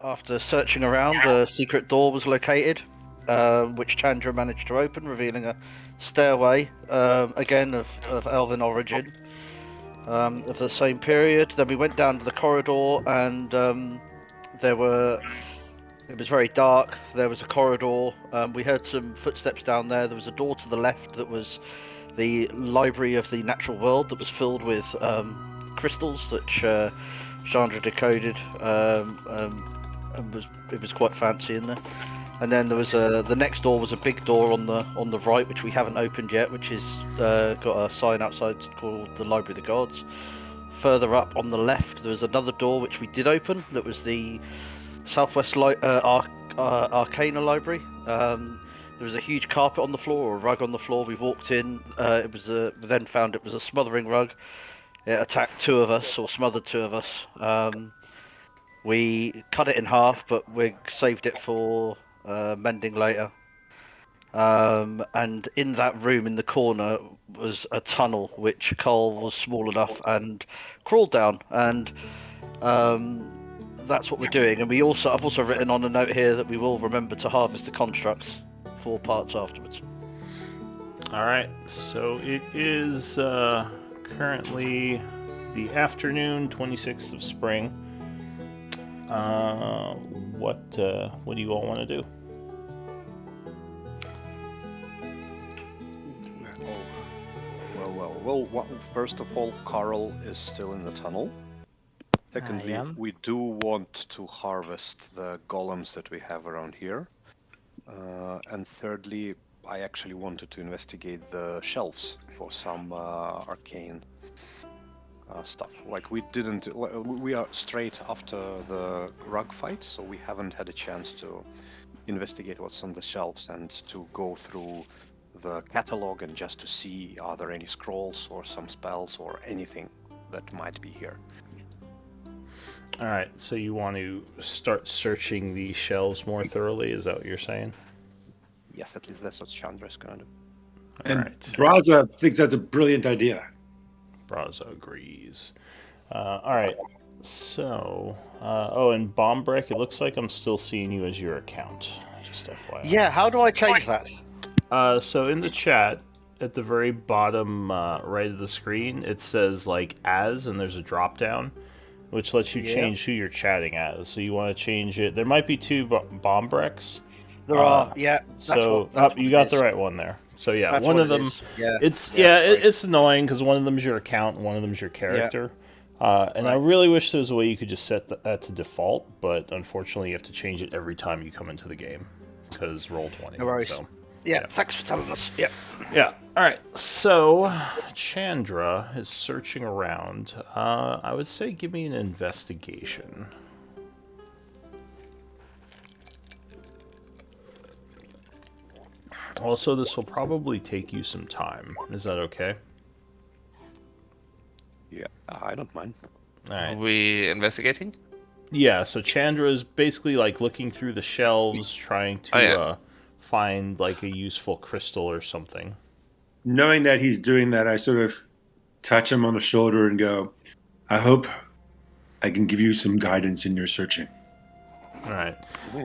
After searching around, a secret door was located, which Chandra managed to open, revealing a stairway, again of elven origin, of the same period. Then we went down to the corridor, and there were. It was very dark. There was a corridor. We heard some footsteps down there. There was a door to the left that was the library of the natural world that was filled with crystals that Chandra decoded, and it was quite fancy in there. And then there was the next door was a big door on the right, which we haven't opened yet, which is got a sign outside called the Library of the Gods. Further up on the left, there was another door which we did open. That was the Southwest Arcana Library. There was a huge carpet on the floor, or a rug on the floor. We walked in. We then found it was a smothering rug. It attacked two of us, or smothered two of us. We cut it in half, but we saved it for mending later. And in that room in the corner was a tunnel which Carl was small enough and crawled down, and that's what we're doing. And I've also written on a note here that we will remember to harvest the constructs 4 parts afterwards. All right, so it is currently the afternoon, 26th of spring. What do you all want to do? Well, first of all, Carl is still in the tunnel. Secondly, we do want to harvest the golems that we have around here. And thirdly, I actually wanted to investigate the shelves for some arcane stuff. Like we are straight after the rug fight, so we haven't had a chance to investigate what's on the shelves and to go through the catalog and just to see are there any scrolls or some spells or anything that might be here. All right, so you want to start searching the shelves more thoroughly, is that what you're saying? Yes, at least that's what Chandra's gonna do. And right. Braza thinks that's a brilliant idea. Braza agrees. All right, so... and Bombreck, it looks like I'm still seeing you as your account, just FYI. Yeah, how do I change that? So in the chat, at the very bottom right of the screen, it says, like, as, and there's a drop-down, which lets you change who you're chatting as. So you want to change it. There might be 2 Bombrecks. There are, yeah. You got the right one there. So yeah, that's one of them. It's annoying because one of them is your account, and one of them is your character. And I really wish there was a way you could just set that to default, but unfortunately you have to change it every time you come into the game because Roll20. No worries. So, yeah, thanks for telling us. Yeah. Yeah. All right. So Chandra is searching around. I would say give me an investigation. Also, this will probably take you some time. Is that okay? Yeah, I don't mind. All right. Are we investigating? Yeah, so Chandra is basically like looking through the shelves, trying to find like a useful crystal or something. Knowing that he's doing that, I sort of touch him on the shoulder and go, I hope I can give you some guidance in your searching. All right.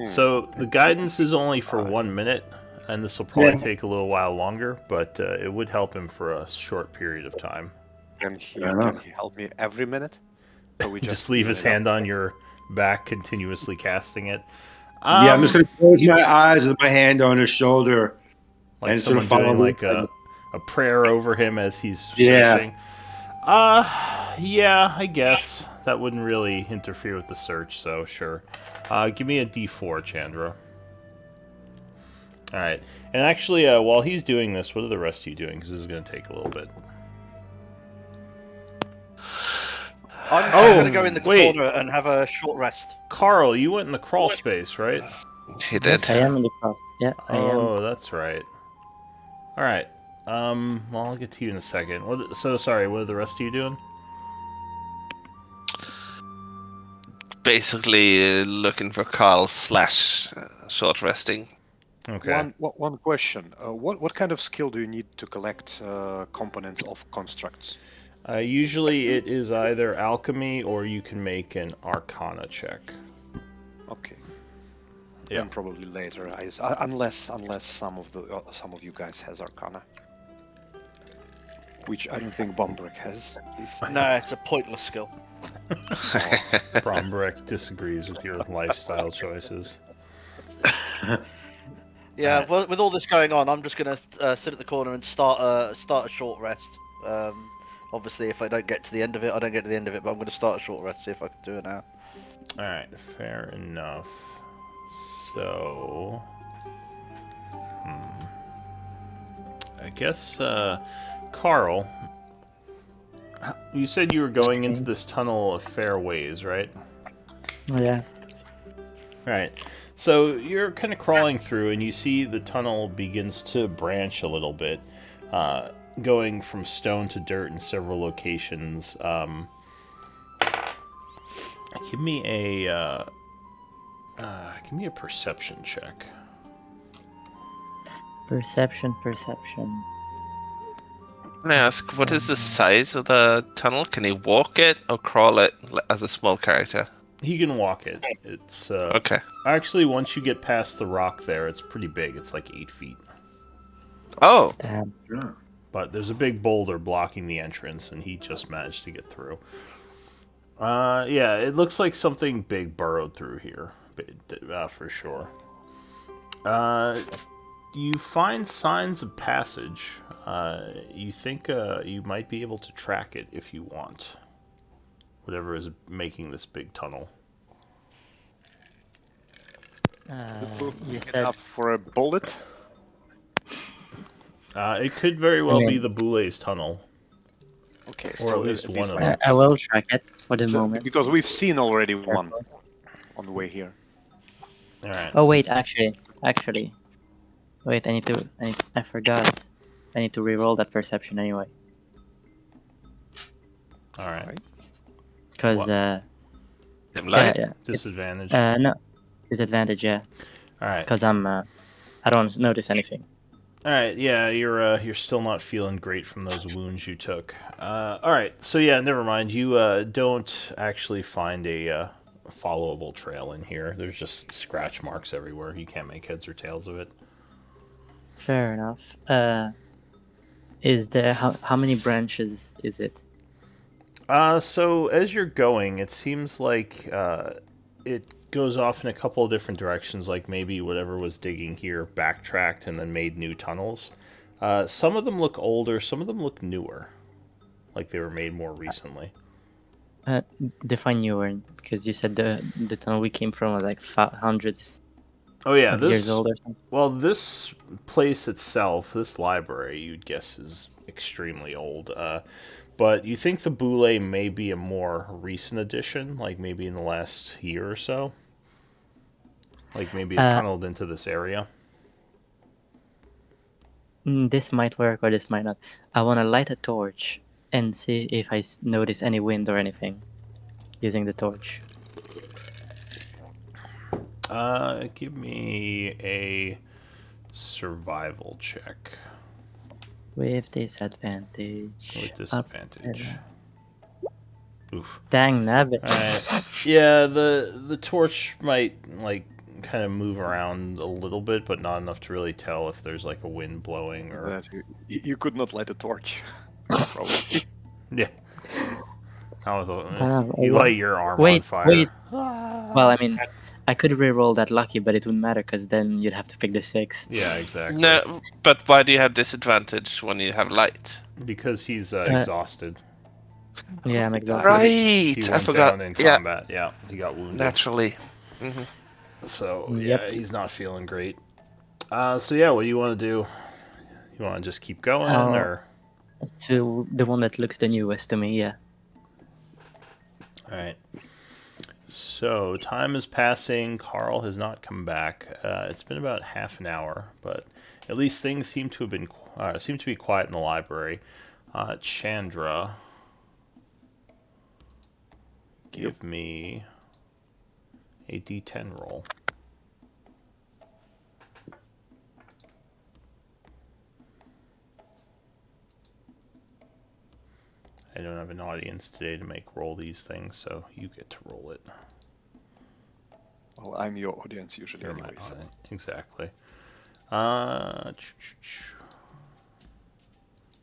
So the guidance is only for 1 minute. And this will probably take a little while longer, but it would help him for a short period of time. Can he help me every minute? Or we just leave his hand on your back, continuously casting it. I'm just going to close my eyes with my hand on his shoulder. Like and someone sort of doing like a prayer over him as he's searching. Yeah, I guess. That wouldn't really interfere with the search, so sure. Give me a D4, Chandra. Alright, and actually, while he's doing this, what are the rest of you doing? Because this is going to take a little bit. I'm going to go in the corner and have a short rest. Carl, you went in the crawl space, right? He did. Yes, I am in the crawl space. Yeah, I am. Oh, that's right. Alright, well, I'll get to you in a second. What are the rest of you doing? Basically, looking for Carl / short resting. Okay. One question. What kind of skill do you need to collect components of constructs? Usually it is either alchemy or you can make an arcana check. Okay. Yeah. And probably later, unless some of you guys has Arcana, which I don't think Bombrick has. Please say. No, it's a pointless skill. Brombrick disagrees with your lifestyle choices. Yeah, Alright. well, with all this going on, I'm just gonna sit at the corner and start a short rest. Obviously, if I don't get to the end of it, I don't get to the end of it. But I'm gonna start a short rest, see if I can do it now. Alright, fair enough. So... I guess, Carl, you said you were going into this tunnel a fair ways, right? Yeah. Right. So you're kind of crawling through, and you see the tunnel begins to branch a little bit, going from stone to dirt in several locations. Give me a perception check. Perception. Can I ask, what is the size of the tunnel? Can he walk it or crawl it as a small character? He can walk it. It's Okay. actually, once you get past the rock there, it's pretty big. It's like 8 feet. Oh, Damn. Sure. But there's a big boulder blocking the entrance, and he just managed to get through. Yeah, it looks like something big burrowed through here, for sure. You find signs of passage. You think you might be able to track it if you want. Whatever is making this big tunnel. You said Enough for a bullet. It could very well mean- be the Boulet's tunnel, Okay, or so at least one of we- them. I will track it for the moment. because we've seen already one on the way here. All right. Oh wait, actually, wait. I forgot. I need to re-roll that perception anyway, All right. Right. because What? him light? yeah. Disadvantage. No, disadvantage. Yeah, All right. because I don't notice anything. All right, yeah, you're still not feeling great from those wounds you took. All right, so yeah, never mind. You don't actually find a followable trail in here. There's just scratch marks everywhere. You can't make heads or tails of it. Fair enough. Is there how many branches is it? So as you're going, it seems like it goes off in a couple of different directions. Like maybe whatever was digging here backtracked and then made new tunnels. Some of them look older. Some of them look newer, like they were made more recently. Define newer, because you said the tunnel we came from was like hundreds Oh yeah, of this years old or something. well, this place itself, this library, you'd guess is extremely old. But you think the Boule may be a more recent addition, like maybe in the last year or so? Like maybe it tunneled into this area? This might work or this might not. I want to light a torch and see if I notice any wind or anything using the torch. Give me a survival check With disadvantage. with disadvantage. Oof. Dang nabbit. Alright. Yeah, the torch might like kind of move around a little bit, but not enough to really tell if there's like a wind blowing or That you could not light a torch. Probably. yeah. How Wow, you wait- light your arm on Wait, fire. wait. Well, I mean, I could re-roll that lucky, but it wouldn't matter because then you'd have to pick the 6. Yeah, exactly. No, but why do you have disadvantage when you have light? Because he's exhausted. Yeah, I'm exhausted. Right, He I went forgot. down in Yeah, combat. Yeah, he got wounded. naturally. So Yep. yeah, he's not feeling great. So yeah, what do you want to do? You want to just keep going, Oh. or To the one that looks the newest to me, yeah. all right? So time is passing. Carl has not come back. It's been about half an hour, but at least things seem to have been seem to be quiet in the library. Chandra, give me a D10 roll. I don't have an audience today to make roll these things, so you get to roll it. Well, I'm your audience usually You're my anyway. So. audience. Exactly.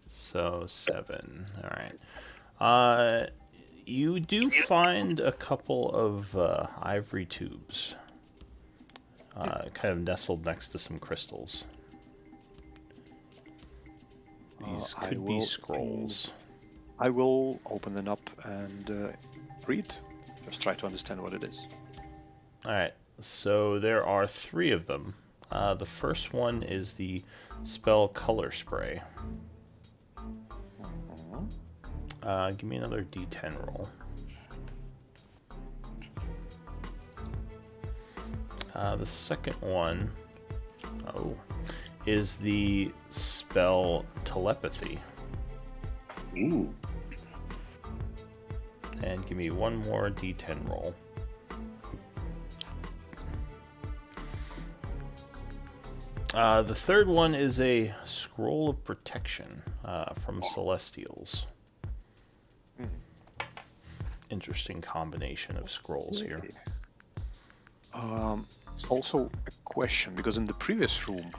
So 7. All right. You do find a couple of ivory tubes, kind of nestled next to some crystals. These could be scrolls. I will open them up and read. Just try to understand what it is. All right. So there are 3 of them. The first one is the spell color spray. Give me another D10 roll. The second one, is the spell telepathy. Ooh. And give me one more D10 roll. The third one is a scroll of protection from Celestials. Interesting combination of scrolls here. Also a question, because in the previous room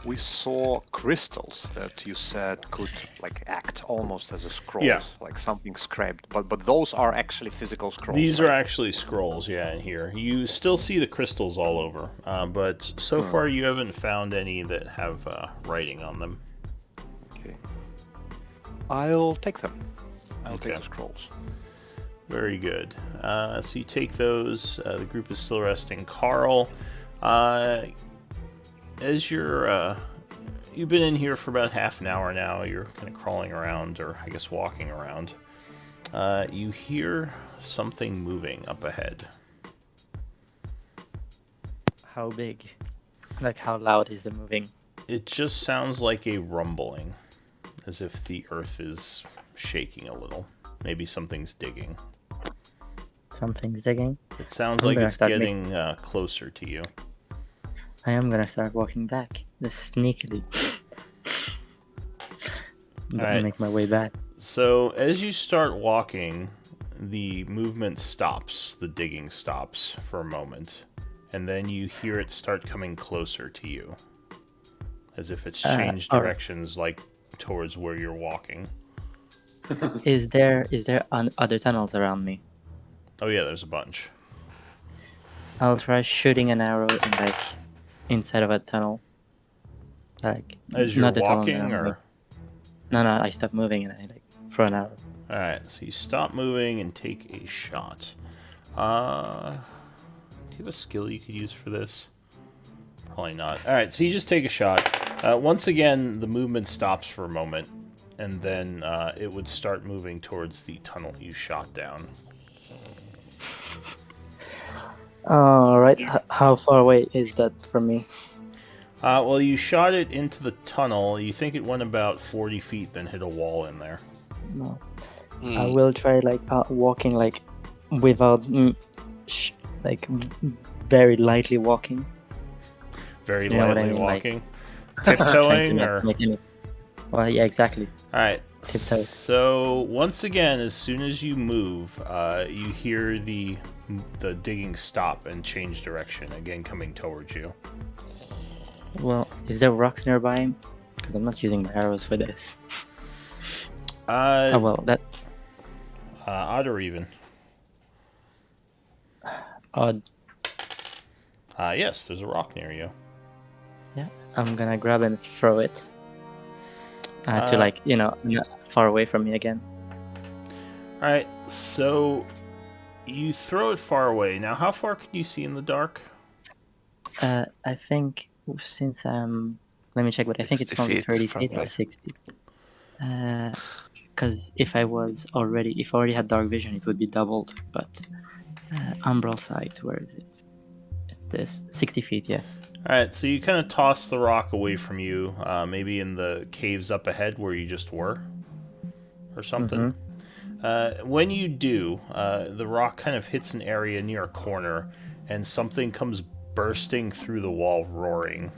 we saw crystals that you said could like act almost as a scroll, Yeah. like something scraped, but those are actually physical scrolls. These right? are actually scrolls, yeah, in here. You still see the crystals all over, but so far you haven't found any that have writing on them. Okay. I'll take them. I'll take Okay. the scrolls. Very good. So you take those. The group is still resting. Carl, as you've been in here for about half an hour now. You're kind of crawling around, or I guess walking around. You hear something moving up ahead. How big? Like, how loud is the moving? It just sounds like a rumbling, as if the earth is shaking a little. Maybe something's digging. Something's digging. It sounds I'm like gonna it's start getting closer to you. I am gonna start walking back, just sneakily. Alright. Make my way back. So as you start walking, the movement stops, the digging stops for a moment, and then you hear it start coming closer to you, as if it's changed directions, like towards where you're walking. Is there other tunnels around me? Oh yeah, there's a bunch. I'll try shooting an arrow in like inside of a tunnel. Like As you're not the tunnel walking, that I'm or no, I stop moving and I like throw an arrow. all right, so you stop moving and take a shot. Do you have a skill you could use for this? Probably not. All right, so you just take a shot. Once again, the movement stops for a moment, and then it would start moving towards the tunnel you shot down. All right. How far away is that from me? Well, you shot it into the tunnel. You think it went about 40 feet, then hit a wall in there. No. I will try like walking like without like very lightly walking. Very You know what I lightly mean, like- walking. Trying to Tiptoeing, not or... make any. Well, yeah, exactly. Alright, Tiptoe. so once again, as soon as you move, you hear the digging stop and change direction, again coming towards you. Well, is there rocks nearby? Because I'm not using my arrows for this. Oh well, that Odd or even? odd. Yes, there's a rock near you. Yeah, I'm gonna grab and throw it. To like, not far away from me again. Alright, so you throw it far away. Now, how far can you see in the dark? I think since let me check, but I think it's 60 only feet, 30 feet or probably. 60. Because if I already had dark vision, it would be doubled. But umbral sight, where is it? It's this 60 feet, yes. Alright, so you kind of toss the rock away from you, maybe in the caves up ahead where you just were, or something. When you do, the rock kind of hits an area near a corner, and something comes bursting through the wall, roaring.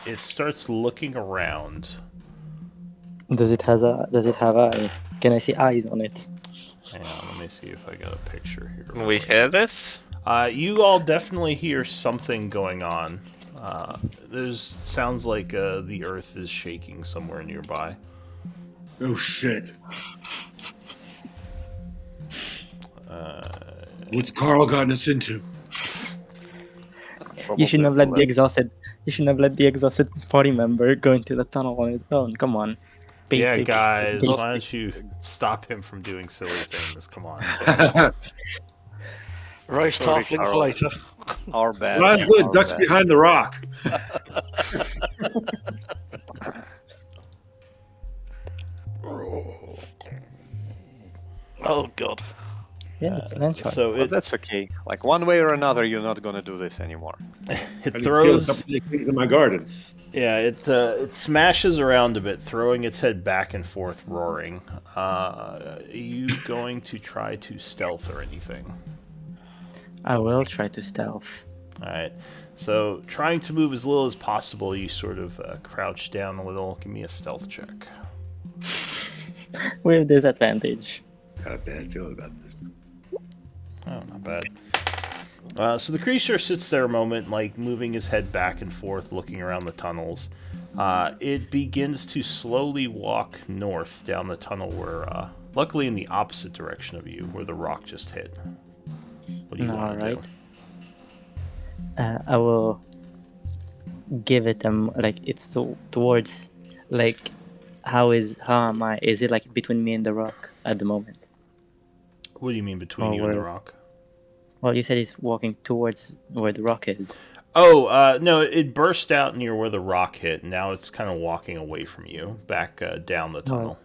It starts looking around. Does it have a? Can I see eyes on it? Hang on, let me see if I got a picture here. Can we hear this? You all definitely hear something going on. There's sounds like the earth is shaking somewhere nearby. Oh shit! What's Carl gotten us into? You shouldn't have let the Probably exhausted. You shouldn't have let the exhausted party member go into the tunnel on his own. Come on. Yeah, Basic. guys, basic- why don't you stop him from doing silly things? Come on. Roast Sorry, halflings Carl. later. our bad. Well, that's good. our Ducks bad. behind the rock. Oh god. Yeah, it's an intro. So But it that's okay. Like one way or another, you're not gonna do this anymore. it I just killed a throws. couple of things in my garden. Yeah, it smashes around a bit, throwing its head back and forth, roaring. Are you going to try to stealth or anything? I will try to stealth. Alright, so trying to move as little as possible, you sort of crouch down a little. Give me a stealth check. With disadvantage. Got a bad feeling about this. Oh, not bad. So the creature sits there a moment, like moving his head back and forth, looking around the tunnels. It begins to slowly walk north down the tunnel where, luckily in the opposite direction of you, where the rock just hit. What do you want to do? Alright. I will give it like it's towards like how am I? Is it like between me and the rock at the moment? What do you mean between Oh, you and the where- rock? Well, you said it's walking towards where the rock is. Oh, no, it burst out near where the rock hit. Now it's kind of walking away from you, back down the tunnel.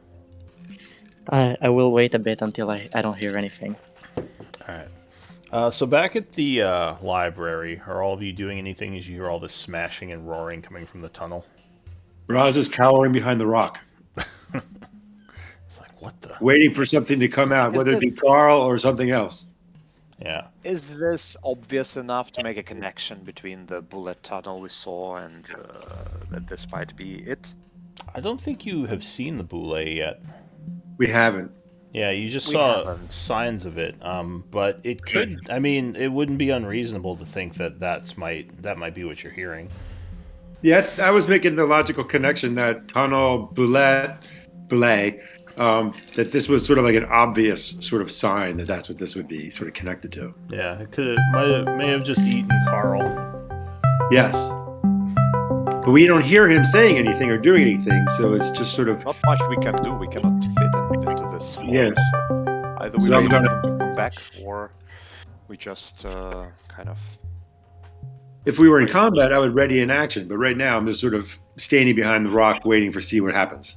I will wait a bit until I don't hear anything. Alright. So back at the library, are all of you doing anything as you hear all this smashing and roaring coming from the tunnel? Raz is cowering behind the rock, It's like, what the? waiting for something to come out, whether it be Carl or something else. Yeah. Is this obvious enough to make a connection between the bullet tunnel we saw and that this might be it? I don't think you have seen the boule yet. We haven't. Yeah, you just We saw haven't. signs of it. But it could. I mean, it wouldn't be unreasonable to think that that might be what you're hearing. Yeah, I was making the logical connection that tunnel boule, that this was sort of like an obvious sort of sign that that's what this would be sort of connected to. Yeah, it could may have just eaten Carl. Yes. But we don't hear him saying anything or doing anything, so it's just sort of Not much we can do. We cannot fit into this. Force. Yes. Either we So I'm wait for gonna- him to come back, or we just kind of. if we were in combat, I would ready in action. But right now, I'm just sort of standing behind the rock, waiting for see what happens.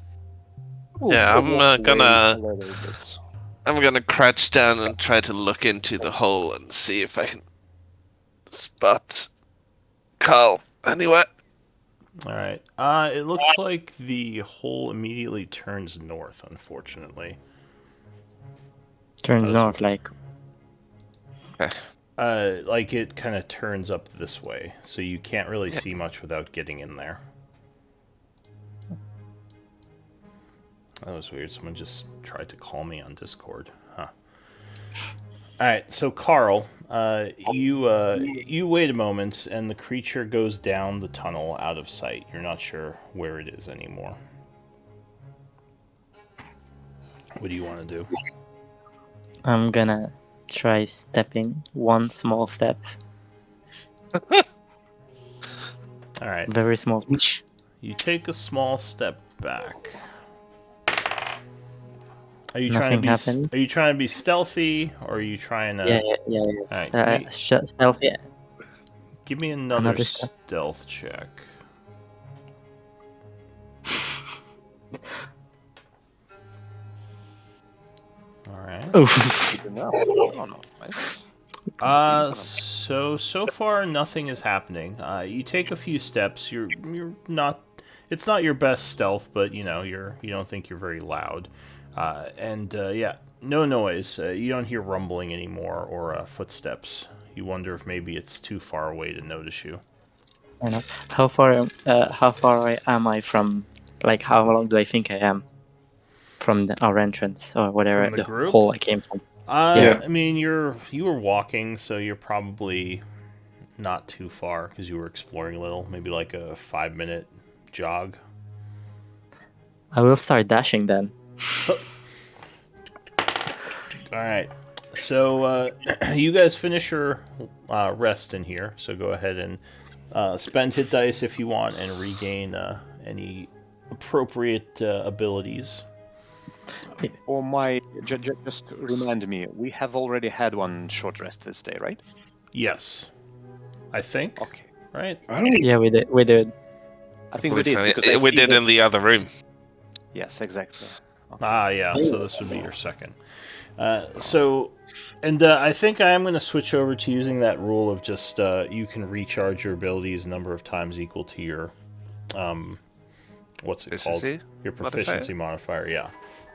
Yeah, I'm walk gonna- away a little bit. I'm gonna crouch down and try to look into the hole and see if I can spot Carl anywhere. All right. It looks like the hole immediately turns north. Unfortunately. Turns north, like Like it kind of turns up this way, so you can't really see much without getting in there. That was weird. Someone just tried to call me on Discord. Huh. Alright, so Carl, you wait a moment, and the creature goes down the tunnel out of sight. You're not sure where it is anymore. What do you want to do? I'm gonna try stepping one small step, Alright, very small. you take a small step back. Are you Nothing happened. Are you trying to be stealthy, or are you trying to? Yeah. Alright, Stealth, yeah. give me another Another step. stealth check. Alright. Oof. Good enough. Oh no, nice. So far nothing is happening. You take a few steps. You're not. It's not your best stealth, but you know you don't think you're very loud. Yeah, no noise. You don't hear rumbling anymore or footsteps. You wonder if maybe it's too far away to notice you. I know. How far am I from? Like, how long do I think I am? from our entrance or whatever From the group? hole I came from. Yeah. I mean, you were walking, so you're probably not too far because you were exploring a little. Maybe like a 5-minute jog. I will start dashing then. All right. So you guys finish your rest in here. So go ahead and spend hit dice if you want and regain any appropriate abilities. Or just remind me, we have already had one short rest this day, right? Yes, I think. Okay. Right. I don't. Yeah, we did. We did. I think we did because I we see did that- in the other room. Yes, exactly. Yeah. So this would be your second. I think I am going to switch over to using that rule of just you can recharge your abilities a number of times equal to your what's it called? Proficiency Your proficiency modifier. Yeah.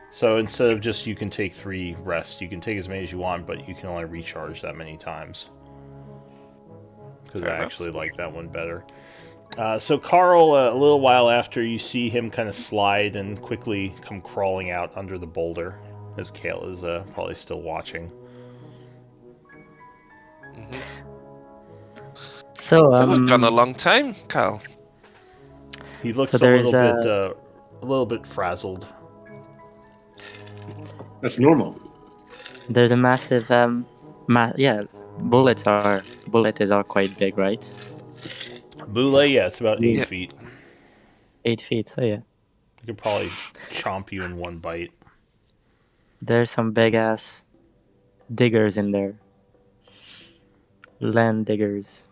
So instead of just you can take 3 rest, you can take as many as you want, but you can only recharge that many times. Because I Fair enough. actually like that one better. So Carl, a little while after, you see him kind of slide and quickly come crawling out under the boulder, as Kale is probably still watching. So We've gone a long time, Carl. He looks So a there's little bit frazzled. That's normal. there's a massive bullet is all quite big, right? Boule, yeah, it's about 8 Yeah. feet. 8 feet. So yeah, He could probably chomp you in one bite. there's some big ass diggers in there. Land diggers.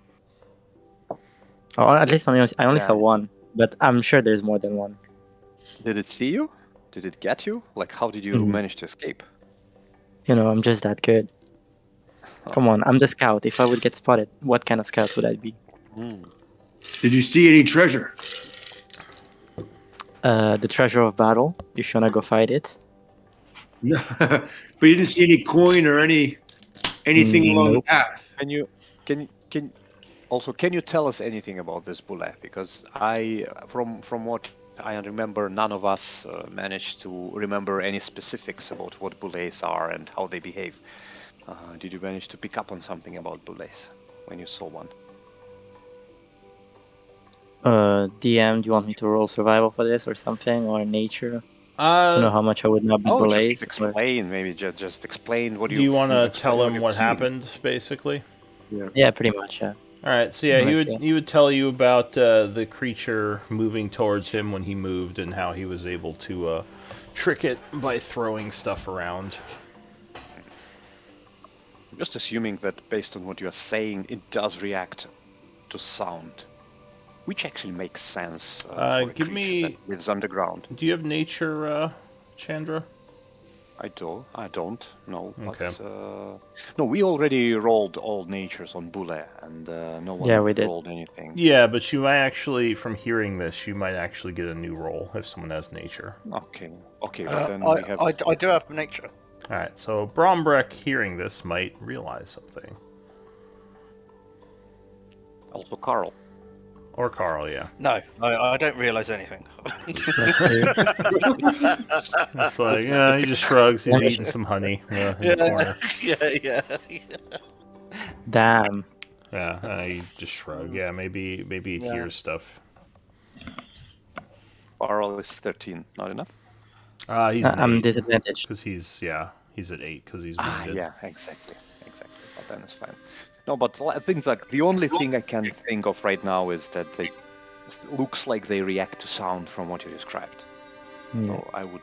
Oh, at least I only saw Yeah. one, but I'm sure there's more than one. Did it see you? Did it get you? Like, how did you Mhm. manage to escape? You know, I'm just that good. Come on, I'm the scout. If I would get spotted, what kind of scout would I be? Did you see any treasure? The treasure of battle. If you wanna go fight it. No, but you didn't see any coin or anything along the Nope. path. Can you tell us anything about this bullet? Because from what I remember, none of us managed to remember any specifics about what bullets are and how they behave. Did you manage to pick up on something about bullets when you saw one? DM, do you want me to roll survival for this or something, or nature to know how much I would not be Just blaze? explain. Maybe just explain what Do you want to tell him you've what seen. happened, basically? Yeah, pretty much. Yeah. All right, so yeah, Okay. he would tell you about the creature moving towards him when he moved and how he was able to trick it by throwing stuff around. I'm just assuming that based on what you are saying, it does react to sound, which actually makes sense. For a give creature me- that lives underground. Do you have nature, Chandra? I don't. No. Okay. But, no, we already rolled all natures on Bule, and no one Yeah, we did. rolled anything. Yeah, but you might actually, from hearing this, you might actually get a new roll if someone has nature. Okay. But then we have. I do have nature. All right, so Brombrek, hearing this, might realize something. Also, Carl. Or Carl, yeah. No, I don't realise anything. It's like, yeah, he just shrugs. He's eating some honey in the corner. yeah. Damn. Yeah, he just shrugs. Yeah, maybe he hears stuff. Carl is 13. Not enough? He's an I'm 8, disadvantaged. because he's at 8 because he's wounded. Yeah, exactly. But then it's fine. No, but I think like the only thing I can think of right now is that it looks like they react to sound from what you described. So I would,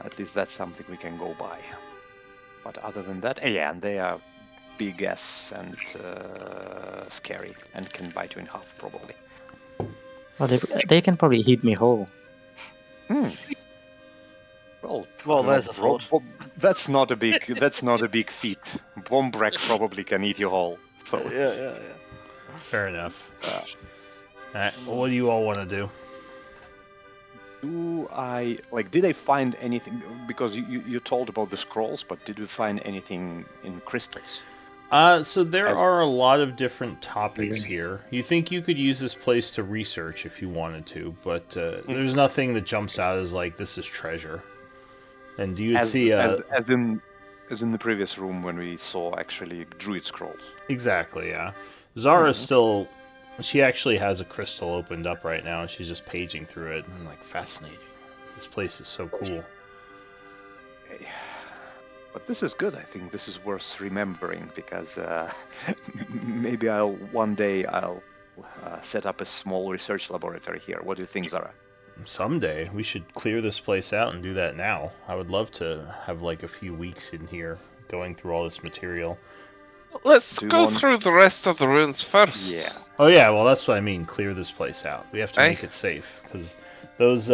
at least that's something we can go by. But other than that, yeah, and they are big ass and scary and can bite you in half probably. Well, they can probably hit me whole. Well, There's a thought. that's not a big feat. Bombrek probably can eat you whole. So Yeah. Fair enough. All right, well, what do you all want to do? did I find anything? Because you told about the scrolls, but did we find anything in crystals? So there are a lot of different topics here. You think you could use this place to research if you wanted to, but there's nothing that jumps out as like, this is treasure. And you would see... as in the previous room when we saw actually druid scrolls. Exactly, yeah. Zara's still... She actually has a crystal opened up right now, and she's just paging through it. And like, fascinating. This place is so cool. But this is good. I think this is worth remembering because maybe one day I'll set up a small research laboratory here. What do you think, Zara? Someday we should clear this place out and do that now. I would love to have like a few weeks in here going through all this material. Let's go through the rest of the ruins first. Yeah. Oh yeah, well that's what I mean. Clear this place out. We have to make it safe because those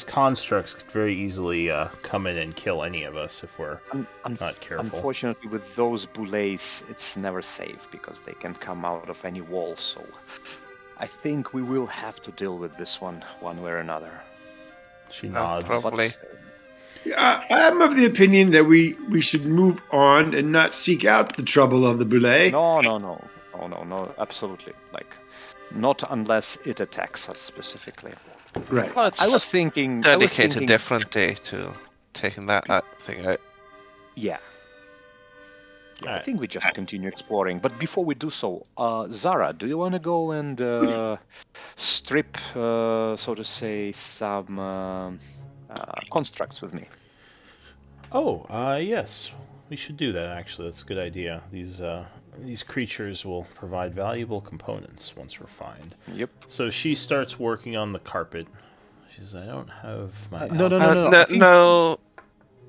constructs could very easily come in and kill any of us if we're not careful. Unfortunately, with those boulets, it's never safe because they can come out of any wall. So I think we will have to deal with this one way or another. She nods. Probably. I'm of the opinion that we should move on and not seek out the trouble of the boulet. No, absolutely. Like, not unless it attacks us specifically. Right. I was thinking... Dedicate a different day to taking that thing out. Yeah. I think we just continue exploring. But before we do so, Zara, do you want to go and strip, so to say, some constructs with me? Oh, yes. We should do that, actually. That's a good idea. These creatures will provide valuable components once refined. Yep. So she starts working on the carpet. She says, I don't have my... No.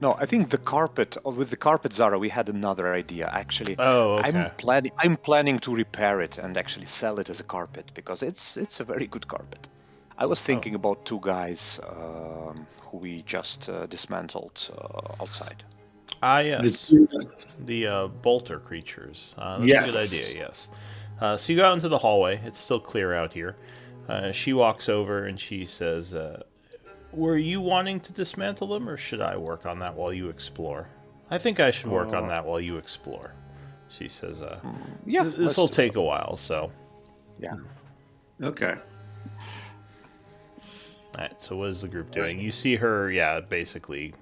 No, I think the carpet, with the carpet, Zara, we had another idea, actually. Oh, okay. I'm planning to repair it and actually sell it as a carpet, because it's a very good carpet. I was thinking about two guys who we just dismantled outside. Ah, yes. The bolter creatures. That's a good idea, yes. So you go out into the hallway. It's still clear out here. She walks over and she says, were you wanting to dismantle them, or should I work on that while you explore? I think I should work on that while you explore. She says, this will take a while, so... Yeah. Okay. Alright, so what is the group doing? You see her, basically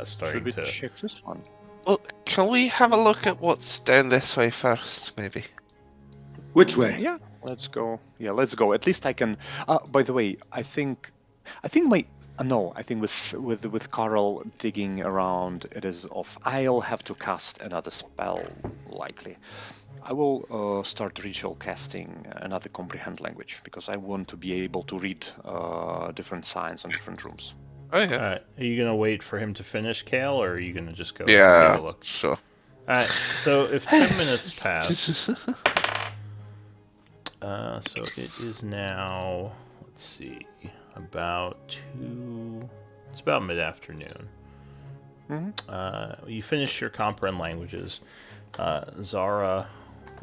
starting to... Should we check this one? Well, can we have a look at what's down this way first, maybe? Which way? Yeah, let's go. Yeah, let's go. At least I can... by the way, I think my... no, I think with Carl digging around, it is off. I'll have to cast another spell, likely. I will start ritual casting another comprehend language, because I want to be able to read different signs on different rooms. Okay. Alright, are you going to wait for him to finish, Kale, or are you going to just go take a look? Sure. Alright, so if 10 minutes pass... so it is now, let's see, it's about mid-afternoon. You finish your comprehend languages. Zara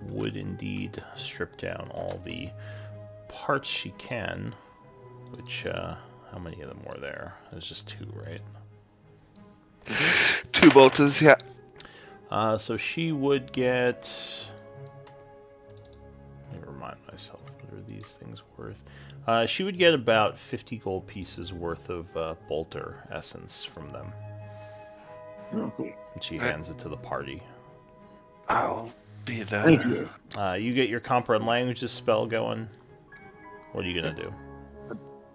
would indeed strip down all the parts she can, which, how many of them were there? There's just 2, right? 2 bolters, yeah. So she would get... Let me remind myself, what are these things worth? She would get about 50 gold pieces worth of bolter essence from them. Oh, cool. And she hands it to the party. I'll be there. Thank you. You get your comprehend languages spell going. What are you going to do?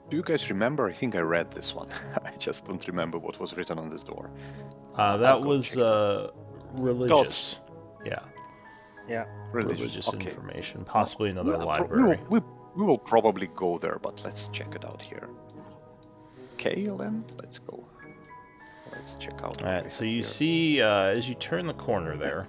Do you guys remember? I think I read this one. I just don't remember what was written on this door. That was religious. Yeah. Yeah. Religious okay. information. Possibly another library. We will probably go there, but let's check it out here. Okay, then let's go. Let's check out. Alright, so you see, as you turn the corner there,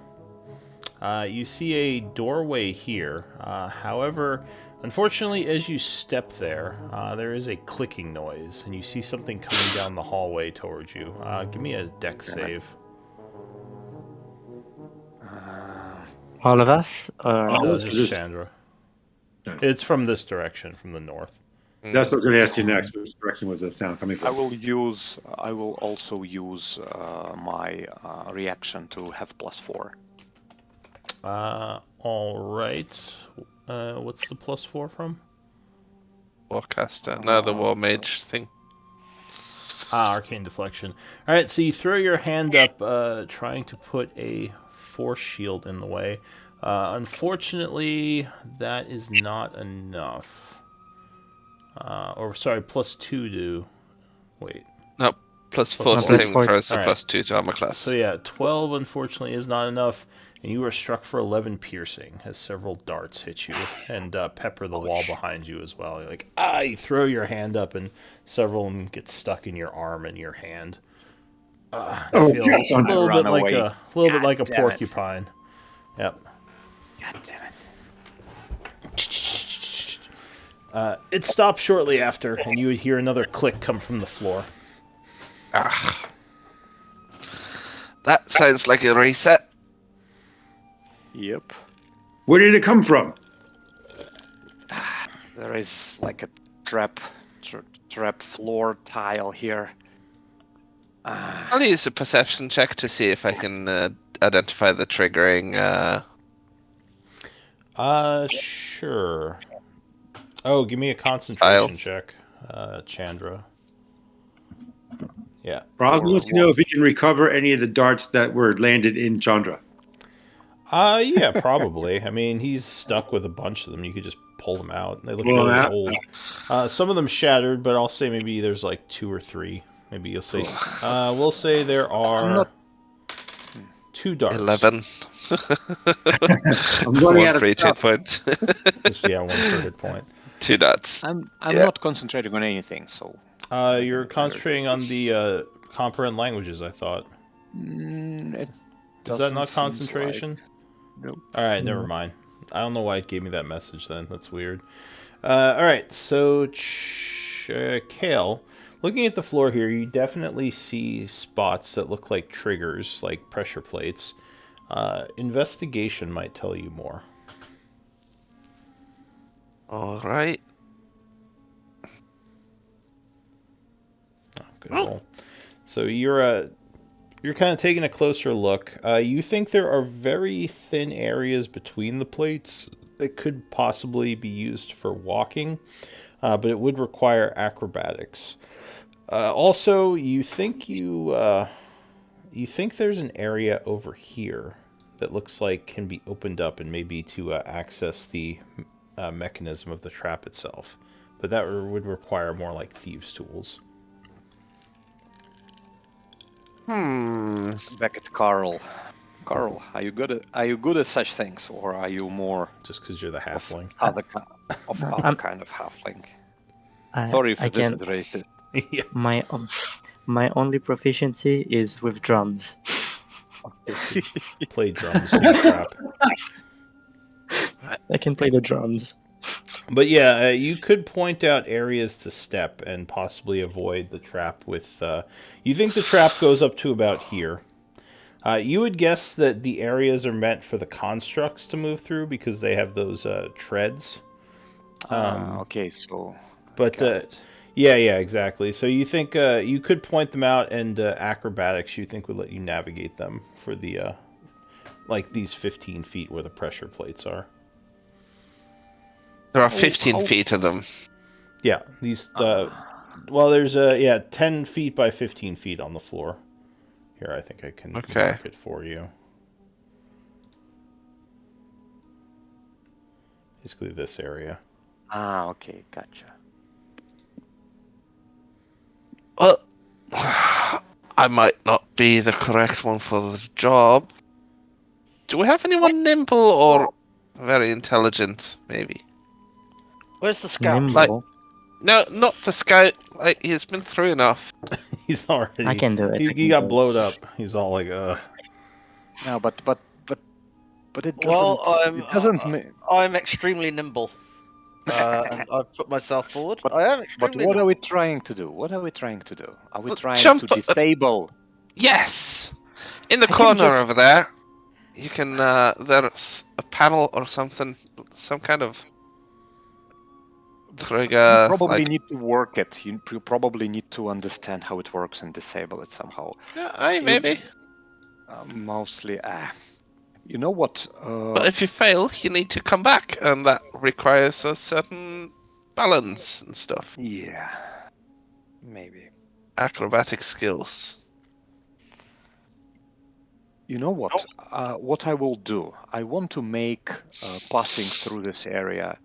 you see a doorway here. However, unfortunately, as you step there, there is a clicking noise, and you see something coming down the hallway towards you. Give me a dex save. All of us? Or... No, just Chandra. It's from this direction, from the north. That's what I was going to ask you next. Which direction was the sound coming from? I will also use my reaction to have +4. All right. What's the +4 from? Warcaster. No, the War Mage thing. Arcane Deflection. All right, so you throw your hand up, trying to put a force shield in the way. Unfortunately, that is not enough. Or sorry, +2 to. Wait. No, +4 to plus saving four. throws, so Alright. +2 to armor class. So yeah, 12 unfortunately is not enough, and you are struck for 11 piercing as several darts hit you and pepper the wall behind you as well. You're like, you throw your hand up, and several of them get stuck in your arm and your hand. I feel yes, a little run bit like away. a little bit like a damn it. porcupine. Yep. God damn it. It stops shortly after, and you would hear another click come from the floor. That sounds like a reset. Yep. Where did it come from? There is like a trap floor tile here. I'll use a perception check to see if I can identify the triggering. Sure. Oh, give me a concentration check, Chandra. Yeah. Roz wants to know if he can recover any of the darts that were landed in Chandra. Yeah, probably. I mean, he's stuck with a bunch of them. You could just pull them out. They look Pull them really out? old. Some of them shattered, but I'll say maybe there's like 2 or 3. Maybe you'll say. We'll say there are 2 darts. 11. I'm running One out of for each hit stuff. point. Yeah, 1 per hit point. 2 dots. I'm Yeah. not concentrating on anything, so You're concentrating on the component languages, I thought. it Is that not doesn't seem concentration? like- Nope. Alright, never mind. I don't know why it gave me that message then. That's weird. Alright, so Kale, looking at the floor here, you definitely see spots that look like triggers, like pressure plates. Investigation might tell you more. Alright. Good roll. So you're kind of taking a closer look. You think there are very thin areas between the plates that could possibly be used for walking, but it would require acrobatics. Also, you think there's an area over here that looks like can be opened up and maybe to access the mechanism of the trap itself, but that would require more like thieves' tools. Back at Carl. Carl, are you good at such things, or are you more Just because you're the halfling. other kind of halfling? I, Sorry if I this is can. racist. Yeah. My only proficiency is with drums. Play drums to the trap. I can play the drums. But yeah, you could point out areas to step and possibly avoid the trap with... you think the trap goes up to about here. You would guess that the areas are meant for the constructs to move through because they have those treads. Okay, so... But yeah, exactly. So you think you could point them out, and acrobatics you think would let you navigate them for the like these 15 feet where the pressure plates are. There are 15 feet of them. Yeah, these. Well, there's 10 feet by 15 feet on the floor. Here, I think I can mark it for you. Basically, this area. Okay, gotcha. Well, I might not be the correct one for the job. Do we have anyone nimble or very intelligent, maybe? Where's the scout? Nimble. No, not the scout. Like, he's been through enough. He's already. I can do it. He got blowed up. He's all like, No, but it doesn't. Well, it doesn't. I'm extremely nimble. And I've put myself forward. I am But extremely what are nimble. we trying to do? What are we trying to do? Are we Well, trying jump to disable? Yes! In the I can corner just- over there, you can, there's a panel or something, some kind of trigger. You probably like, need to work it. You probably need to understand how it works and disable it somehow. yeah, maybe. Mostly, You know what? But if you fail, you need to come back, and that requires a certain balance and stuff. Yeah, maybe. Acrobatic skills. You know what? What I will do, I want to make passing through this area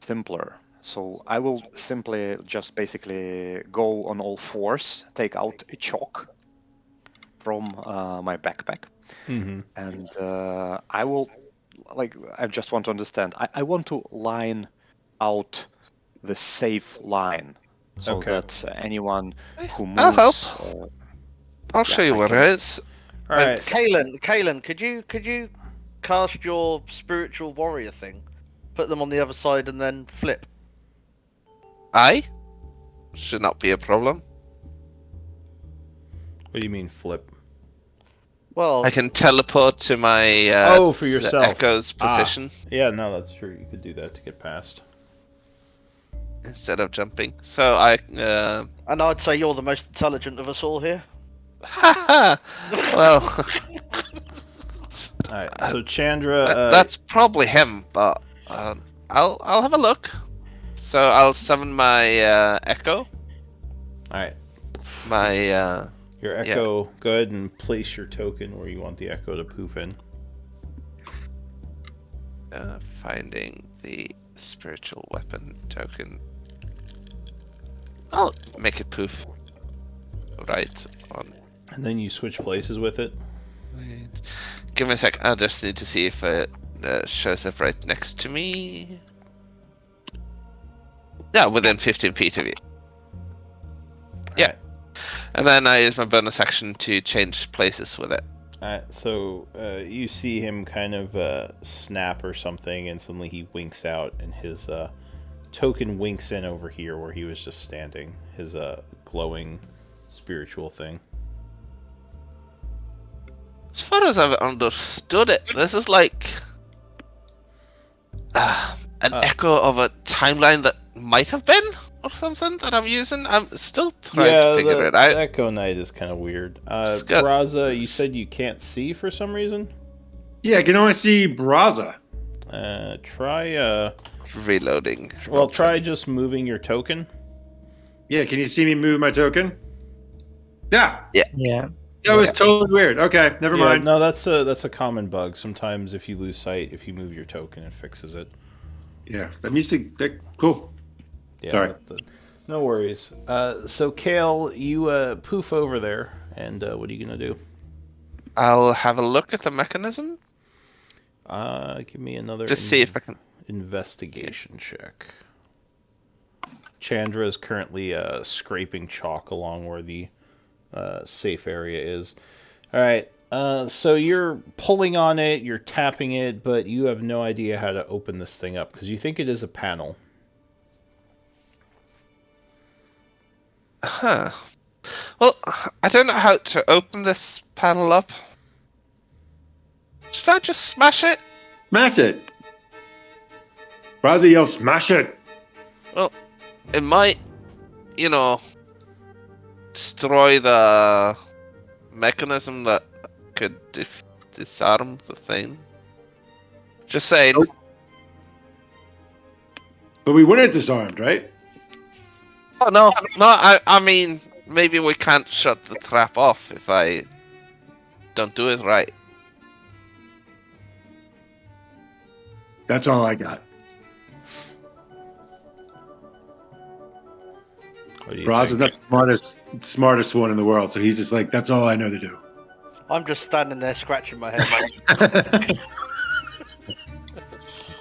simpler. So I will simply just basically go on all fours, take out a chalk from my backpack, and I will, like, I just want to understand. I want to line out the safe line so Okay. that anyone who I'll help. moves. I'll show Yes, you I where can. it is. All And right. Kalen, could you cast your spiritual warrior thing, put them on the other side, and then flip? I should not be a problem. What do you mean flip? Well, I can teleport to my For yourself. Echo's position Yeah, no, that's true. You could do that to get past. instead of jumping. So I and I'd say you're the most intelligent of us all here. well, All right. So Chandra, that's probably him, but I'll have a look. So I'll summon my Echo. all right. My Your Echo, go ahead and place your token where you want the Echo to poof in. finding the spiritual weapon token. I'll make it poof right on. And then you switch places with it. Wait. Give me a sec. I just need to see if it shows up right next to me. Yeah, within 15 feet of you. Yeah. Right. And then I use my bonus action to change places with it. Alright, so you see him kind of snap or something, and suddenly he winks out, and his token winks in over here where he was just standing. His glowing spiritual thing. As far as I've understood it, this is like an echo of a timeline that might have been, or something that I'm using. I'm still trying to figure it out. The Echo Knight is kind of weird. got- Braza, you said you can't see for some reason? Yeah, I can only see Braza. Try, Reloading. well, try just moving your token. Yeah, can you see me move my token? Yeah, Yeah. that was totally weird. Okay, never Yeah, mind. no, that's a common bug. Sometimes if you lose sight, if you move your token, it fixes it. Yeah, that needs to. Cool. Yeah, Sorry. no worries. So Kale, you poof over there, and what are you gonna do? I'll have a look at the mechanism. Give me another. Just see if I can. Investigation check. Chandra is currently scraping chalk along where the safe area is. All right. So you're pulling on it, you're tapping it, but you have no idea how to open this thing up because you think it is a panel. Huh. Well, I don't know how to open this panel up. Should I just smash it? Smash it. Braza yells, smash it. Well, it might, destroy the mechanism that could disarm the thing. Just saying. But we want it disarmed, right? Oh, no. I mean, maybe we can't shut the trap off if I don't do it right. That's all I got. What do you Braza's think? not the smartest one in the world, so he's just like, that's all I know to do. I'm just standing there scratching my head.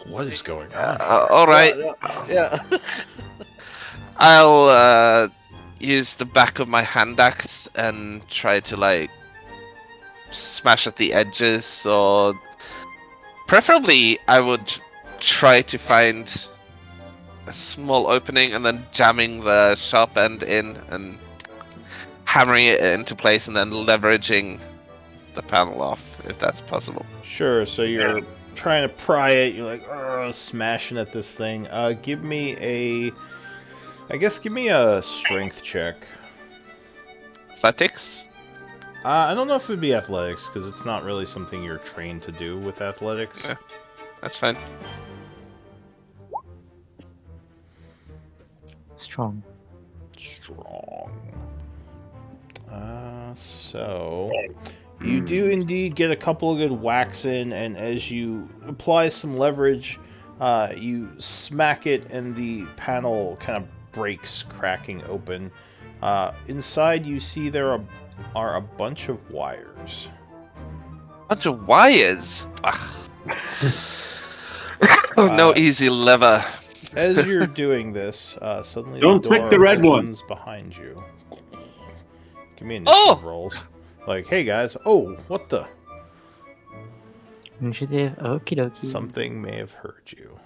What is going on? All right. Yeah. I'll use the back of my hand axe and try to smash at the edges, or preferably I would try to find a small opening and then jamming the sharp end in and hammering it into place and then leveraging the panel off, if that's possible. Sure. So you're trying to pry it. You're like smashing at this thing. Give me a strength check. Athletics? I don't know if it would be athletics, because it's not really something you're trained to do with athletics. Yeah, that's fine. Strong. Strong. So you do indeed get a couple of good whacks in, and as you apply some leverage, you smack it, and the panel kind of breaks, cracking open. Inside, you see there are a bunch of wires. Bunch of wires. No easy lever. As you're doing this, suddenly Don't the door click the red one. opens behind you. Give me initiative rolls. Like, hey guys, oh, what the? Initiative. Okie dokie. Something may have heard you.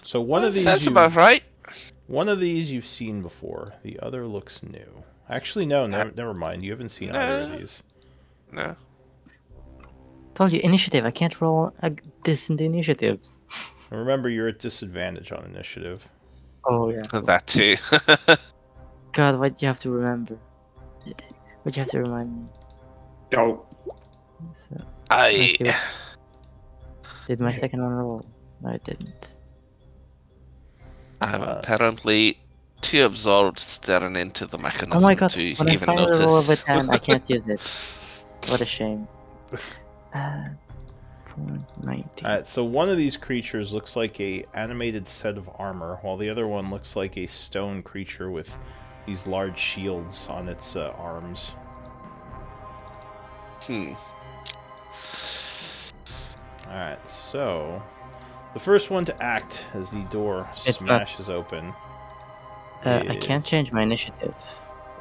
So one of these Sounds about right. One of these you've seen before. The other looks new. Actually, no, never mind. You haven't seen either of these. No. Told you, initiative. I can't roll this in the initiative. And remember, you're at disadvantage on initiative. Oh, yeah. That too. God, what you have to remember? What you have to remind me? Oh, So, I. did my second one roll? No, it didn't. I'm apparently too absorbed staring into the mechanism Oh my god, to when I even finally roll notice. over 10, I can't use it. What a shame. 19. Alright, so one of these creatures looks like a animated set of armor, while the other one looks like a stone creature with these large shields on its arms. Alright, so the first one to act as the door smashes open. I can't change my initiative.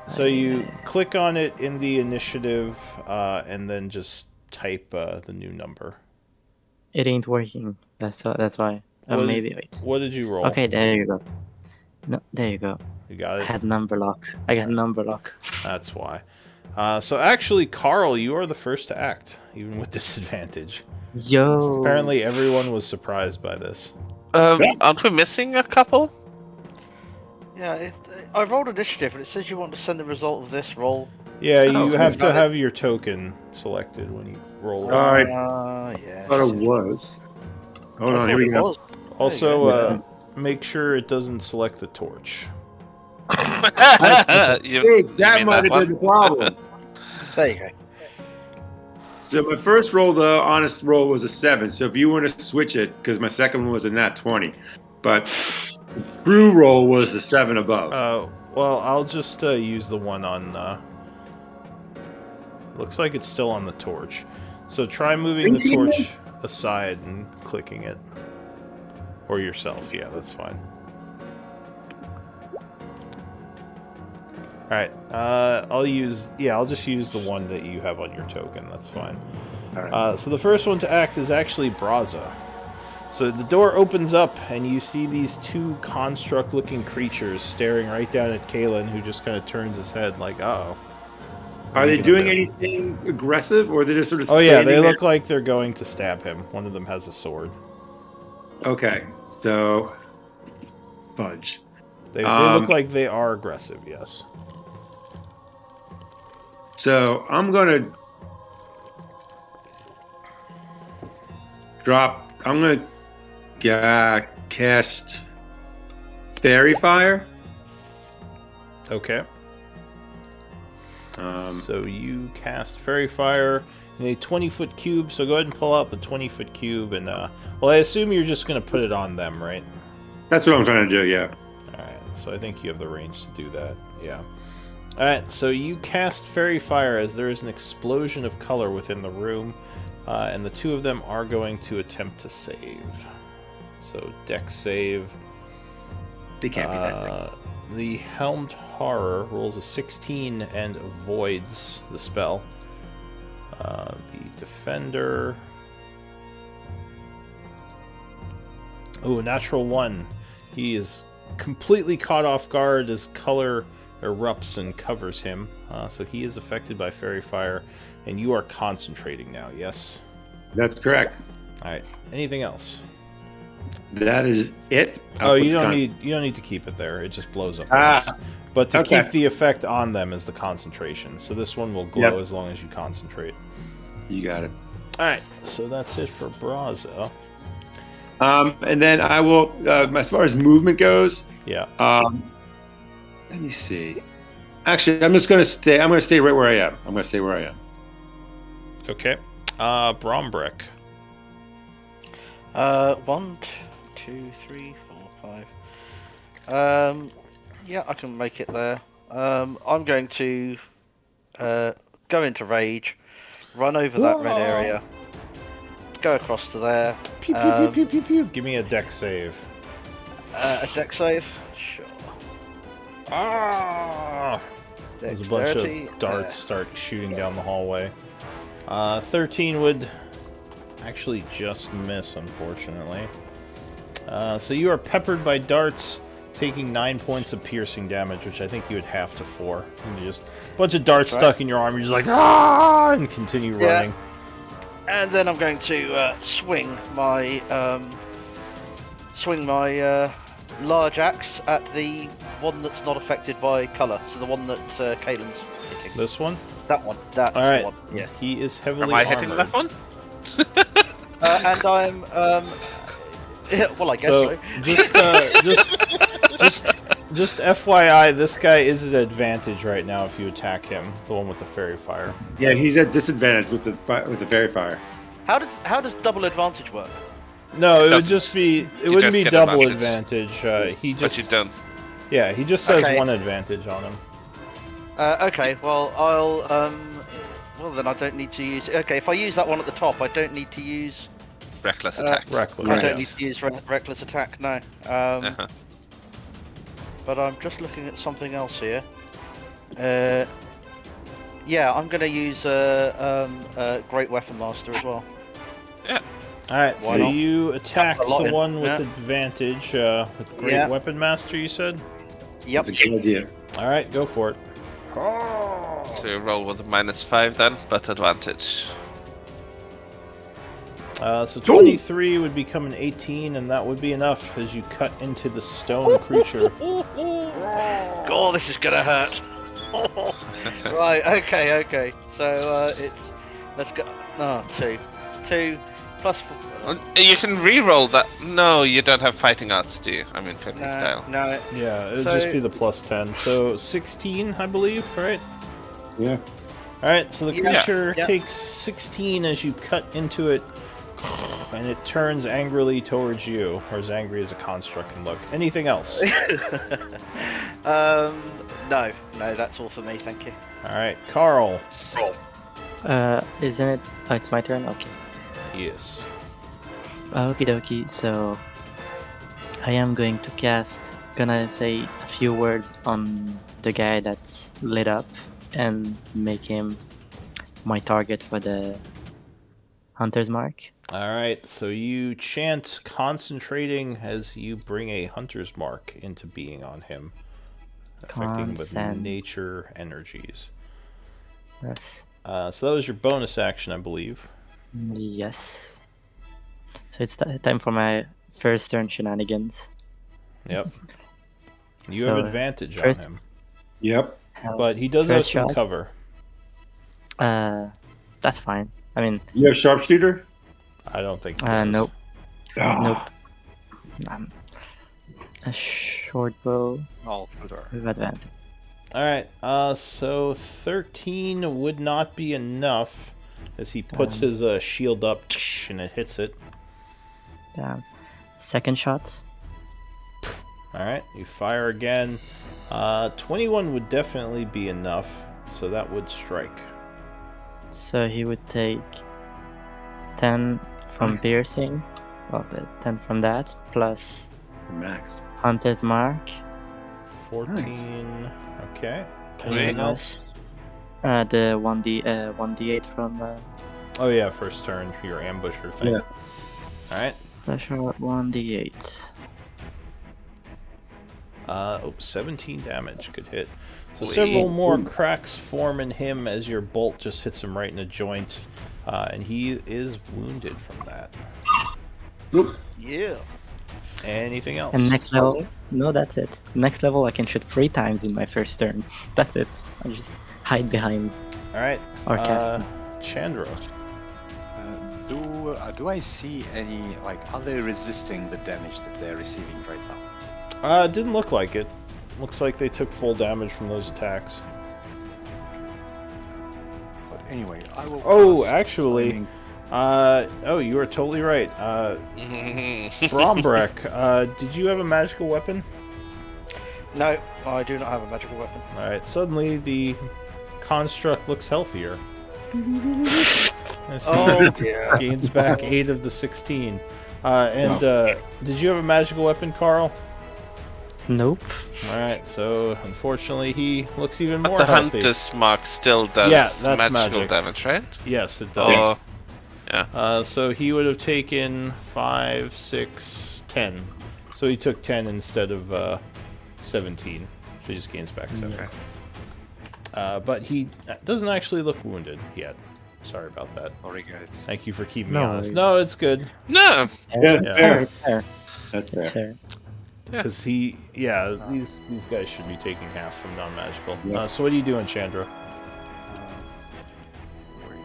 So you click on it in the initiative, and then just type the new number. It ain't working. That's why. Maybe wait. What did you roll? Okay, there you go. No, there you go. You got I it? had number lock. I got number lock. That's why. So actually, Carl, you are the first to act, even with disadvantage. Yo. Apparently everyone was surprised by this. Aren't we missing a couple? Yeah, I rolled initiative, and it says you want to send the result of this roll. Yeah, you have to got it. have your token selected when you roll. Yeah. thought it was. Hold I on, thought here we it go. was. Also, make sure it doesn't select the torch. You That mean might that have been the problem. There you go. So my first roll, the honest roll, was a 7. So if you want to switch it, because my second one was a nat 20, but the true roll was the 7 above. Well, I'll just use the one on... looks like it's still on the torch. So try moving the torch aside and clicking it. Or yourself, yeah, that's fine. Alright, I'll just use the one that you have on your token, that's fine. Alright. So the first one to act is actually Braza. So the door opens up, and you see these two construct-looking creatures staring right down at Kalen, who just kind of turns his head like, uh-oh. Are they doing anything aggressive, or they're just sort of Oh yeah, they standing look like they're going to stab him. One of them has a sword. there? Okay, so... Fudge. They look like they are aggressive, yes. So I'm gonna cast Fairy Fire. Okay. Um, So you cast Fairy Fire in a 20-foot cube, so go ahead and pull out the 20-foot cube, and, well, I assume you're just going to put it on them, right? That's what I'm trying to do, yeah. Alright, so I think you have the range to do that, yeah. Alright, so you cast Fairy Fire as there is an explosion of color within the room, and the two of them are going to attempt to save. So, dex save. They can't be that thick. The Helmed Horror rolls a 16 and avoids the spell. The Defender... Oh, natural 1. He is completely caught off guard as color erupts and covers him. So he is affected by Fairy Fire, and you are concentrating now, yes? That's correct. Alright, anything else? That is it. I'll Oh, put you the don't con- need to keep it there. It just blows up. Ah, once. But to okay. keep the effect on them is the concentration. So this one will glow Yep. as long as you concentrate. You got it. All right. So that's it for Brazo. And then I will, as far as movement goes, Yeah. let me see. Actually, I'm just going to stay. I'm going to stay right where I am. I'm going to stay where I am. Okay. Brombrick. 1, 2, 3, 4, 5. Yeah, I can make it there. I'm going to go into rage, run over that red area, go across to there. Pew, pew, pew, pew, pew, pew. Give me a deck save. A deck save? Sure. Ah! There's a bunch of darts start shooting down the hallway. 13 would actually just miss, unfortunately. So you are peppered by darts, taking 9 points of piercing damage, which I think you would have to 4. And just a bunch of darts stuck in your arm. You're just like, ah, and continue running. And then I'm going to swing my large axe at the one that's not affected by colour. So the one that Kaelin's hitting. This one? That one. That's All right. the one. Yeah. He is heavily Am I armored. hitting that one? And I'm well, I guess so. Just FYI, this guy is at advantage right now if you attack him, the one with the fairy fire. Yeah, he's at disadvantage with the fairy fire. How does double advantage work? No, it would just be. It wouldn't just be get double advantage. He But just. you don't. Yeah, he just has Okay. one advantage on him. Okay, well I'll well then I don't need to use. Okay, if I use that one at the top, I don't need to use. Reckless attack. Reckless. I don't yes. need to use reckless attack. No. Uh-huh. But I'm just looking at something else here. Yeah, I'm going to use Great Weapon Master as well. Yeah. Alright, Why so not? you attack That's a lot the in- one with yeah. advantage with Great Yeah. Weapon Master, you said? Yep. That's a good idea. Alright, go for it. So you roll with a -5 then, but advantage. So 23 would become an 18, and that would be enough as you cut into the stone creature. Oh, this is going to hurt. Right, okay. So it's. Let's go. No, 2. 2 plus 4. You can re-roll that. No, you don't have fighting arts, do you? I mean, fighting style. No. Yeah, it would So- just be the plus 10. So 16, I believe, right? Yeah. Alright, so the Yeah. creature Yeah. takes 16 as you cut into it, and it turns angrily towards you, or as angry as a construct can look. Anything else? No, that's all for me, thank you. Alright, Carl. Isn't it? Oh, it's my turn. Okay. Yes. Okie dokie. So I am going to cast. Gonna say a few words on the guy that's lit up and make him my target for the hunter's mark. Alright, so you chant concentrating as you bring a hunter's mark into being on him, affecting him with Concent. nature energies. Yes. So that was your bonus action, I believe. Yes. So it's time for my first turn shenanigans. Yep. You So, have advantage first- on him, Yep. but he does have First some shot. cover. That's fine. I mean, You have sharpshooter? I don't think he does. nope. Ah. Nope. A short bow All shooter. with advantage. Alright, so 13 would not be enough as he puts his shield up and it hits it. Damn. Second shot. Alright, you fire again. 21 would definitely be enough, so that would strike. So he would take 10 from piercing. Well, the 10 from that plus Max. hunter's mark 14. Okay. Anything else? plus the 1d8 from Oh yeah, first turn for your ambusher thing. Yeah. Alright. special 1d8. 17 damage. Good hit. So Wait. several more cracks form in him as your bolt just hits him right in a joint. And he is wounded from that. Oops. Yeah. Anything else? And next level, no, that's it. Next level, I can shoot 3 times in my first turn. That's it. I just hide behind All right. our casting. Chandra. Do I see any, like, are they resisting the damage that they're receiving right now? It didn't look like it. Looks like they took full damage from those attacks. But anyway, I will. Oh, cast actually, Flaming- oh, you are totally right. Brombrek, did you have a magical weapon? No, I do not have a magical weapon. All right. Suddenly, the construct looks healthier. Oh dear. Gains back 8 of the 16. Did you have a magical weapon, Carl? Nope. All right. So unfortunately, he looks even But more the healthy. Hunter's Mark still does Yeah, that's magical magic. damage, right? Yes, it does. Oh, yeah. So he would have taken 5, 6, 10. So he took 10 instead of 17. So he just gains back 7. Yes. But he doesn't actually look wounded yet. Sorry about that. Sorry, guys. Thank you for keeping No me honest. worries. No, it's good. No. Yes, Yeah. fair. It's fair. That's It's fair. fair. Because these guys should be taking half from non-magical. Yeah. So what are you doing, Chandra? Wait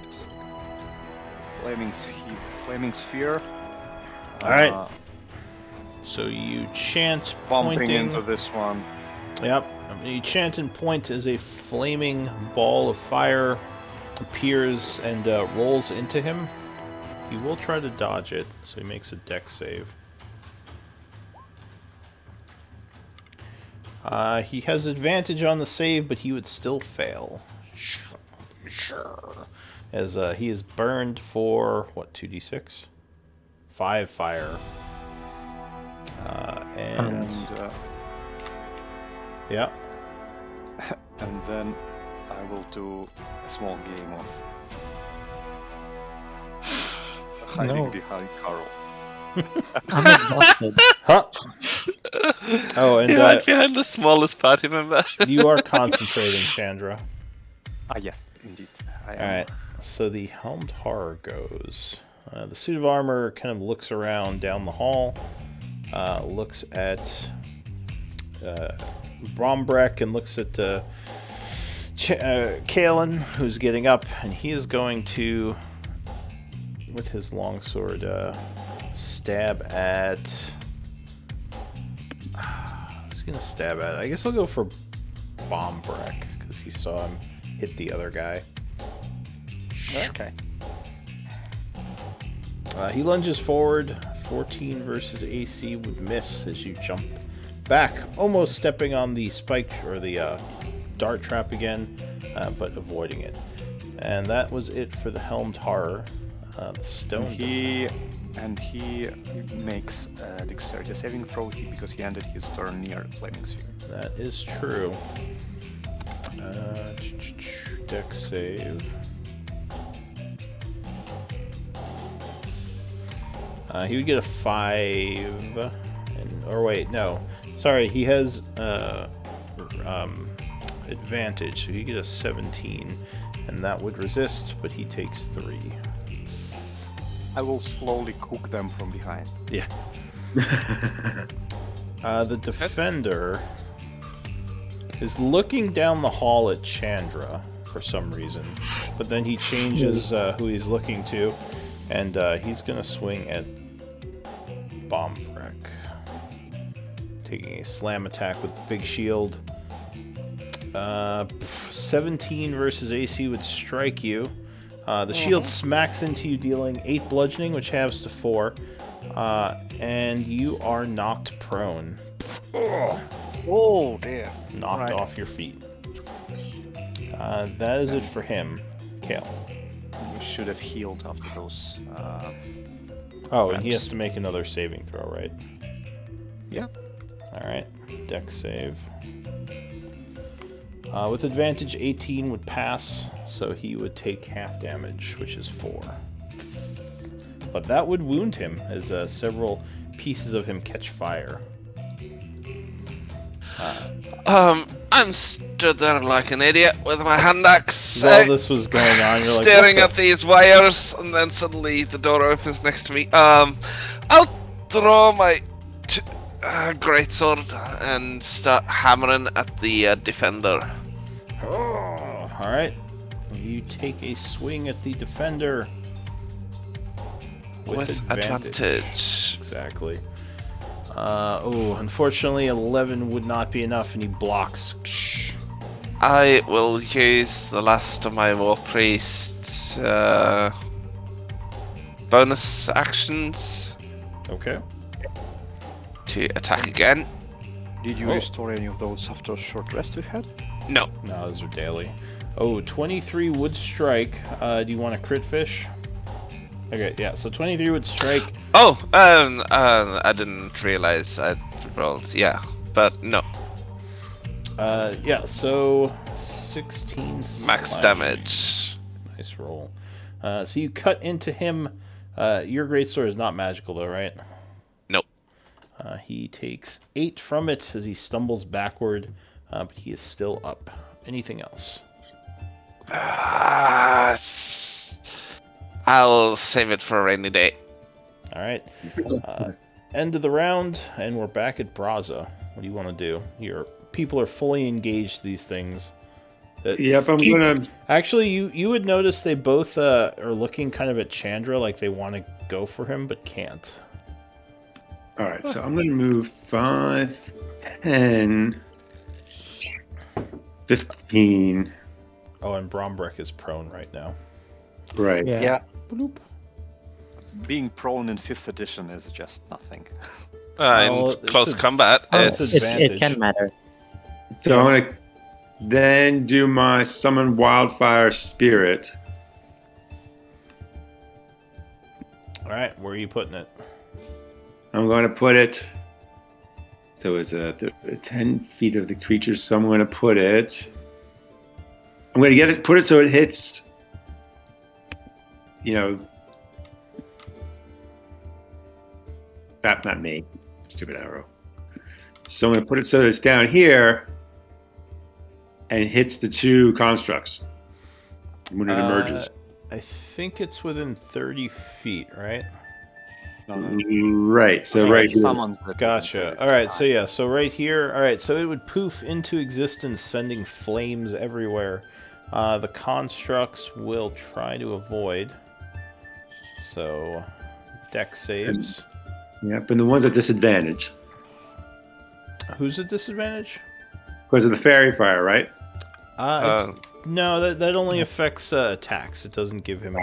a second. Flaming sphere. All right. So you chant Bumping pointing. into this one. Yep. You chant and point as a flaming ball of fire appears and rolls into him. He will try to dodge it, so he makes a dex save. He has advantage on the save, but he would still fail. As he is burned for, what, 2d6? 5 fire. And... yeah. And then I will do a small game of hiding No. behind Carl. I'm exhausted. Huh. Oh, and You hide behind the smallest party member. you are concentrating, Chandra. Ah, yes, indeed. I am. Alright, so the Helmed Horror goes. The suit of armor kind of looks around down the hall, looks at Brombrek and looks at Kalen, who's getting up, and he is going to, with his longsword, stab at... He's going to stab at... I guess I'll go for Brombrek, because he saw him hit the other guy. Okay. He lunges forward. 14 versus AC would miss as you jump back, almost stepping on the spike or the dart trap again, but avoiding it. And that was it for the Helmed Horror. The stone. He makes a dexterity saving throw because he ended his turn near Flaming Sphere. That is true. Dex save. He would get a 5. Or wait, no. Sorry, he has advantage, so he get a 17. And that would resist, but he takes 3. I will slowly cook them from behind. Yeah. The defender is looking down the hall at Chandra for some reason, but then he changes who he's looking to, and he's gonna swing at Brombrek, taking a slam attack with the big shield. 17 versus AC would strike you. The shield smacks into you, dealing 8 bludgeoning, which halves to 4. And you are knocked prone. Oh dear. Knocked Right. off your feet. That is it for him. Kale. We should have healed after those. Oh, and he has to make another saving throw, right? Yeah. Alright. Dex save. With advantage, 18 would pass, so he would take half damage, which is 4. But that would wound him, as several pieces of him catch fire. I'm stood there like an idiot with my hand axe. As all this was going on, you're like, staring what at these wires, and then suddenly the door opens next to me. I'll draw my greatsword and start hammering at the defender. Oh, all right. You take a swing at the defender with advantage. Exactly. Unfortunately, 11 would not be enough, and he blocks. I will use the last of my War Priest bonus actions. Okay. To attack again. Did you restore any of those after a short rest we had? No. No, those are daily. 23 would strike. Do you want a crit fish? Okay, yeah, so 23 would strike. Oh, I didn't realize I rolled. Yeah, but no. Yeah, so 16 max damage. Nice roll. So you cut into him. Your greatsword is not magical, though, right? Nope. He takes 8 from it as he stumbles backward, but he is still up. Anything else? I'll save it for a rainy day. All right. End of the round, and we're back at Braza. What do you want to do? Your people are fully engaged. These things. Yep, I'm gonna. Actually, you would notice they both are looking kind of at Chandra, like they want to go for him but can't. All right, so I'm gonna move 5, 10, 15. Oh, and Brombrek is prone right now. Right. Yeah. Bloop. Being prone in 5th edition is just nothing. In close combat, it can matter. So I'm gonna then do my summon wildfire spirit. All right, where are you putting it? I'm going to put it. So it's 10 feet of the creature. So I'm going to put it. I'm going to put it so it hits. Not me. Stupid arrow. So I'm going to put it so it's down here and hits the 2 constructs when it emerges. I think it's within 30 feet, right? Right. So right here. Gotcha. All right. So yeah. So right here. All right. So it would poof into existence, sending flames everywhere. The constructs will try to avoid. So, deck saves. Yep, and the ones at disadvantage. Who's at disadvantage? Because of the fairy fire, right? No, that only affects attacks. It doesn't give him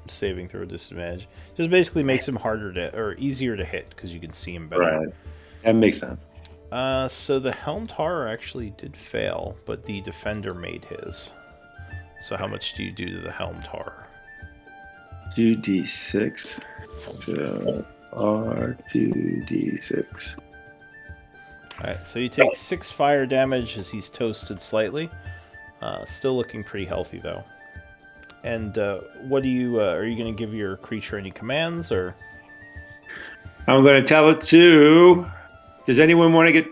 saving throw disadvantage. Just basically makes him harder to or easier to hit because you can see him better. Right. That makes sense. So the Helmed Horror actually did fail, but the defender made his. So how much do you do to the Helmed Horror? 2d6. So R2d6. Alright, so you take 6 fire damage as he's toasted slightly. Still looking pretty healthy though. And what do you are you going to give your creature any commands or? I'm going to tell it to. Does anyone want to get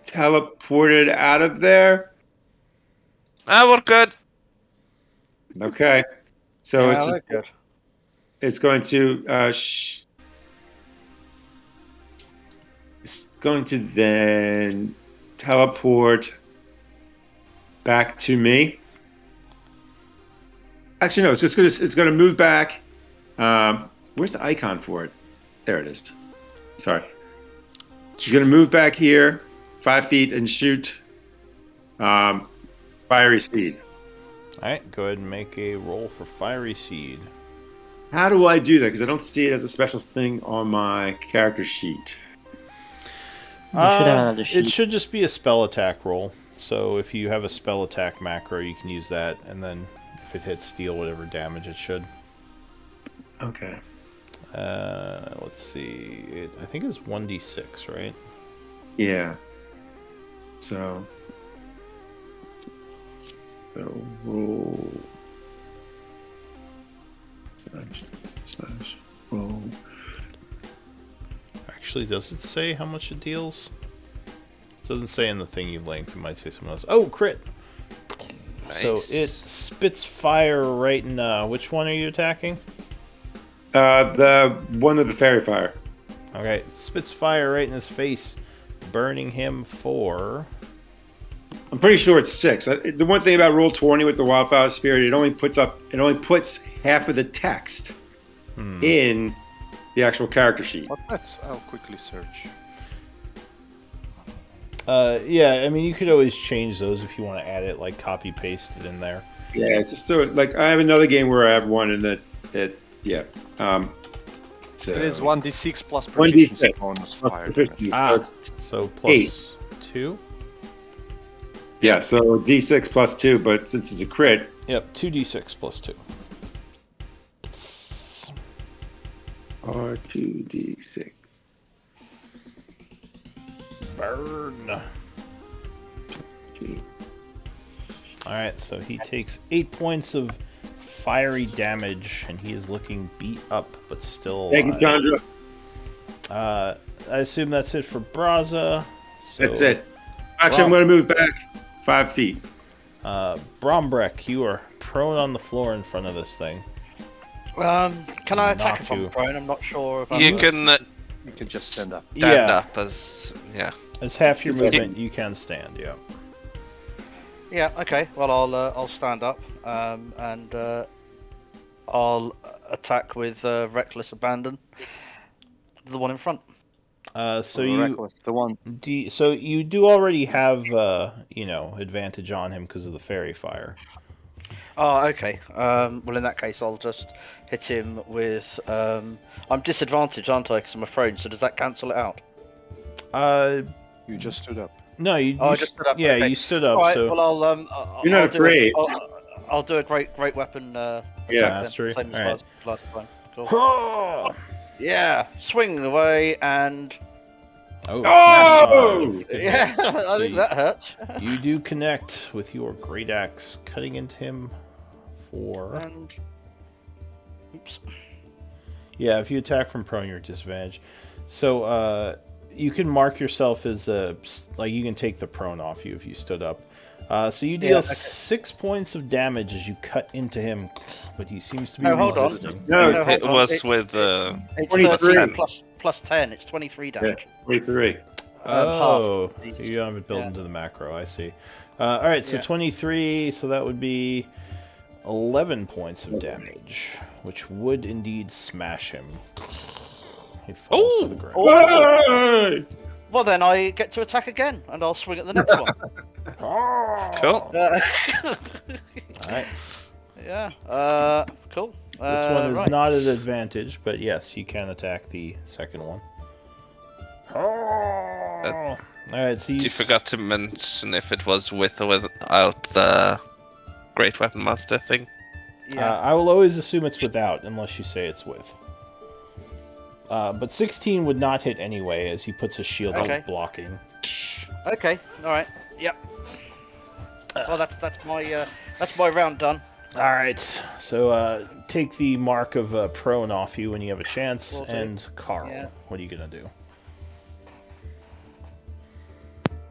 teleported out of there? We're good. Okay. So Yeah, good. it's going to it's going to then teleport back to me. Actually, no. It's going to move back. Where's the icon for it? There it is. Sorry. She's going to move back here 5 feet and shoot Fiery Seed. Alright, go ahead and make a roll for Fiery Seed. How do I do that? Because I don't see it as a special thing on my character sheet. You should have another sheet. It should just be a spell attack roll. So if you have a spell attack macro, you can use that, and then if it hits, deal whatever damage it should. Okay. Let's see. I think it's 1d6, right? Yeah. So roll slash roll. Actually, does it say how much it deals? It doesn't say in the thing you linked. It might say something else. Oh, crit! Nice. So it spits fire right in. Which one are you attacking? The one of the fairy fire. Okay, spits fire right in his face, burning him for... I'm pretty sure it's 6. The one thing about Roll20 with the Wildfire Spirit, it only puts half of the text in the actual character sheet. I'll quickly search. Yeah, I mean, you could always change those if you want to add it, like copy-paste it in there. Yeah, just throw it. Like, I have another game where I have one and yeah. So, It is 1d6 plus 1d6 proficiency bonus plus fire proficiency. damage. So plus 2? Yeah, so d6 plus 2, but since it's a crit, Yep, 2d6 plus 2. R2d6. Burn. Alright, so he takes 8 points of fiery damage, and he is looking beat up, but still alive. Thank you, Chandra. I assume that's it for Braza. So, That's it. Actually, I'm going to move back 5 feet. Brombrek, you are prone on the floor in front of this thing. Can I attack Knock if I'm you. prone? I'm not sure if You can You can just stand up. stand up as As half your movement, you can stand, yeah. Yeah, okay. Well, I'll stand up, and I'll attack with reckless abandon. The one in front. So you Reckless, the one. so you do already have advantage on him because of the fairy fire. Oh, okay. Well, in that case, I'll just hit him with. I'm disadvantaged, aren't I? Because I'm a prone. So does that cancel it out? You just stood up. No, you. Oh, I just stood up. Yeah, okay. you stood up. All right. So Well, You're not I'll do afraid. I'll do a great weapon. Attack mastery. then. Same All as right. last time. Cool. Yeah, swing away and. Oh! Yeah, I think that hurts. You do connect with your great axe, cutting into him for. And. Oops. Yeah, if you attack from prone, you're at disadvantage. So you can mark yourself as you can take the prone off you if you stood up. So you deal 6 points of damage as you cut into him, but he seems to be Hold on. resisting. No, hold it on. was It's- with It's 23. 13 plus 10. It's 23 damage. 23. Oh, half. you haven't built Yeah. into the macro. I see. All right, so Yeah. 23. So that would be 11 points of damage, which would indeed smash him. He falls to the ground. Hey! Well, then I get to attack again, and I'll swing at the next one. cool. All right. Yeah. Cool. This one is right. not at advantage, but yes, you can attack the second one. All right, so You forgot to mention if it was with or without the Great Weapon Master thing. Yeah. I will always assume it's without, unless you say it's with. But 16 would not hit anyway, as he puts a shield Okay. out blocking. Okay. All right. Yep. Well, that's my round done. All right, so take the mark of prone off you when you have a chance, Will do. and Carl, Yeah. what are you gonna do?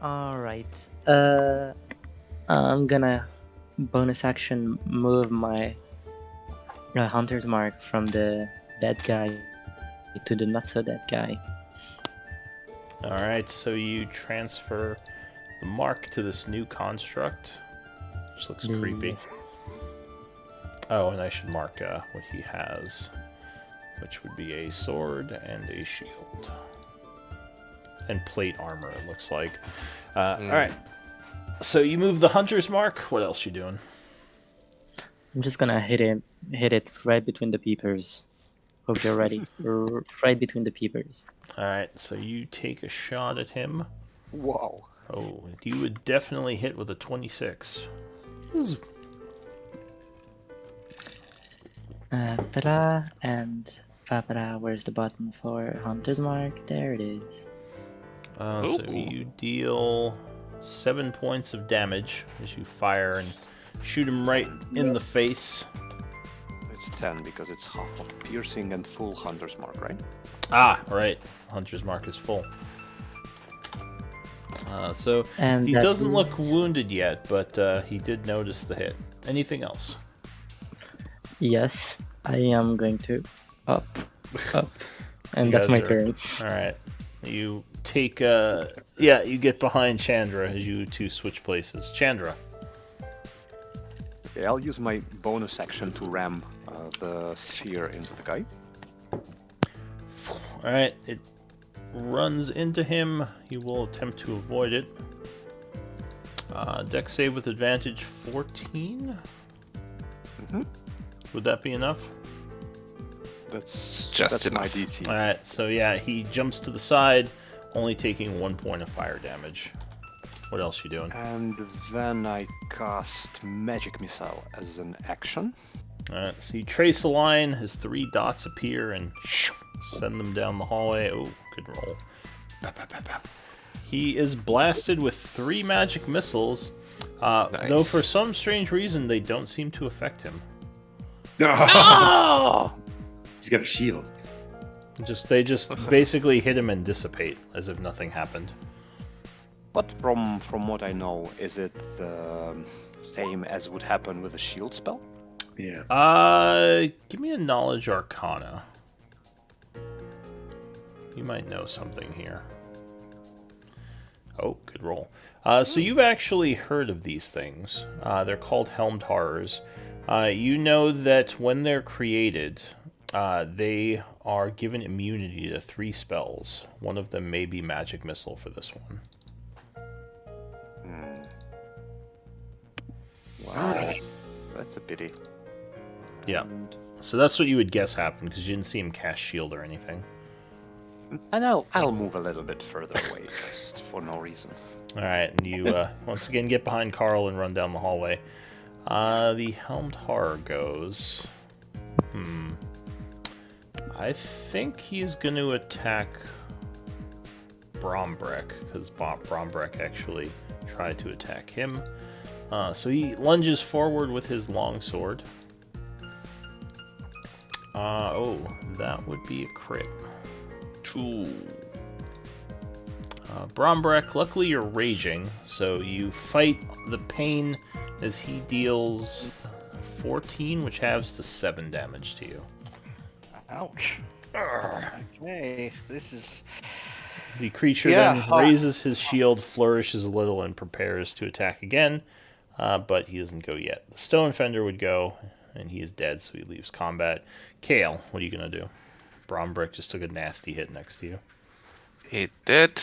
Alright. I'm gonna bonus action move my hunter's mark from the dead guy to the not so dead guy. All right, so you transfer the mark to this new construct, which looks creepy. Yes. Oh, and I should mark what he has, which would be a sword and a shield. And plate armor, it looks like. Alright. So you move the hunter's mark. What else you doing? I'm just gonna hit it right between the peepers. Hope you're ready. Right between the peepers. Alright, so you take a shot at him. Wow. Oh, you would definitely hit with a 26. Para and para. Where's the button for hunter's mark? There it is. So you deal 7 points of damage as you fire and shoot him right in the face. It's 10 because it's half of piercing and full hunter's mark, right? Ah, right. Hunter's mark is full. So And he that doesn't look is- wounded yet, but he did notice the hit. Anything else? Yes, I am going to up. And You that's guys my are- turn. All right. You take. You get behind Chandra as you two switch places. Chandra. Okay, I'll use my bonus action to ram the sphere into the guy. All right. It runs into him. He will attempt to avoid it. Dex save with advantage 14. Mm-hmm. Would that be enough? That's Just my enough. DC. All right. So yeah, he jumps to the side, only taking 1 point of fire damage. What else you doing? And then I cast Magic Missile as an action. Alright, so you trace the line as 3 dots appear and send them down the hallway. Oh, good roll. Bap, bap, bap, bap. He is blasted with 3 magic missiles, though for some strange reason they don't seem to affect him. No! He's got a shield. They just basically hit him and dissipate as if nothing happened. But from what I know, is it the same as would happen with a shield spell? Yeah. Give me a knowledge arcana. You might know something here. Oh, good roll. So you've actually heard of these things. They're called Helmed Horrors. You know that when they're created, they are given immunity to 3 spells. One of them may be Magic Missile for this one. Wow, that's a pity. Yeah. So that's what you would guess happened, because you didn't see him cast shield or anything. And I'll move a little bit further away, just for no reason. Alright, and you once again get behind Carl and run down the hallway. The Helmed Horror goes... I think he's going to attack Brombrek, because Brombrek actually tried to attack him. So he lunges forward with his longsword. That would be a crit. 2. Brombrek, luckily you're raging, so you fight the pain as he deals 14, which halves to 7 damage to you. Ouch. Okay, this is... The creature then raises his shield, flourishes a little, and prepares to attack again, but he doesn't go yet. The Stone Fender would go, and he is dead, so he leaves combat. Kale, what are you going to do? Brombrek just took a nasty hit next to you. He did.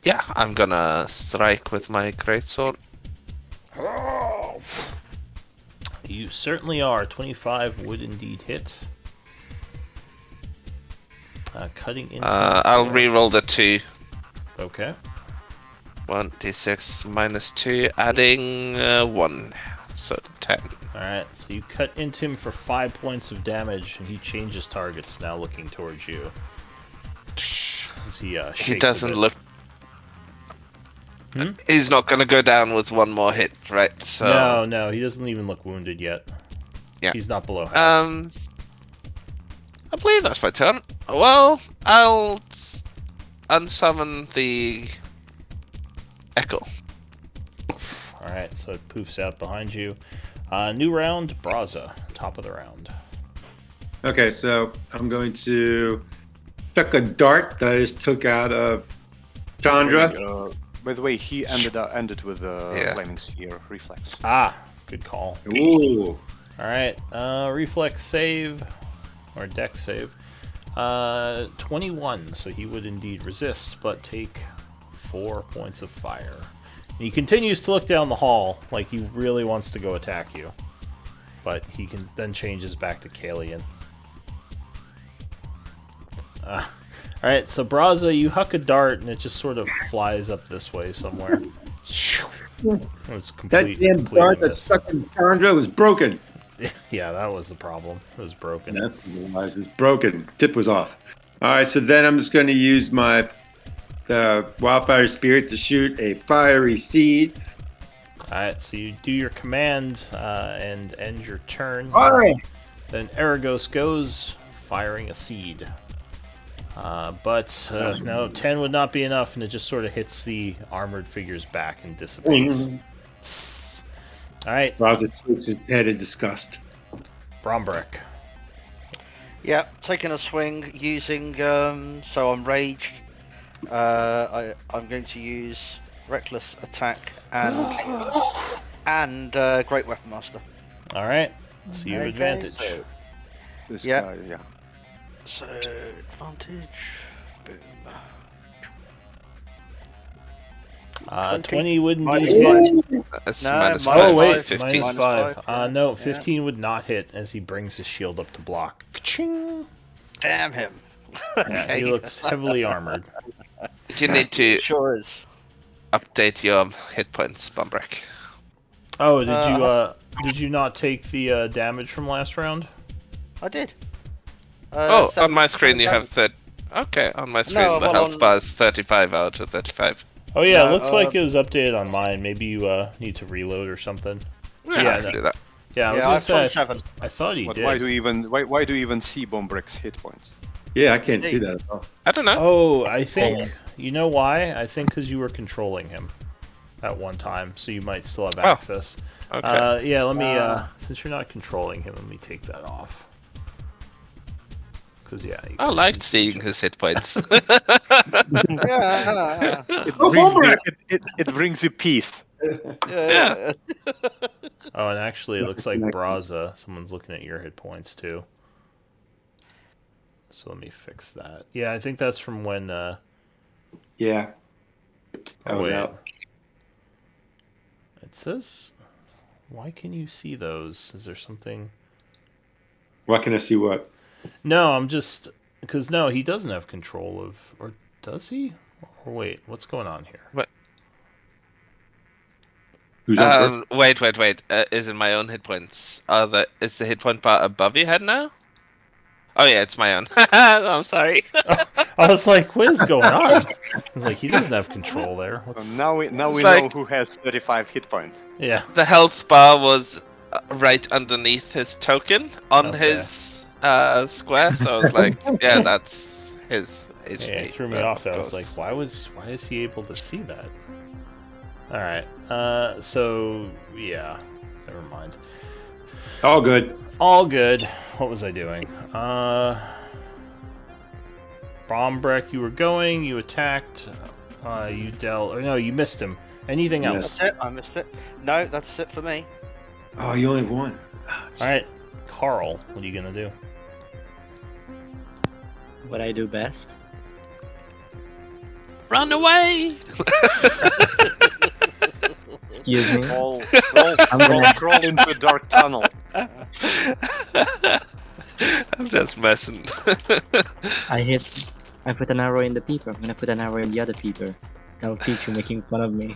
Yeah, I'm gonna strike with my greatsword. You certainly are. 25 would indeed hit. Cutting into... I'll reroll the 2. Okay. 1d6 minus 2, adding 1. So 10. Alright, so you cut into him for 5 points of damage, and he changes targets, now looking towards you. As he shakes He a doesn't bit. look... He's not gonna go down with 1 more hit, right? So... No, he doesn't even look wounded yet. Yeah. He's not below half. I believe that's my turn. Well, I'll unsummon the Echo. Alright, so it poofs out behind you. New round, Braza, top of the round. Okay, so I'm going to chuck a dart that I just took out of Chandra. By the way, he ended with a flaming sphere reflex. Ah, good call. Ooh. Alright, reflex save, or dex save. 21, so he would indeed resist, but take 4 points of fire. And he continues to look down the hall, like he really wants to go attack you. But he can then changes back to Kalian. Alright, so Braza, you huck a dart, and it just sort of flies up this way somewhere. It was That damn dart that stuck in Chandra was broken. Yeah, that was the problem. It was broken. That's what it was. It's broken. Tip was off. All right, so then I'm just going to use my Wildfire Spirit to shoot a fiery seed. Alright, so you do your command and end your turn. Fire! Then Aragos goes, firing a seed. But no, 10 would not be enough, and it just sort of hits the armored figure's back and dissipates. Alright, Roger shakes his head in disgust. Brombrek. Yeah, taking a swing using. So I'm raged. I'm going to use reckless attack and great weapon master. All right. So you have Okay, advantage. so This Yeah. guy, yeah. So advantage. Boom. 20 wouldn't be Minus hit. That's No, minus minus Oh five, wait, 15. minus Minus 5. five, yeah, No, yeah. 15 would not hit as he brings his shield up to block. Ka-ching! Damn him. Yeah, he looks heavily armored. You need to Sure is. update your hit points, Bumbrek. Oh, did you not take the damage from last round? I did. Oh, on my 7 screen you have damage. Okay, on my screen No, the well, health on- bar is 35 out of 35. Oh yeah, No, it looks like it was updated on mine. Maybe you need to reload or something. Yeah, Yeah, I can no. do that. Yeah, I was Yeah, I gonna have say 27. I thought he But did. why do you even see Bombrek's hit points? Yeah, I can't see that at all. I don't know. Oh, I think you know why? I think because you were controlling him at one time, so you might still have access. Okay. Yeah, let me. Since you're not controlling him, let me take that off. Because yeah, you I can liked see seeing his hit points. Yeah, It brings you peace. yeah. Oh, and actually, it looks like Braza. Someone's looking at your hit points too. So let me fix that. Yeah, I think that's from when. Yeah. I Oh was wait. out. It says. Why can you see those? Is there something? Why can I see what? No, I'm just because no, he doesn't have control of, or does he? Or wait, what's going on here? Who's on first? Wait. Is it my own hit points? Is the hit point bar above your head now? Oh yeah, it's my own. I'm sorry. I was like, what is going on? I was like, he doesn't have control there. So What's... now we It's know like- who has 35 hit points. Yeah. The health bar was right underneath his token on Okay. his square, so I was like, yeah, that's his HP. Yeah, it threw me but off. of I was like, course- why is he able to see that? All right. So yeah, never mind. All good. All good. What was I doing? Bombrek, you were going. You attacked. You dealt. Or no, you missed him. Anything Yes. else? That's it. I missed it. No, that's it for me. Oh, you only have one. All right, Carl. What are you gonna do? What I do best. Run away! Excuse me. Crawl gonna- crawl into a dark tunnel. I'm just messing. I put an arrow in the peeper. I'm gonna put an arrow in the other peeper. That'll teach you making fun of me.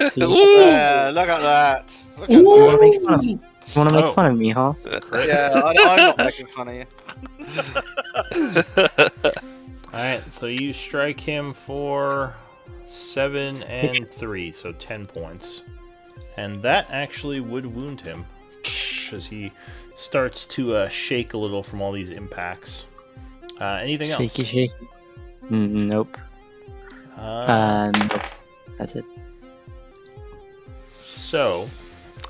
See? You Ooh. Look at that. Look wanna at make fun of me? You wanna make Oh. fun of me, huh? that. Yeah, I'm not making fun of you. All right, so you strike him for 7 and 3, so 10 points, and that actually would wound him as he starts to shake a little from all these impacts. Anything else? Shaky. Nope. Nope. That's it. So,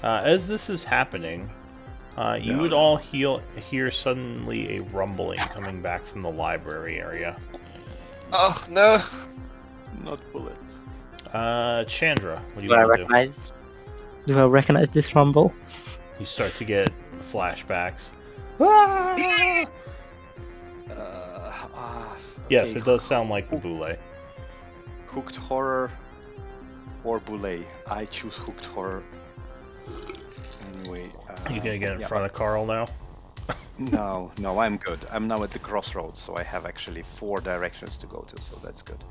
as this is happening, you would all hear suddenly a rumbling coming back from the library area. Oh no! Not bullet. Chandra, what do you Do I want to do? recognize this rumble? You start to get flashbacks. Yes, okay, it does sound like the boule. Hooked horror or boulet. I choose hooked horror. Anyway. You gonna get in yeah. front of Carl now? No, I'm good. I'm now at the crossroads, so I have actually 4 directions to go to, so that's good.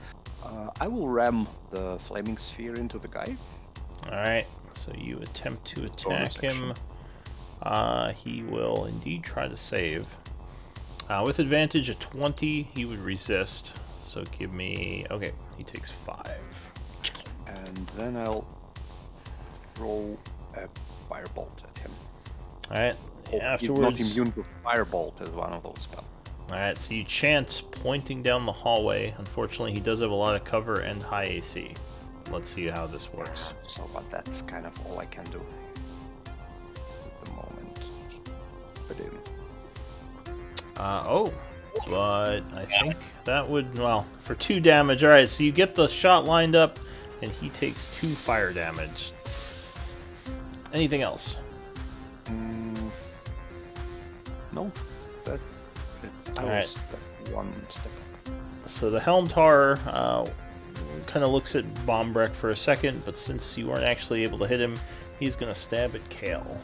I will ram the flaming sphere into the guy. Alright, so you attempt to attack Bonus him. He will indeed try to save. With advantage of 20, he would resist. So give me... Okay, he takes 5. And then I'll throw a firebolt at him. Alright, He's not afterwards... immune to firebolt as one of those spells. Alright, so you chant pointing down the hallway. Unfortunately, he does have a lot of cover and high AC. Let's see how this works. So, but that's kind of all I can do at the moment. But, But I think that would, well, for 2 damage. Alright, so you get the shot lined up, and he takes 2 fire damage. Tss. Anything else? No. I Alright. will step 1 step up. So the Helmtar kind of looks at Bombrek for a second, but since you weren't actually able to hit him, he's going to stab at Kale.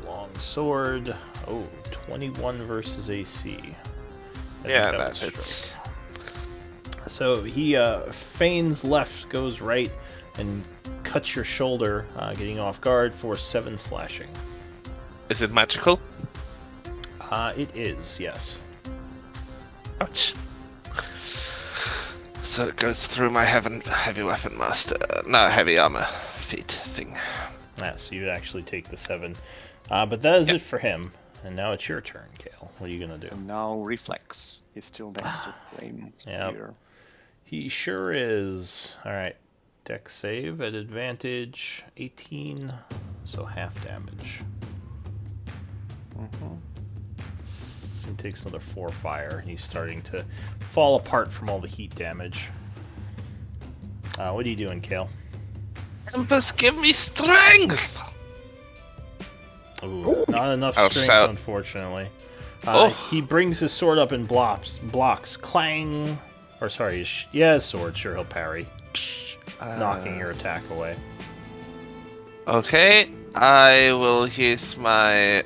Long sword. Oh, 21 versus AC. Yeah, that that would strike. hits. So he feigns left, goes right, and cuts your shoulder, getting off guard for 7 slashing. Is it magical? It is, yes. Ouch. So it goes through my heavy weapon master. No, heavy armor feat thing. So you would actually take the 7. But that is it for him. And now it's your turn, Kale. What are you going to do? And now reflex. He's still next to flame Yep. here. He sure is. Alright. Deck save at advantage. 18. So half damage. He takes another 4 fire. And he's starting to fall apart from all the heat damage. What are you doing, Kale? Tempest, give me strength! Ooh, not enough I'll strength, shout. unfortunately. Oh. He brings his sword up and blocks. Clang! Or sorry, his sword. Sure, he'll parry. Knocking your attack away. Okay, I will use my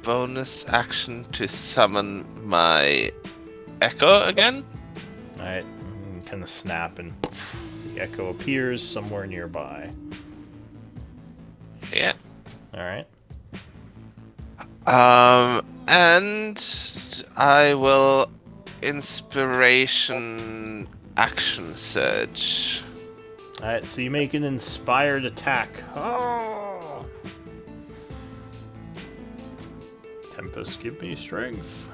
bonus action to summon my echo again. Alright, kind of snap and poof, the echo appears somewhere nearby. Yeah. Alright. And I will inspiration action surge. Alright, so you make an inspired attack. Oh! Tempest, give me strength.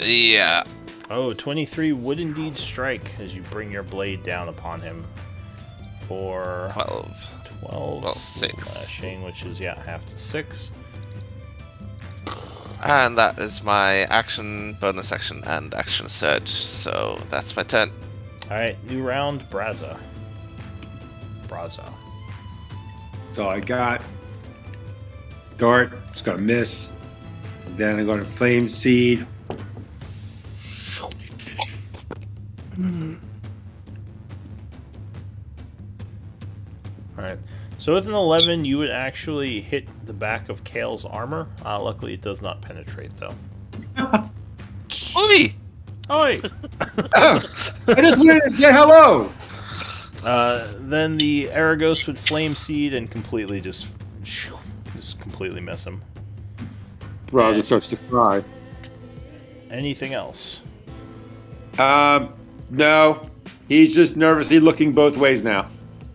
Yeah. Oh, 23 would indeed strike as you bring your blade down upon him for 12 Well, 6. slashing, which is, half to 6. And that is my action, bonus action, and action surge. So that's my turn. Alright, new round, Braza. So I got dart, it's gonna miss. And then I got a flame seed. Alright, so with an 11, you would actually hit the back of Kale's armor. Luckily, it does not penetrate, though. Oi! Oi! I just wanted to say hello. Then the Aragos would flame seed and completely just completely miss him. Roger starts to cry. Anything else? No. He's just nervously looking both ways now.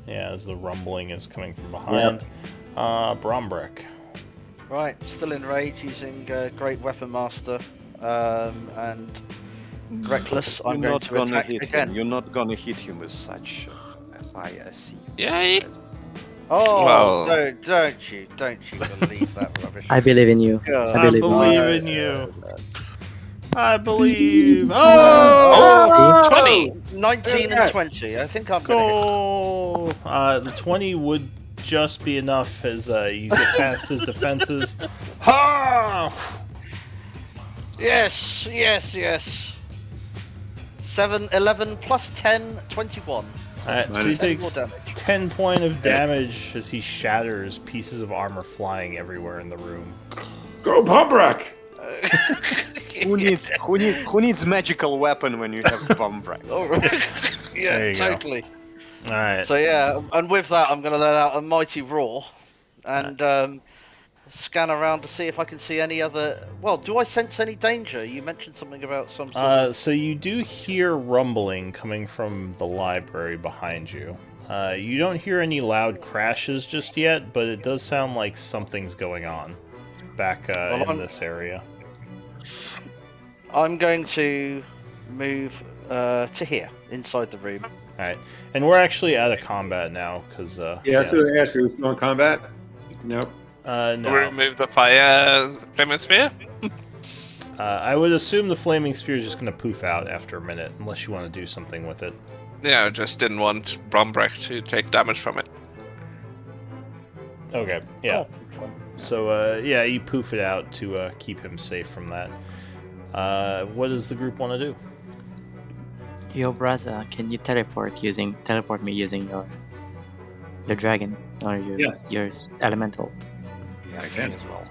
Yeah, as the rumbling is coming from behind. Brombrek. Right, still in rage using Great Weapon Master and Reckless. I'm You're going not to gonna attack hit again. him. You're not gonna hit him with such FISC. Yay! Oh, Well- don't you believe that rubbish. I believe in you. God. I believe believe in you. I believe. Oh! 20! 19 and 20. I think I'm going to Goal! The 20 would just be enough as you get past his defenses. Ha! hit. Yes. 7, 11 plus 10, 21. Alright, so he 10 takes more damage. 10 point of damage as he shatters, pieces of armor flying everywhere in the room. Go Bobrak! Who needs magical weapon when you have bomb break? All right. There Yeah, you go. totally. Alright. So yeah, and with that, I'm going to let out a mighty roar and scan around to see if I can see any other. Well, do I sense any danger? You mentioned something about some sort of. So you do hear rumbling coming from the library behind you. You don't hear any loud crashes just yet, but it does sound like something's going on back in this area. I'm going to move to here, inside the room. Alright, and we're actually out of combat now, because... Yeah, so I asked you, are we still in combat? Nope. No. Remove the fire flaming spear? I would assume the flaming spear is just going to poof out after a minute, unless you want to do something with it. Yeah, I just didn't want Brombrek to take damage from it. Okay, yeah. Oh, So, yeah, you poof it out to keep him safe from that. What does the group want to do? Yo, Braza, can you teleport me using your dragon or your elemental? Yeah, I me can. as well.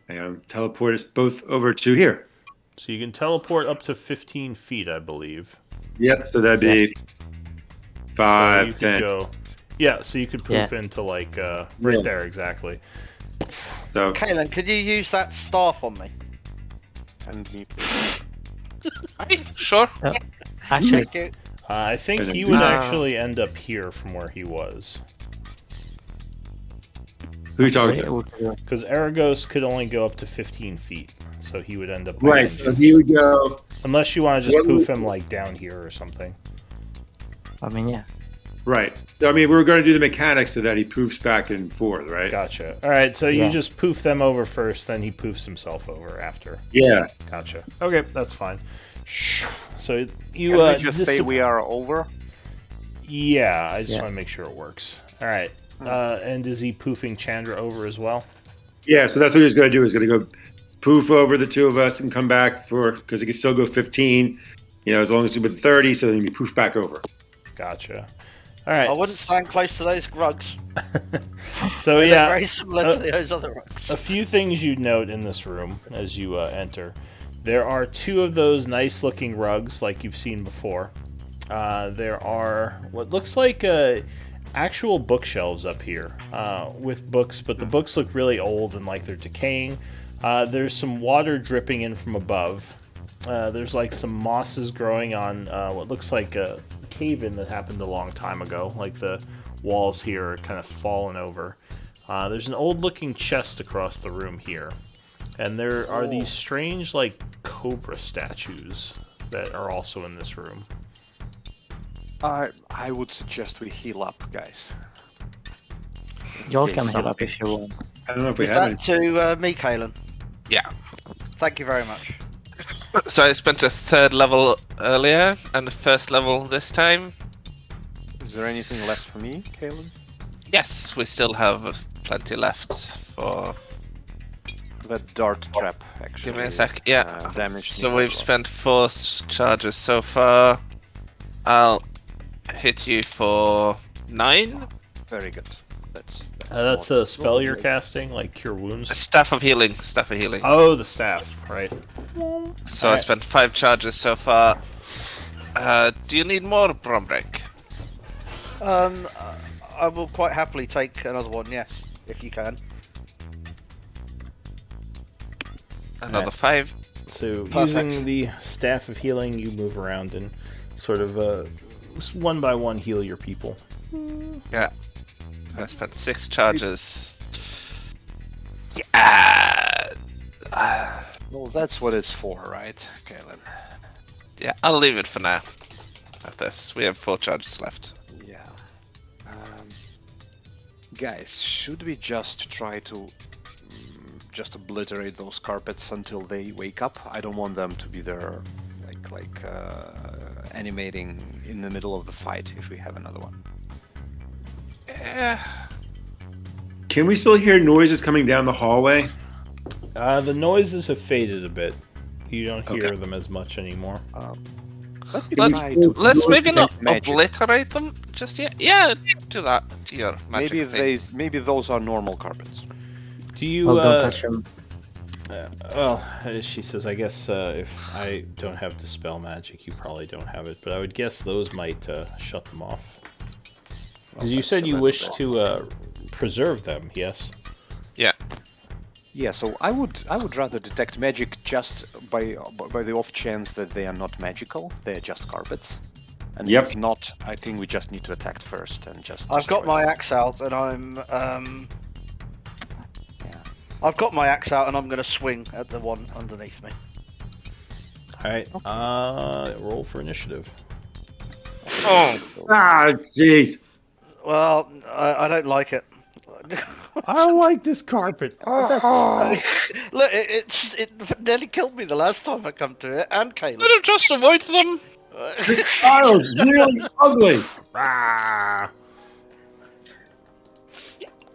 I'm going to teleport us both over to here. So you can teleport up to 15 feet, I believe. Yep, so that'd be So 5, you could 10. go... Yeah, so you could poof Yeah. into, like, right Yeah. there, exactly. So, Kaelin, could you use that staff on me? And me. Aye, sure. Actually, Thank you. I think And then he would do- actually end up here from where he was. who are you talking to? Because Aragos could only go up to 15 feet, so he would end up... Right, so he would go. Unless you want to just What poof would- him, like, down here or something. I mean, yeah. Right. So, I mean, we're going to do the mechanics so that he poofs back and forth, right? Gotcha. Alright, so you Yeah. just poof them over first, then he poofs himself over after. Yeah. Gotcha. Okay, that's fine. So you Can we just this- say we are over? Yeah, I just Yeah. want to make sure it works. Alright. And is he poofing Chandra over as well? Yeah, so that's what he's going to do. He's going to go poof over the two of us and come back because he can still go 15, as long as he's with 30, so then he poof back over. Gotcha. Alright. I wouldn't stand close to those rugs. So They're yeah, very similar to those other rugs. a few things you'd note in this room as you enter. There are two of those nice looking rugs like you've seen before. There are what looks like actual bookshelves up here with books, but the books look really old and like they're decaying. There's some water dripping in from above. There's like some mosses growing on what looks like a cave-in that happened a long time ago. Like the walls here are kind of fallen over. There's an old-looking chest across the room here. And there are these strange, like, cobra statues that are also in this room. I would suggest we heal up, guys. Y'all Okay, can heal up something. if you want. I don't know if we Is have that any. to me, Kaelin? Yeah. Thank you very much. So I spent a 3rd level earlier and a 1st level this time. Is there anything left for me, Kaelin? Yes, we still have plenty left for... That dart trap, actually. Give me a sec. Yeah. Damage. So we've spent 4 charges so far. I'll hit you for 9. Very good. That's That's a spell you're casting, like Cure Wounds. Staff of Healing. Staff of Healing. Oh, the staff, right. So I alright. spent 5 charges so far. Do you need more, Brombrek? I will quite happily take another one, yes, if you can. Another 5. So Perfect. using the staff of healing, you move around and sort of one by one heal your people. Yeah. I spent 6 charges. Yeah. Well, that's what it's for, right, Kaelin? Yeah, I'll leave it for now. At this, we have 4 charges left. Yeah. Guys, should we just try to just obliterate those carpets until they wake up? I don't want them to be there, like animating in the middle of the fight if we have another one. Yeah. Can we still hear noises coming down the hallway? The noises have faded a bit. You don't hear Okay. them as much anymore. Let's, Try to let's maybe not magic. obliterate them just yet. Yeah, do that to your magic Maybe thing. maybe those are normal carpets. Do you? Well, don't touch him. Well, she says, I guess if I don't have Dispel Magic, you probably don't have it, but I would guess those might shut them off. Because you said you wish to preserve them, yes? Yeah. Yeah, so I would rather detect magic just by the off chance that they are not magical, they are just carpets. And Yep. if not, I think we just need to attack first and just. I've got destroy my them. axe out and I'm Yeah. I've got my axe out and I'm going to swing at the one underneath me. Alright, roll for initiative. Oh, Ah, jeez. Well, I don't like it. I like this carpet. Look, it nearly killed me the last time I come to it, and Caleb. Could have just avoided them. This tile's really ugly. Ah.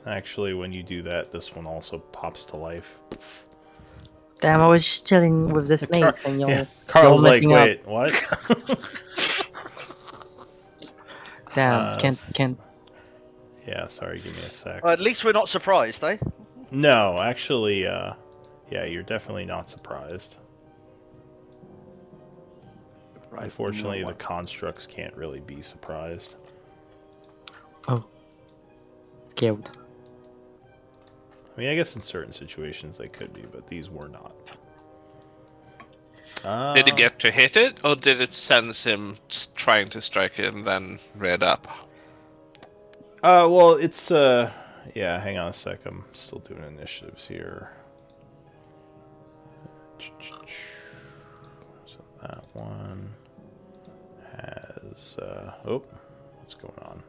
Actually, when you do that, this one also pops to life. Damn, I was just chilling with the snakes and y'all. Yeah. Carl's like, messing up. wait, what? Damn, can't. Yeah, sorry, give me a sec. At least we're not surprised, eh? No, actually, yeah, you're definitely not surprised. Unfortunately, the constructs can't really be surprised. Oh, scared. I mean, I guess in certain situations they could be, but these were not. Did it get to hit it, or did it sense him trying to strike it and then read up? Well, it's, yeah, hang on a sec. I'm still doing initiatives here. So that one has, oh, what's going on?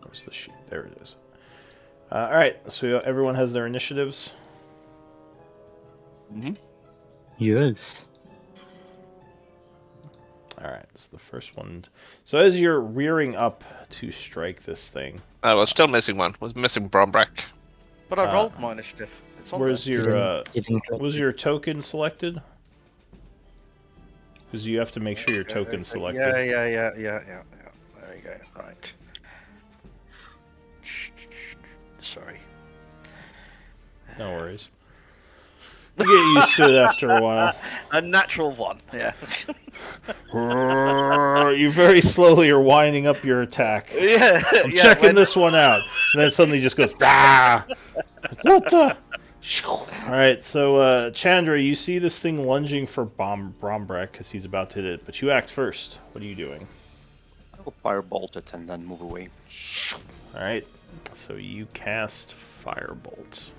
Where's the sheet? There it is. Alright, so everyone has their initiatives? Mm-hmm. Yes. Alright, so the first one... So as you're rearing up to strike this thing... I was still missing one. Was missing Brombrack. But I rolled my initiative. It's on Where's there. your, was your token selected? Because you have to make sure your token's selected. Yeah. There you go. Right. Sorry. No worries. You get used to it after a while. A natural one, yeah. You very slowly are winding up your attack. Yeah. I'm checking this one out. And then suddenly just goes, ah! What the? Alright, so Chandra, you see this thing lunging for Brombrack because he's about to hit it, but you act first. What are you doing? I will firebolt it and then move away. Alright, so you cast Firebolt.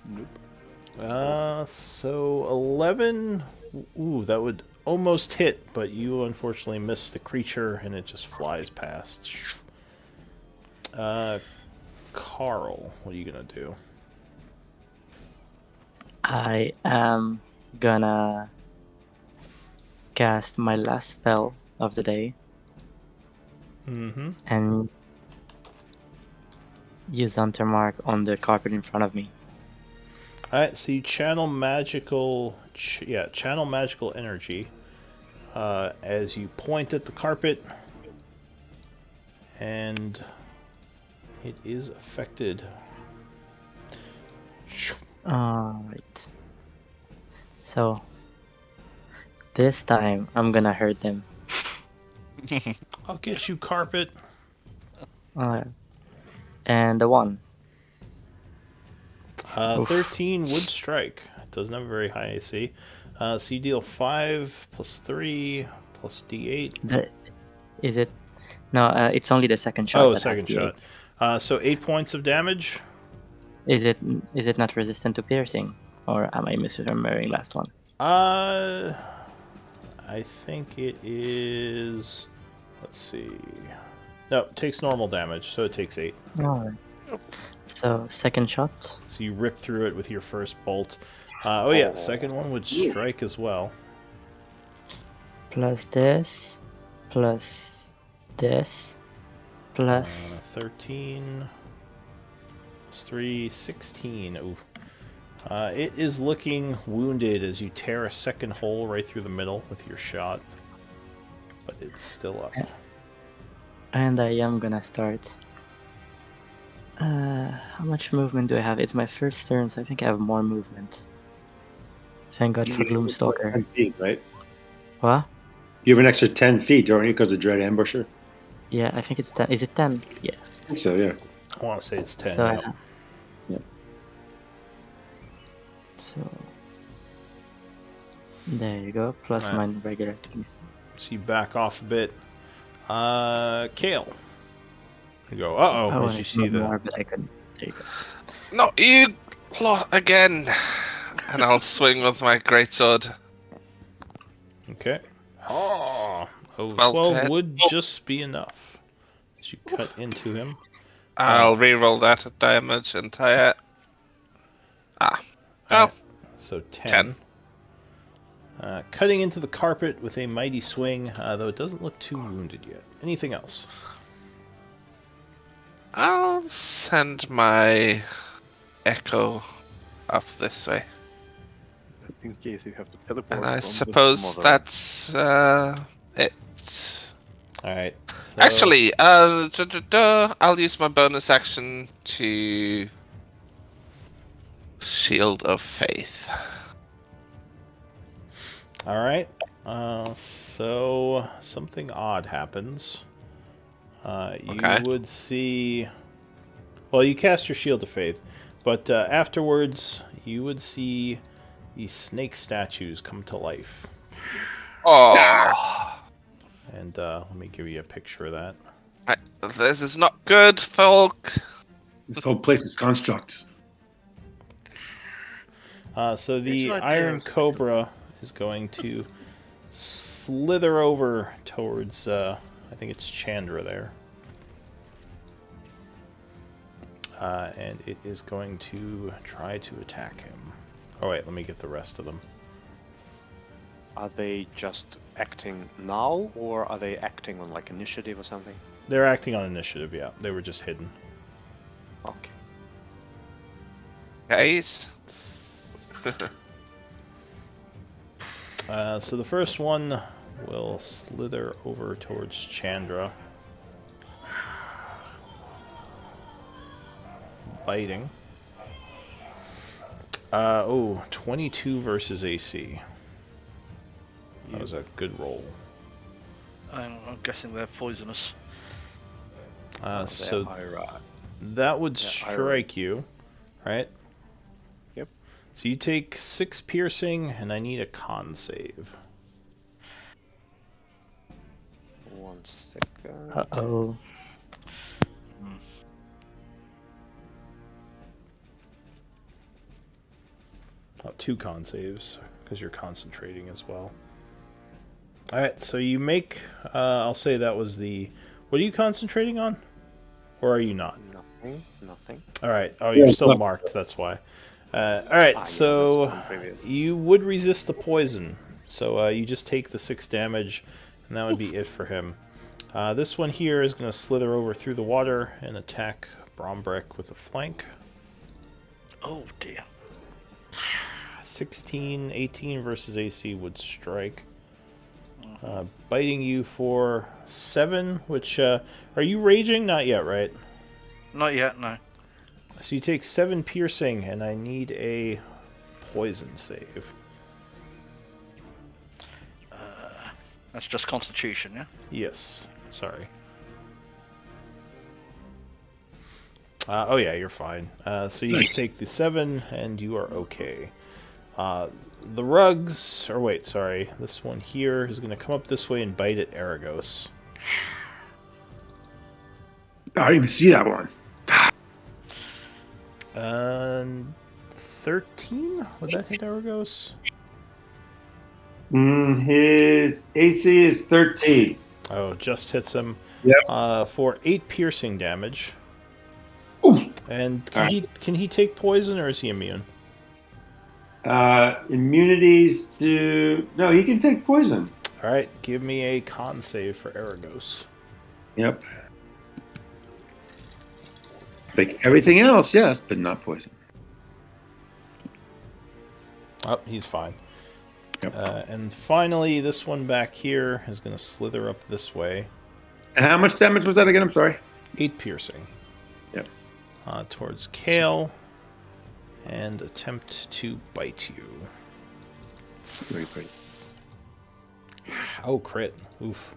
Nope. So 11. Ooh, that would almost hit, but you unfortunately miss the creature and it just flies past. Carl, what are you gonna do? I am gonna cast my last spell of the day. Mm-hmm. And use Hunter Mark on the carpet in front of me. Alright, so you channel magical... channel magical energy as you point at the carpet. And it is affected. Alright. So, this time I'm gonna hurt them. I'll get you, carpet. Alright. And the 1. 13 would strike. It doesn't have a very high AC. So you deal 5 plus 3 plus D8. Is it? No, it's only the second shot. Oh, that second has the shot. So 8 points of damage. 8. Is it not resistant to piercing? Or am I misremembering last one? I think it is... Let's see... No, it takes normal damage, so it takes 8. Alright. So, second shot. So you rip through it with your first bolt. Oh yeah, second one would strike as well. Plus this. Plus this. Plus... 13... Plus 3, 16. Oof. It is looking wounded as you tear a second hole right through the middle with your shot. But it's still up. And I am gonna start. How much movement do I have? It's my first turn, so I think I have more movement. Thank God for Gloomstalker. 10 feet, right? What? You have an extra 10 feet, don't you, because of Dread Ambusher? Yeah, I think it's 10. Is it 10? Yeah. I think so, yeah. I want to say it's 10. So, yeah. Yeah. So there you go. Plus Right. my regular. So you back off a bit. Kale. You go, uh-oh, as you see the... more, but I couldn't. There you go. No, you again. And I'll swing with my greatsword. Okay. Oh, 12 to 12 hit. would just be enough. As you cut into him. I'll re-roll that damage and tie it. Ah. Oh, Alright, so 10. 10. Cutting into the carpet with a mighty swing, though it doesn't look too wounded yet. Anything else? I'll send my echo up this way. Just in case you have to teleport. And I from the suppose mother. that's it. Alright, so... Actually, I'll use my bonus action to Shield of Faith. Alright, so something odd happens. Okay. You would see... Well, you cast your Shield of Faith, but afterwards you would see the snake statues come to life. Oh, And let me give you a picture of that. this is not good, folk. This whole place is constructs. So the It's an idea. Iron Cobra is going to slither over towards, I think it's Chandra there. And it is going to try to attack him. Oh wait, let me get the rest of them. Are they just acting now, or are they acting on like initiative or something? They're acting on initiative, yeah. They were just hidden. Okay. Guys. So the first one will slither over towards Chandra. Biting. 22 versus AC. That was a good roll. I'm guessing they're poisonous. So Ira. that would Yeah, Ira. strike you, right? Yep. So you take 6 piercing, and I need a con save. 1 second. Uh-oh. Oh, 2 con saves, because you're concentrating as well. Alright, so you make... I'll say that was the... What are you concentrating on? Or are you not? Nothing. Alright, oh, you're still marked, that's why. Alright, Yeah, so that's one previous. you would resist the poison. So you just take the 6 damage, and that would be it for him. This one here is going to slither over through the water and attack Brombrek with a flank. Oh dear. 16, 18 versus AC would strike. Biting you for 7, which... are you raging? Not yet, right? Not yet, no. So you take 7 piercing, and I need a poison save. That's just Constitution, yeah? Yes. Sorry. Oh yeah, you're fine. So you just take the 7, and you are okay. The rugs... Or wait, sorry. This one here is going to come up this way and bite at Aragos. I didn't even see that one. 13? Would that hit Aragos? His AC is 13. Oh, just hits him. Yep. For 8 piercing damage. Ooh. And can he take poison, or is he immune? Immunities to... No, he can take poison. Alright, give me a con save for Aragos. Yep. Like everything else, yes, but not poison. Oh, he's fine. Yep. And finally, this one back here is going to slither up this way. And how much damage was that again? I'm sorry. 8 piercing. Yep. Towards Kale. And attempt to bite you. Oh, crit. Oof.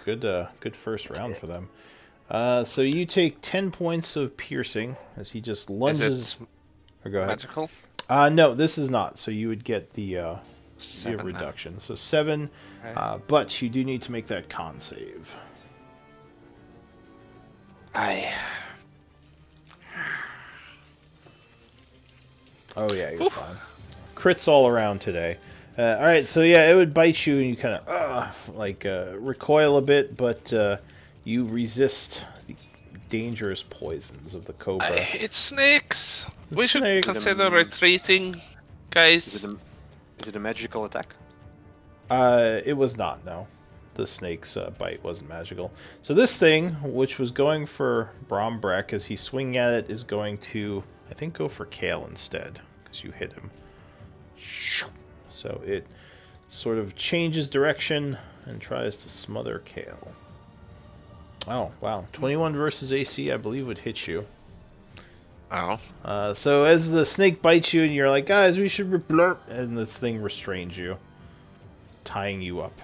Good first round for them. So you take 10 points of piercing as he just lunges. Is it Or go ahead. magical? No, this is not. So you would get the 7 reduction. So 7, Okay. but you do need to make that con save. Oh yeah, you're fine. Crits all around today. All right, so yeah, it would bite you, and you kind of recoil a bit, but you resist the dangerous poisons of the I cobra. hate snakes. It's We should snakes. consider retreating, guys. Is it a magical attack? It was not. No, the snake's bite wasn't magical. So this thing, which was going for Brombrek, as he's swinging at it, is going to, I think, go for Kale instead because you hit him. So it sort of changes direction and tries to smother Kale. Oh, wow. 21 versus AC, I believe, would hit you. Oh. So as the snake bites you and you're like, guys, we should blurp, and the thing restrains you, tying you up.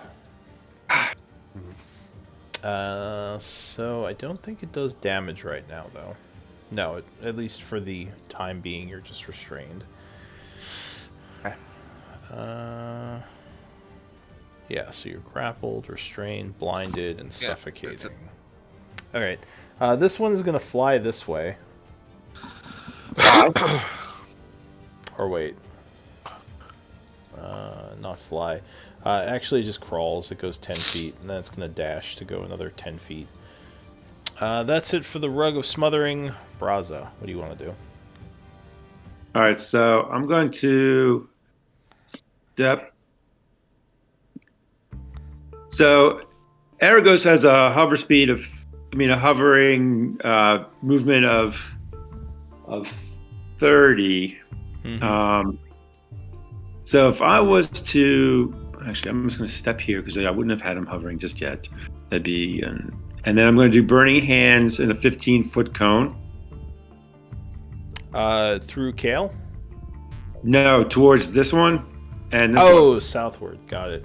So I don't think it does damage right now, though. No, at least for the time being, you're just restrained. Yeah, so you're grappled, restrained, blinded, and suffocating. Alright, this one's gonna fly this way. Or wait. Not fly. Actually, it just crawls. It goes 10 feet, and then it's gonna dash to go another 10 feet. That's it for the Rug of Smothering. Braza, what do you want to do? All right, so I'm going to step. So Aragos has a hover speed of, a hovering movement of 30. Mm-hmm. So if I was to, actually, I'm just going to step here because I wouldn't have had him hovering just yet. That'd be, and then I'm going to do Burning Hands in a 15-foot cone. Through Kale? No, towards this one. And this one. Southward. Got it.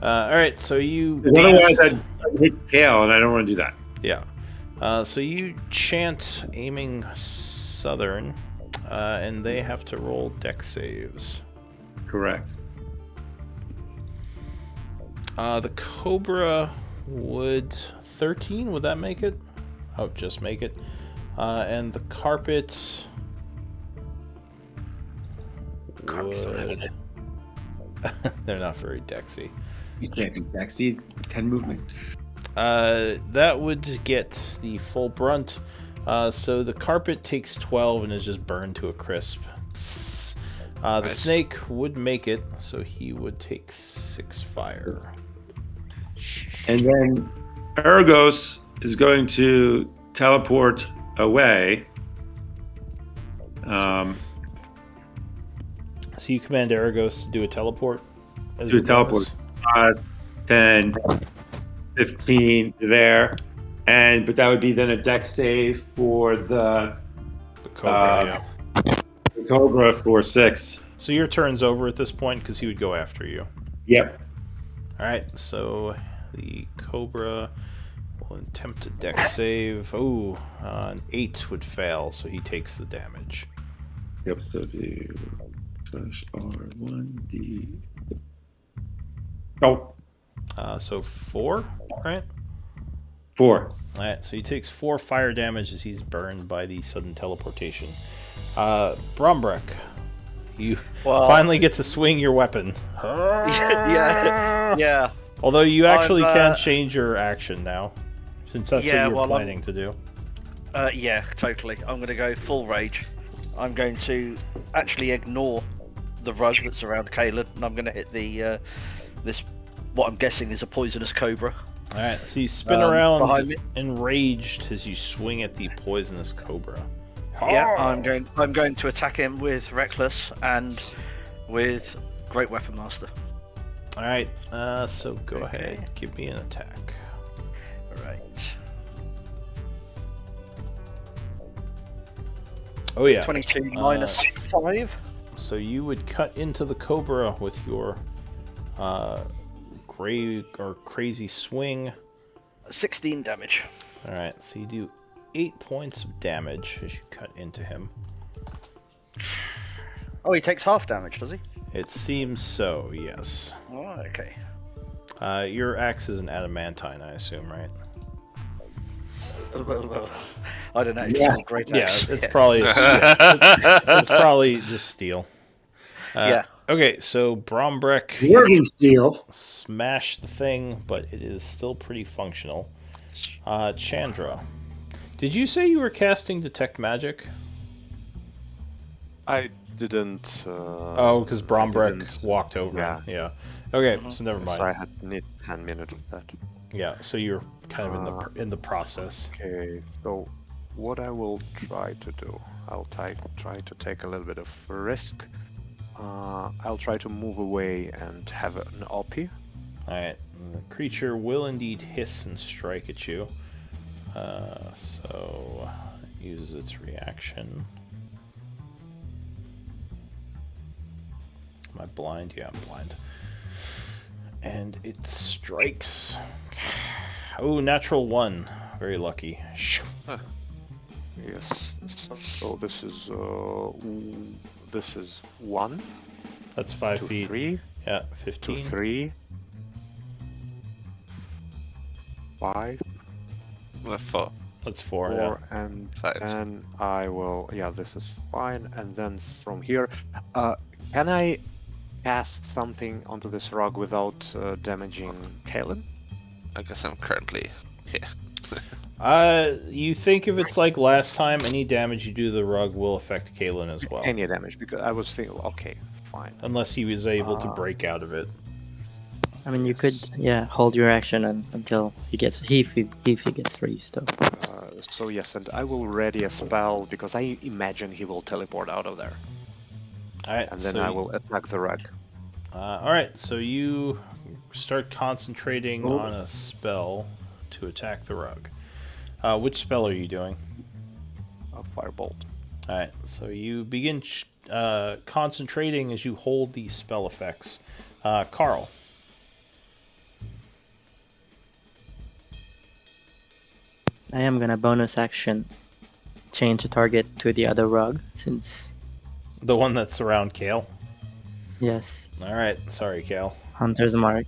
All right, so you. Otherwise, I'd hit Kale, and I don't want to do that. Yeah. So you chant aiming southern, and they have to roll dex saves. Correct. The Cobra would 13. Would that make it? Oh, just make it. And the Carpet would... They're not very dexy. You can't be dexy. 10 movement. That would get the full brunt. So the Carpet takes 12 and is just burned to a crisp. The snake would make it, so he would take 6 fire. And then Aragos is going to teleport away. So you command Aragos to do a teleport? Do a teleport. 10, 15 there. But that would be then a dex save for the Cobra, the Cobra for 6. So your turn's over at this point because he would go after you. Yep. Alright, so the Cobra will attempt a dex save. Oh, an 8 would fail, so he takes the damage. Yep, so do /R1D. Oh. So 4, right? 4. Alright, so he takes 4 fire damage as he's burned by the sudden teleportation. Brombrek, you finally get to swing your weapon. Yeah. Although you actually can change your action now, since that's what you were planning to do. Yeah, totally. I'm going to go full rage. I'm going to actually ignore the rug that's around Kalen, and I'm going to hit the this, what I'm guessing is a poisonous cobra. Alright, so you spin around enraged as you swing at the poisonous cobra. Yeah, I'm going to attack him with Reckless and with Great Weapon Master. Alright, so go ahead, give me an attack. Right. Oh yeah. 22 minus 5. So you would cut into the cobra with your gray or crazy swing. 16 damage. Alright, so you do 8 points of damage as you cut into him. Oh, he takes half damage, does he? It seems so, yes. Oh, okay. Your axe is an adamantine, I assume, right? I don't know. Just a great axe. Yeah, it's probably it's probably just steel. Yeah. Okay, so Brombrek Working steel. smashed the thing, but it is still pretty functional. Chandra, did you say you were casting Detect Magic? I didn't. Oh, because I Brombrek didn't. walked over Yeah. him. Yeah. Okay, so never So I mind. had need 10 minutes of that. Yeah, so you're kind of in the process. Okay. So what I will try to do, I'll try to take a little bit of risk. I'll try to move away and have an OP. Alright, the creature will indeed hiss and strike at you. So, it uses its reaction. Am I blind? Yeah, I'm blind. And it strikes. Oh, natural 1. Very lucky. Yes. So this is 1, That's 5 2, feet. 3, Yeah, 2, 15. 3, 5, Well, 4. That's 4, 4, yeah. and 5. then I will. Yeah, this is fine. And then from here, can I cast something onto this rug without damaging Kalen? I guess I'm currently here. You think if it's like last time, any damage you do to the rug will affect Kalen as well. Any damage? Because I was thinking, okay, fine. Unless he was able to break out of it. I mean, you could, yeah, hold your action until he gets if he gets free. So So yes, and I will ready a spell because I imagine he will teleport out of there, Alright, and then so I will attack the rug. Alright, so you start concentrating on a spell to attack the rug. Which spell are you doing? A firebolt. Alright, so you begin concentrating as you hold the spell effects. Carl. I am gonna bonus action change the target to the other rug since The one that's around Kale. yes, Alright, sorry, Kale. Hunter's Mark.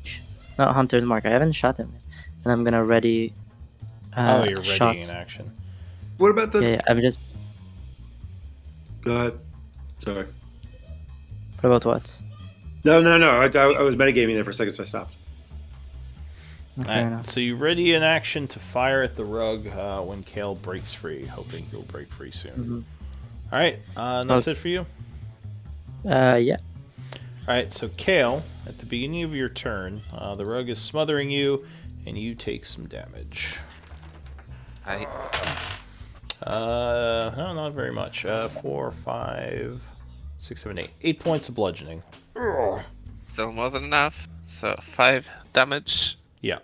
Not Hunter's Mark. I haven't shot him, and I'm gonna ready. You're shot. readying an action. What about the? Yeah, I'm just. Go ahead. Sorry. What about what? No. I was metagaming there for a second, so I stopped. Okay, Alright, no. so you ready an action to fire at the rug when Kale breaks free, hoping he'll break free soon. Alright, and that's it for you? Yeah. Alright, so Kale, at the beginning of your turn, the rug is smothering you, and you take some damage. No, not very much. 4, 5, 6, 7, 8. 8 points of bludgeoning. Still more than enough. So 5 damage. Yeah.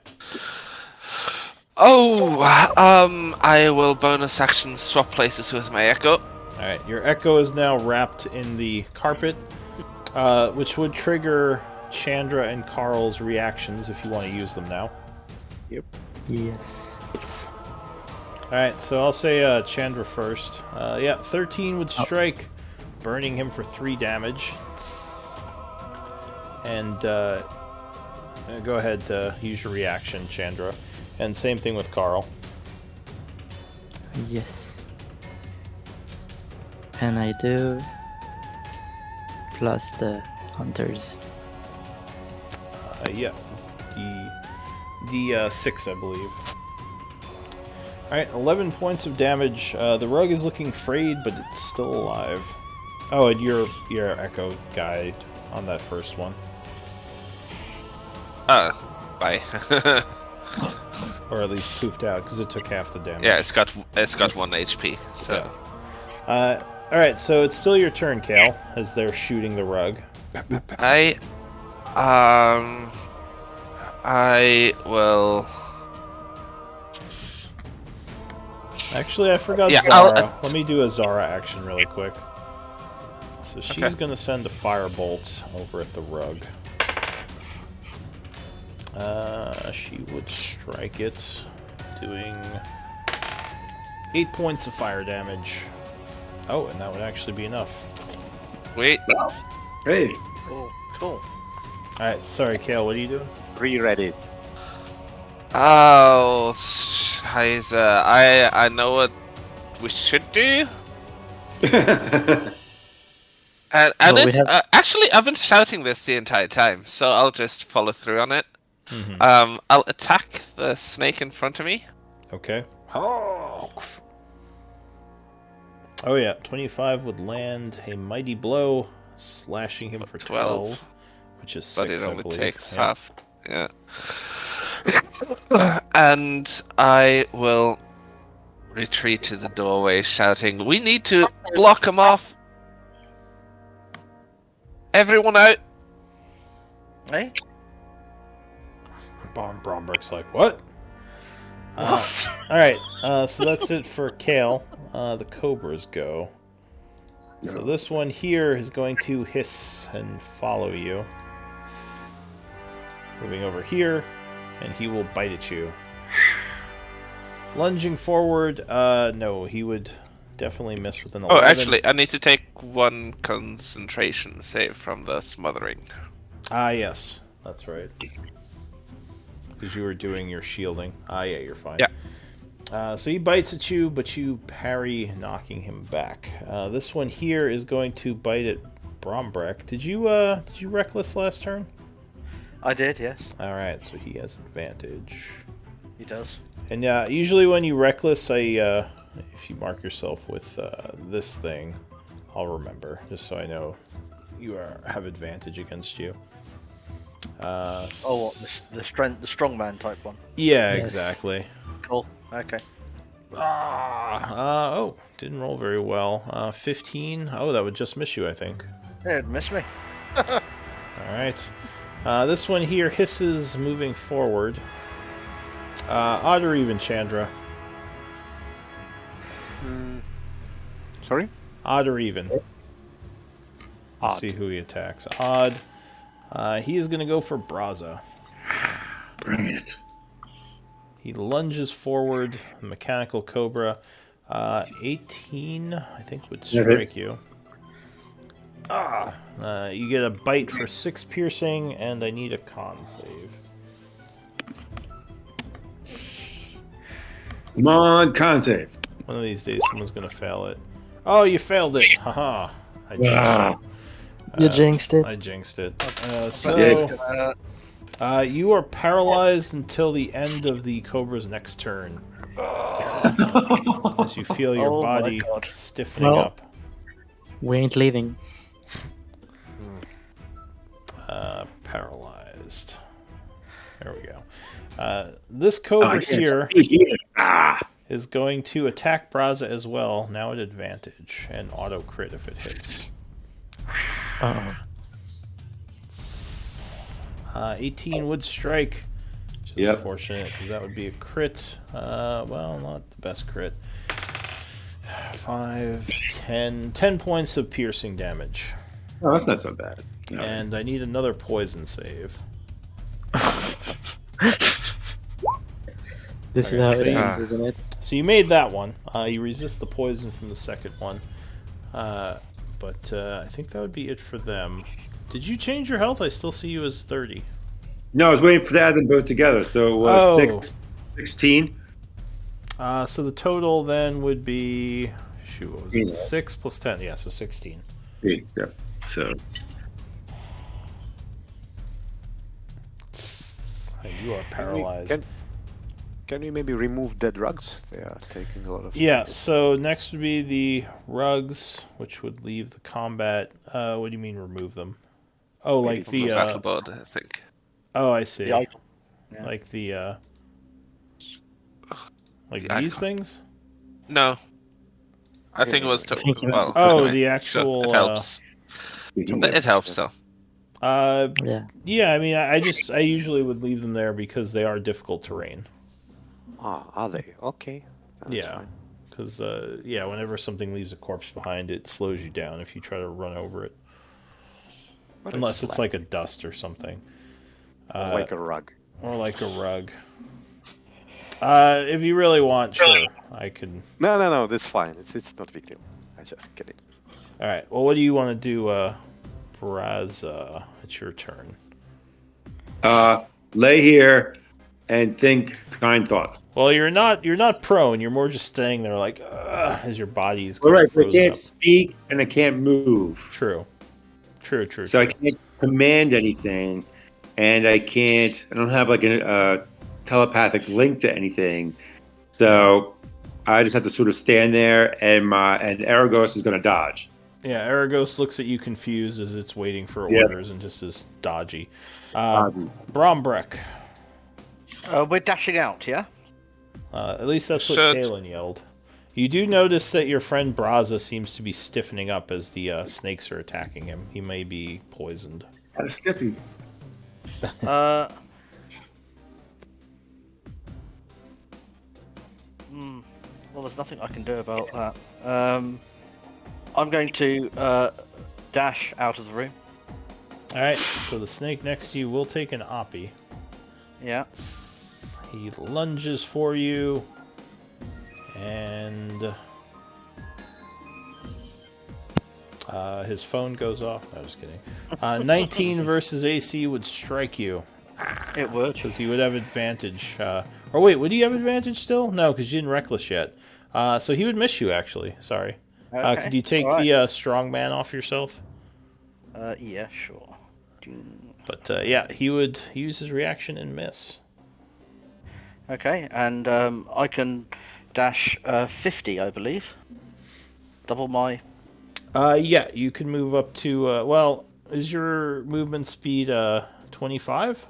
Oh, I will bonus action swap places with my echo. Alright, your echo is now wrapped in the carpet, which would trigger Chandra and Carl's reactions if you want to use them now. Yep. Yes. Alright, so I'll say Chandra first. Yeah, 13 would strike, burning him for 3 damage. And go ahead, use your reaction, Chandra. And same thing with Carl. Yes. And I do. Plus the hunters. Yeah, D6, I believe. Alright, 11 points of damage. The rug is looking frayed, but it's still alive. Oh, and your echo guy on that first one. Bye. Or at least poofed out, because it took half the damage. Yeah, it's got 1 HP. So Yeah. Alright, so it's still your turn, Kale, as they're shooting the rug. I will. Actually, I forgot Yeah, Zara. Let me do a Zara action really quick. So she's gonna send a firebolt over at the rug. She would strike it, doing 8 points of fire damage. Oh, and that would actually be enough. Wait. Hey. Oh, cool. Alright, sorry, Kale, what are you doing? Re-ready it. Oh, Scheiße. I know what we should do. And Well, we it's have- actually I've been shouting this the entire time, so I'll just follow through on it. Mm-hmm. I'll attack the snake in front of me. Okay. Oh yeah, 25 would land a mighty blow, slashing him for 12, which is 6, But it I only believe. takes Yeah. half. Yeah. And I will retreat to the doorway, shouting, "We need to block him off! Everyone out!" Hey? Bromberg's like, what? What? Alright, so that's it for Kale. The Cobras go. So this one here is going to hiss and follow you. Moving over here, and he will bite at you. Lunging forward, no, he would definitely miss with an 11. Oh, actually, I need to take 1 concentration save from the smothering. Ah, yes, that's right. Because you were doing your shielding. Ah, yeah, you're fine. Yeah. So he bites at you, but you parry, knocking him back. This one here is going to bite at Brombrek. Did you reckless last turn? I did, yes. All right, so he has advantage. He does. And usually when you reckless, if you mark yourself with this thing, I'll remember, just so I know you have advantage against you. Oh, what? The strongman type one. Yeah, Yes. exactly. Cool. Okay. Oh, didn't roll very well. 15. Oh, that would just miss you, I think. Yeah, it missed me. All right. This one here hisses, moving forward. Odd or even, Chandra? Sorry? Odd or even? Odd. Let's see who he attacks. Odd. He is going to go for Braza. Bring it. He lunges forward, mechanical cobra. 18, I think, would strike you. You get a bite for 6 piercing, and I need a con save. Come on, con save. One of these days, someone's going to fail it. Oh, you failed it! Haha. I jinxed it. You jinxed it. I jinxed it. did. You are paralyzed until the end of the Cobra's next turn. As you feel your Oh my body God. stiffening Well- up. We ain't leaving. Paralyzed. There we go. This Cobra here is going to attack Braza as well, now at advantage, and auto crit if it hits. Uh-oh. 18 would strike. Which is Yep. unfortunate, because that would be a crit. Well, not the best crit. 5, 10 points of piercing damage. Oh, that's not so bad. No. And I need another poison save. This is Okay, how so it you- ends, isn't it? So you made that one. You resist the poison from the second one. But I think that would be it for them. Did you change your health? I still see you as 30. No, I was waiting for to add them both together. So Oh. 16. So the total then would be... Shoot, what was it? Yeah. 6 plus 10. Yeah, so 16. Yeah. So And you are paralyzed. Can we maybe remove dead rugs? They are taking a lot of Yeah, space. so next would be the rugs, which would leave the combat. What do you mean remove them? Oh, like From the the... battle board, I think. Oh, I see. The item. Yeah. Like the... Like The these icon. things? No. I think it was to. Thank you. Well, Oh, anyway, the sure, actual, it helps. It helps, though. Yeah. Yeah, I mean, I usually would leave them there because they are difficult terrain. Ah, are they? Okay. That's Yeah. fine. Because, whenever something leaves a corpse behind, it slows you down if you try to run over it. But Unless it's like like a dust or something. like a rug. Or like a rug. If you really want, sure. I can... No, that's fine. It's not a big deal. I just get it. Alright, well, what do you want to do, Braza? It's your turn. lay here and think kind thoughts. Well, you're not prone. You're more just staying there, like as your body is All right, but I frozen can't up. speak and I can't move. True. True. So I can't command anything, and I don't have like a telepathic link to anything. So I just have to sort of stand there, and Aragos is going to dodge. Yeah, Aragos looks at you confused as it's waiting for Yeah. orders and just is dodgy. Brombrek. We're dashing out, yeah? At least that's what Should. Kalen yelled. You do notice that your friend Braza seems to be stiffening up as the snakes are attacking him. He may be poisoned. Kind of stiffy. Well, there's nothing I can do about that. I'm going to dash out of the room. Alright, so the snake next to you will take an oppie. Yeah. He lunges for you. And his phone goes off. No, just kidding. 19 versus AC would strike you. It would. Because he would have advantage. Or wait, would he have advantage still? No, because you didn't reckless yet. So he would miss you, actually. Sorry. Okay. Could you take All right. the strong man off yourself? Yeah, sure. But yeah, he would use his reaction and miss. Okay, and I can dash 50, I believe. Double my... Yeah, you can move up to... well, is your movement speed 25?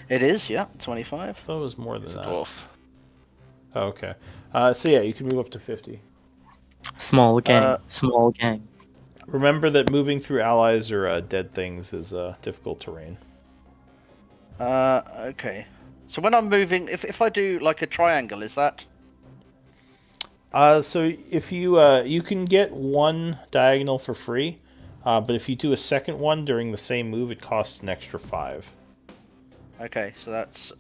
It is, yeah, 25. I thought it was more than It's a that. dwarf. Oh, okay. So yeah, you can move up to 50. Small gang. Remember that moving through allies or dead things is difficult terrain. Okay. So when I'm moving, if I do like a triangle, is that... So if you you can get one diagonal for free, but if you do a second one during the same move, it costs an extra 5. Okay, so that's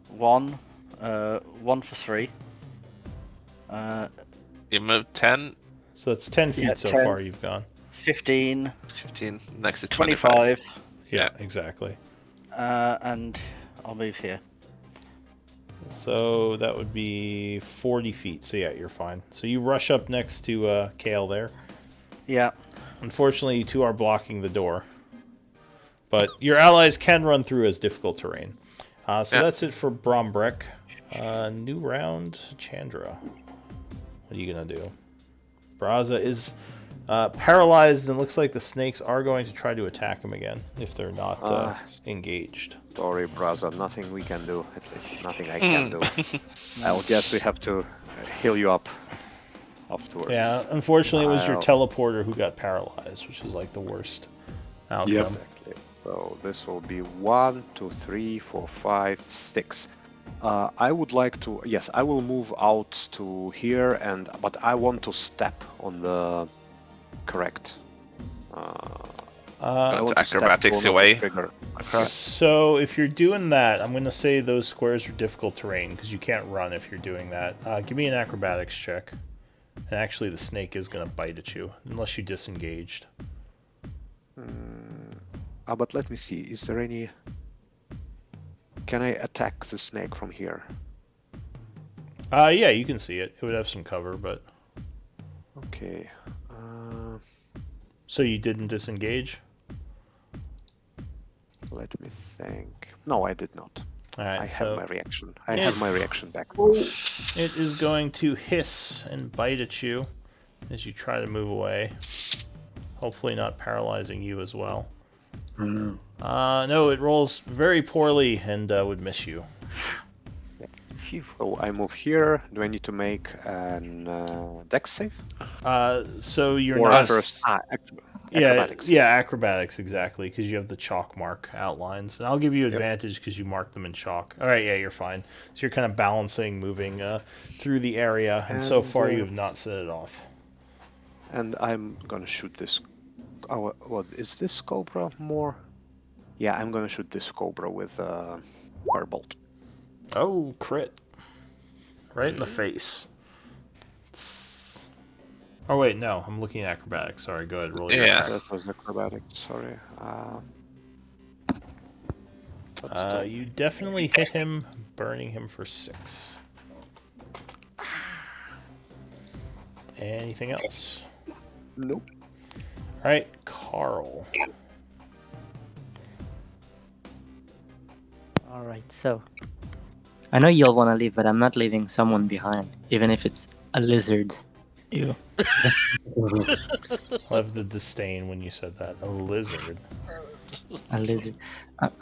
one for 3. You move 10, So that's 10 feet Yeah, so 10. far you've gone. 15, 15. Next is 25. 25, Yeah, Yeah. exactly. and I'll move here. So that would be 40 feet. So yeah, you're fine. So you rush up next to Kale there. Yeah. Unfortunately, you two are blocking the door. But your allies can run through as difficult terrain. So Yeah. that's it for Brombrek. New round, Chandra. What are you going to do? Braza is paralyzed and looks like the snakes are going to try to attack him again if they're not engaged. Sorry, brother, nothing we can do. At least nothing I can do. I'll guess we have to heal you up afterwards. Yeah, unfortunately, it was your I'll- teleporter who got paralyzed, which is like the worst outcome. Yep. Exactly. So this will be 1, 2, 3, 4, 5, 6. I would like to. Yes, I will move out to here, but I want to step on the correct. I To want to step acrobatics on the away. trigger. So if you're doing that, I'm going to say those squares are difficult terrain because you can't run if you're doing that. Give me an acrobatics check. And actually, the snake is going to bite at you unless you disengaged. But let me see. Is there any? Can I attack the snake from here? Yeah, you can see it. It would have some cover, but Okay. so you didn't disengage. Let me think. No, I did not. All right, I so have my reaction. I Yeah. have my reaction back. it is going to hiss and bite at you as you try to move away. Hopefully, not paralyzing you as well. No, it rolls very poorly and would miss you. Phew. So I move here. Do I need to make an dex save? So you're Or not. first? Acrobatics. Yeah, acrobatics, exactly, because you have the chalk mark outlines. And I'll give you advantage because you marked them in chalk. All right, yeah, you're fine. So you're kind of balancing, moving through the area, and so far you have not set it off. And I'm gonna shoot this. Oh, what is this cobra more? Yeah, I'm gonna shoot this cobra with firebolt. Oh, crit. Right in the face. Oh, wait, no, I'm looking at acrobatics. Sorry, go ahead, roll your Yeah. attack. That was acrobatic. Sorry. You definitely hit him, burning him for 6. Anything else? Nope. Alright, Carl. Alright, so I know you'll want to leave, but I'm not leaving someone behind, even if it's a lizard. Ew. Love the disdain when you said that. A lizard. A lizard.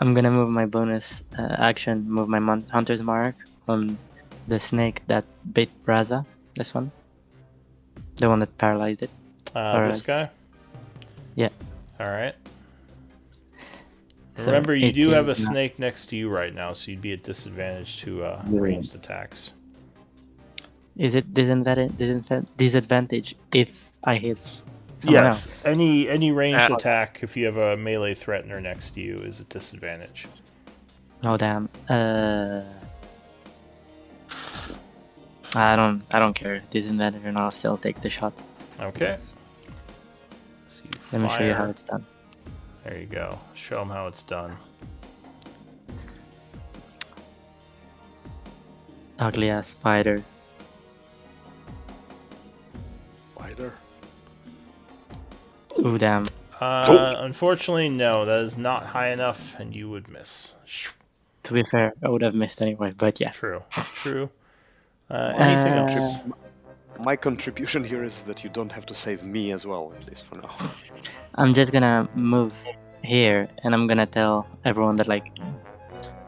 I'm gonna move my bonus action, move my hunter's mark on the snake that bit Braza. This one. The one that paralyzed it. This guy? Yeah. Alright. So Remember, you do have a 18's not- snake next to you right now, so you'd be at disadvantage to ranged attacks. Is it disadvantage if I hit someone else? Any ranged attack, if you have a melee threatener next to you, is a disadvantage. Oh damn. I don't care. Disadvantage and I'll still take the shot. Okay. So you Let me show you how fire. it's done. There you go. Show them how it's done. Ugly ass spider. Spider. Ooh damn. Unfortunately, no. That is not high enough, and you would miss. To be fair, I would have missed anyway, but yeah. True. Anything Uh, else? My contribution here is that you don't have to save me as well, at least for now. I'm just gonna move here and I'm gonna tell everyone that like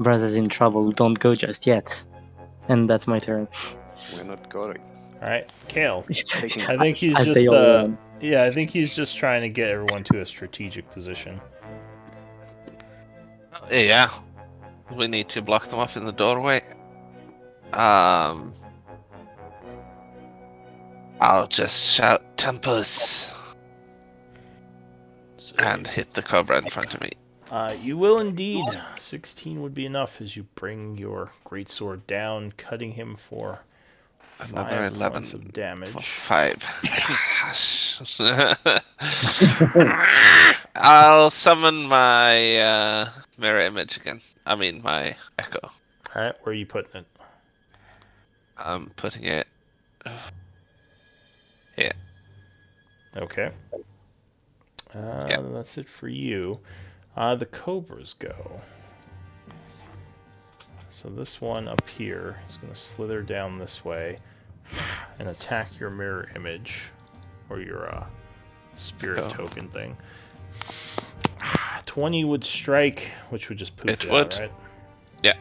Braza's in trouble, don't go just yet. And that's my turn. We're not going. All right, Kale. Taking I think he's As just they all run. I think he's just trying to get everyone to a strategic position. Yeah. We need to block them off in the doorway. I'll just shout tempers So, and hit the cobra in front of me. you will indeed. 16 would be enough as you bring your greatsword down, cutting him for Another 5 11 points of damage. 5. I'll summon my mirror image again. I mean, my echo. All right, where are you putting it? I'm putting it here. Okay. That's it for you. The cobras go. So this one up here is going to slither down this way and attack your mirror image, or your spirit token thing. 20 would strike, which would just poof It it would. out, right? Yeah.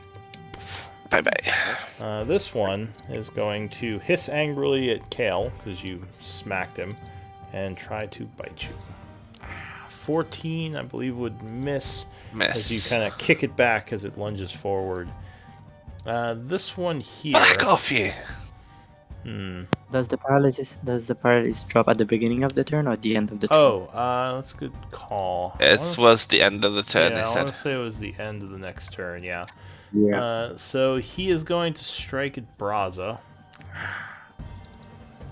Bye-bye. This one is going to hiss angrily at Kale, because you smacked him, and try to bite you. 14, I believe, would miss as you kind of kick it back as it lunges forward. This one here... Back off you! Does the paralysis drop at the beginning of the turn or at the end of the turn? Oh, that's a good call. It was the end of the turn, Yeah, I I said. want to say it was the end of the next turn, yeah. Yeah. So he is going to strike at Braza.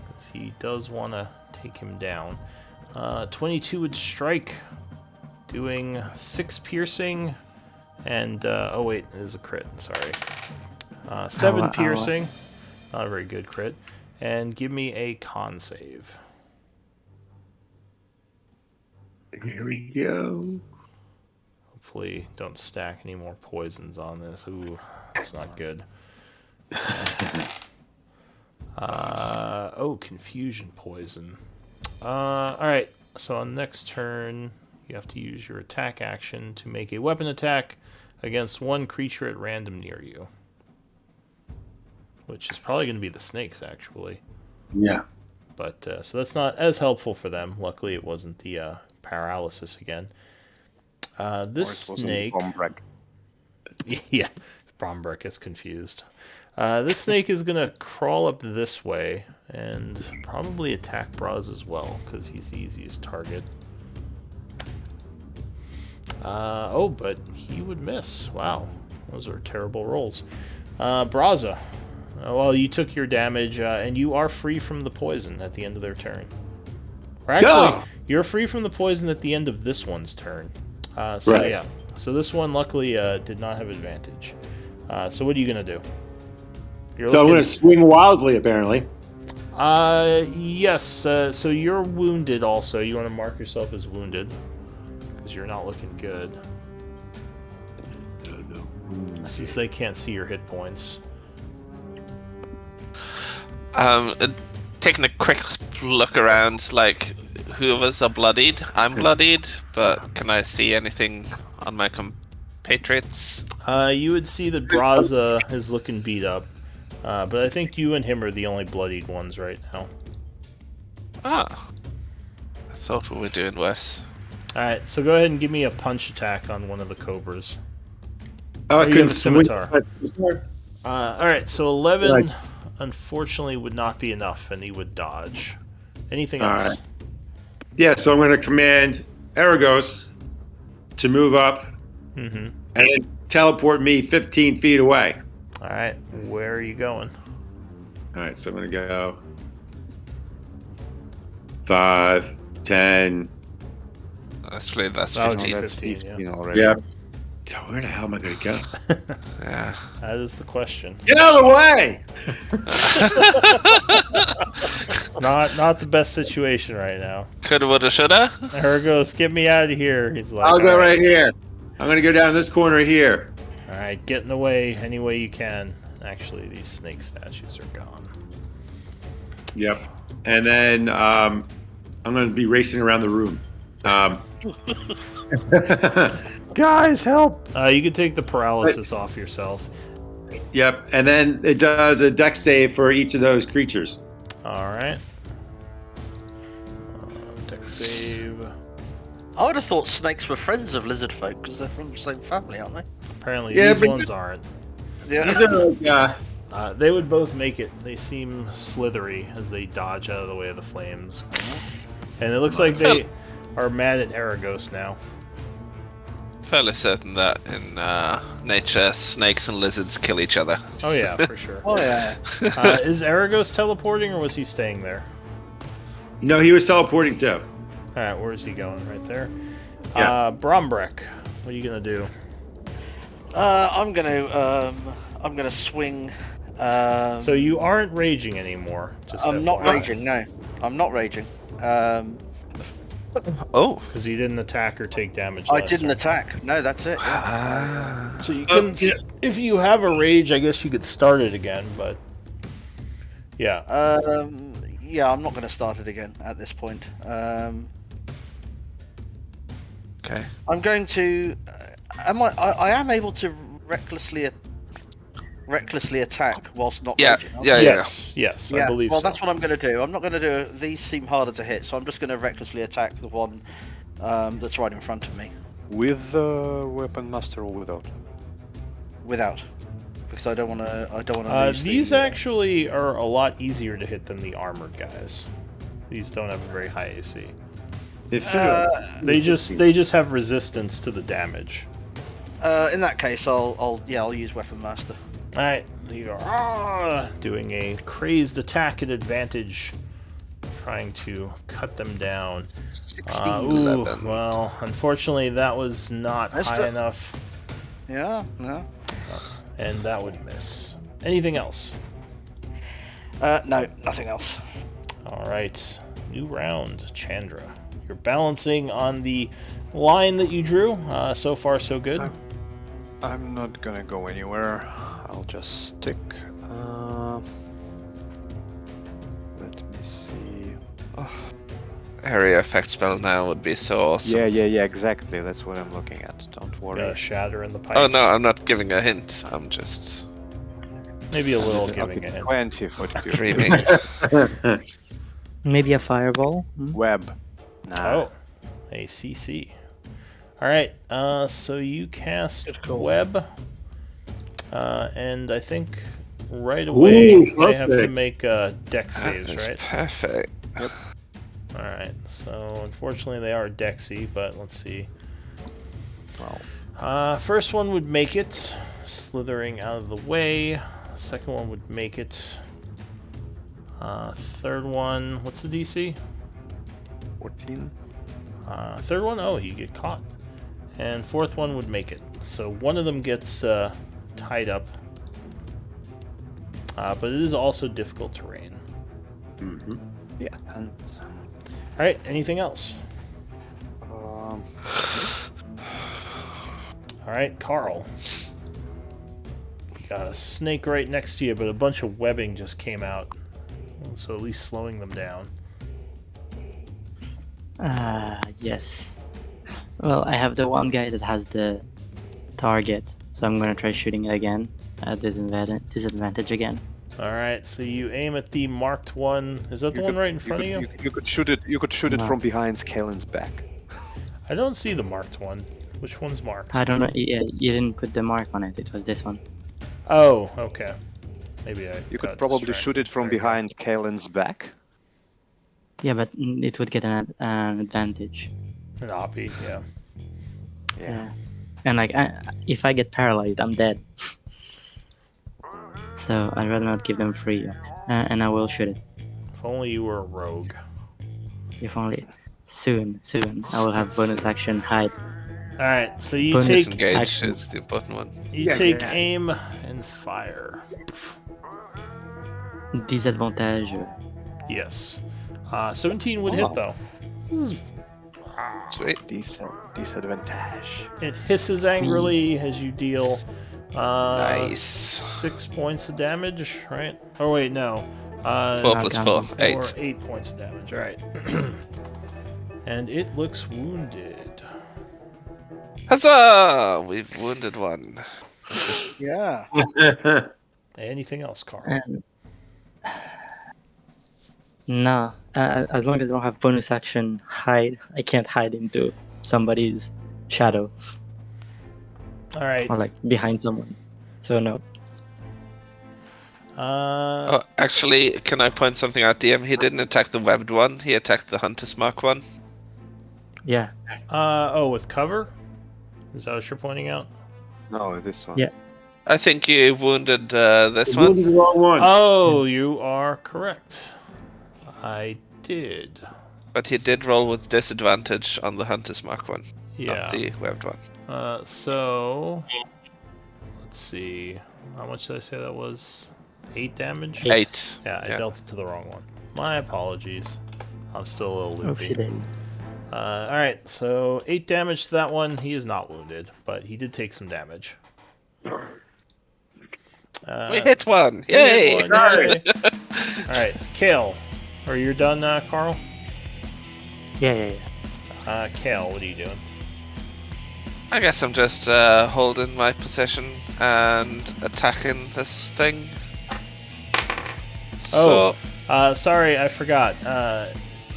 Because he does want to take him down. 22 would strike, doing 6 piercing, and, oh wait, it is a crit, sorry. 7 piercing, not a very good crit, and give me a con save. Here we go. Hopefully don't stack any more poisons on this. Ooh, that's not good. Confusion poison. Alright, so on next turn, you have to use your attack action to make a weapon attack against one creature at random near you. Which is probably going to be the snakes, actually. Yeah. But, so that's not as helpful for them. Luckily, it wasn't the paralysis again. This snake... Yeah, Bromberg is confused. This snake is going to crawl up this way and probably attack Braz as well, because he's the easiest target. But he would miss. Wow, those are terrible rolls. Braza. Well, you took your damage, and you are free from the poison at the end of their turn. Or actually, you're free from the poison at the end of this one's turn. Right. Yeah. So this one, luckily, did not have advantage. So what are you going to do? I'm going to swing wildly, apparently. Yes. So you're wounded also. You want to mark yourself as wounded. because you're not looking good. Since they can't see your hit points. Taking a quick look around, like, who of us are bloodied? I'm bloodied, but can I see anything on my compatriots? You would see that Braza is looking beat up, but I think you and him are the only bloodied ones right now. Ah. I thought we were doing worse. Alright, so go ahead and give me a punch attack on one of the cobras. Oh, I you have a couldn't scimitar. swing. Alright, so 11 Right. unfortunately would not be enough, and he would dodge. Anything All else? right. Yeah, so I'm going to command Aragos to move up and then teleport me 15 feet away. Alright, where are you going? All right, so I'm going to go 5, 10. Actually, that's That would 15. be That's 15, yeah. already. Yeah. So where the hell am I going to go? Yeah. That is the question. Get out of the way! It's not the best situation right now. Coulda, woulda, shoulda. Aragos, get me out of here. He's like, I'll go "All right here. I'm going to go down this corner here. Alright, get in the way any way you can. Actually, these snake statues are gone. Yep. And then I'm going to be racing around the room. Guys, help! You can take the paralysis off yourself. Yep. And then it does a dex save for each of those creatures. Alright. Dex save. I would have thought snakes were friends of lizard folk because they're from the same family, aren't they? Apparently, Yeah, these but- ones aren't. Yeah. These are like, They would both make it. They seem slithery as they dodge out of the way of the flames. And it looks like they are mad at Aragos now. Fairly certain that in nature, snakes and lizards kill each other. Oh yeah, for sure. Oh yeah. Is Aragos teleporting or was he staying there? no, he was teleporting too. Alright, where is he going? Right there. Yeah. Brombrek, what are you gonna do? I'm gonna swing. So you aren't raging anymore. Just I'm not FYI. raging. No, I'm not raging. Oh. Because you didn't attack or take damage. I last didn't turn. attack. No, that's it. Yeah. Ah. So you can, if you have a rage, I guess you could start it again. But yeah, Yeah, I'm not going to start it again at this point. Okay. I'm going to. I am able to recklessly attack whilst not Yeah, raging. aren't yeah, I? yeah. yes, I believe well, so. that's what I'm going to do. I'm not going to do. These seem harder to hit, so I'm just going to recklessly attack the one that's right in front of me With the weapon master or without? without, because I don't want to. I don't want to lose These the, actually are a lot easier to hit than the armored guys. These don't have a very high AC. They just have resistance to the damage. in that case, I'll use weapon master. All right, you are doing a crazed attack at advantage, trying to cut them down. 16. Well, unfortunately, that was not That's high a- enough, Yeah. No. and that would miss. Anything else? No, nothing else. All right, new round, Chandra. You're balancing on the line that you drew. So far, so good. I'm not gonna go anywhere. I'll just stick. Let me see. Area effect spell now would be so awesome. Yeah, exactly. That's what I'm looking at. Don't worry. Got a shatter in the pipes. Oh no, I'm not giving a hint. I'm just Maybe a little Okay, giving a hint. 20 foot cube. dreaming. Maybe a fireball. Hmm? Web. Nah. Oh, a CC. All right, so you cast Good call. web, and I think right away Ooh, they have to perfect. make dex saves, That is right? perfect. All right, so unfortunately they are dexy, but let's see. First one would make it, slithering out of the way. Second one would make it. Third one, what's the DC? 14. Third one, oh, you get caught. And fourth one would make it. So one of them gets tied up. But it is also difficult terrain. Yeah. And Alright, anything else? Alright, Carl. Got a snake right next to you, but a bunch of webbing just came out. So at least slowing them down. Yes. Well, I have the one guy that has the target, so I'm gonna try shooting it again at disadvantage again. Alright, so you aim at the marked one. Is that the one right in front of you? You could shoot it. You could shoot it No. from behind Kalen's back. I don't see the marked one. Which one's marked? I don't know. You didn't put the mark on it. It was this one. Oh, okay. Maybe I. You could got probably distracted. shoot it from There you go. behind Kalen's back. Yeah, but it would get an advantage. An Oppie, yeah. Yeah. And like, if I get paralyzed, I'm dead. So I'd rather not give them free, and I will shoot it. If only you were a rogue. If only soon, I will have bonus action hide. Alright, so you Bonus take Disengage action. is the important one. you take aim and fire. Disadvantage. Yes. 17 would hit though. Sweet. Disadvantage. It hisses angrily as you deal Nice. 6 points of damage, right? Oh wait, no. 4 plus 4, counting. 8. Or 8 points of damage, alright. And it looks wounded. Huzzah! We've wounded one. Yeah. Anything else, Carl? And no, as long as I don't have bonus action hide, I can't hide into somebody's shadow Alright. or like behind someone. So no. Oh, actually, can I point something out, DM? He didn't attack the webbed one, he attacked the Hunter's Mark one. Yeah. Oh, with cover? Is that what you're pointing out? No, this one. Yeah. I think you wounded this You one. wounded the wrong one. Oh, you are correct. I did. But he did roll with disadvantage on the Hunter's Mark one, Yeah. not the webbed one. So let's see. How much did I say that was? 8 damage? 8. Yeah, I dealt it to the wrong one. My apologies. I'm still a little Oopsie loopy. daisy. Alright, so 8 damage to that one. He is not wounded, but he did take some damage. We hit one! Yay! Alright, Kale. Are you done, Carl? Yeah. Kale, what are you doing? I guess I'm just holding my position and attacking this thing. So, Sorry, I forgot.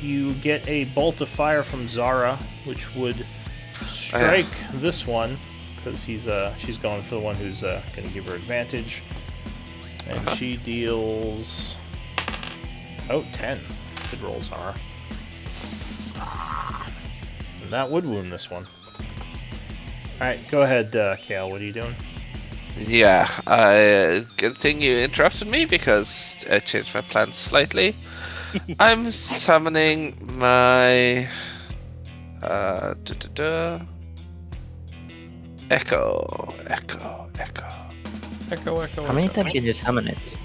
You get a bolt of fire from Zara, which would strike this one, because she's going for the one who's going to give her advantage. And she deals... 10. Good roll, Zara. And that would wound this one. Alright, go ahead, Kale. What are you doing? yeah, good thing you interrupted me because I changed my plans slightly. I'm summoning my Echo. Echo. How many times can you summon it?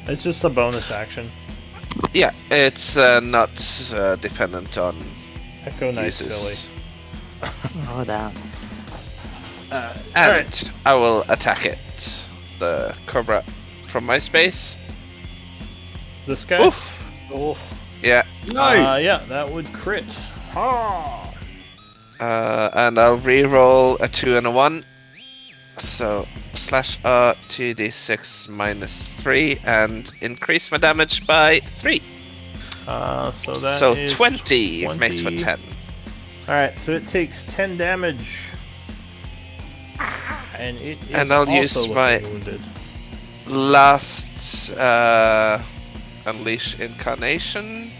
It's just a bonus action. Yeah, it's not dependent on Echo Knight's uses. silly. Oh damn. And Alright. I will attack it. The Cobra from my space. This guy? Oof. Oh, Yeah. Nice. Yeah, that would crit. Ha! And I'll re-roll a 2 and a 1. So slash R 2d6 minus 3 and increase my damage by 3. So that So is 20 makes for 10. Alright, so it takes 10 damage. And it is And I'll also use looking my- wounded. Last Unleash Incarnation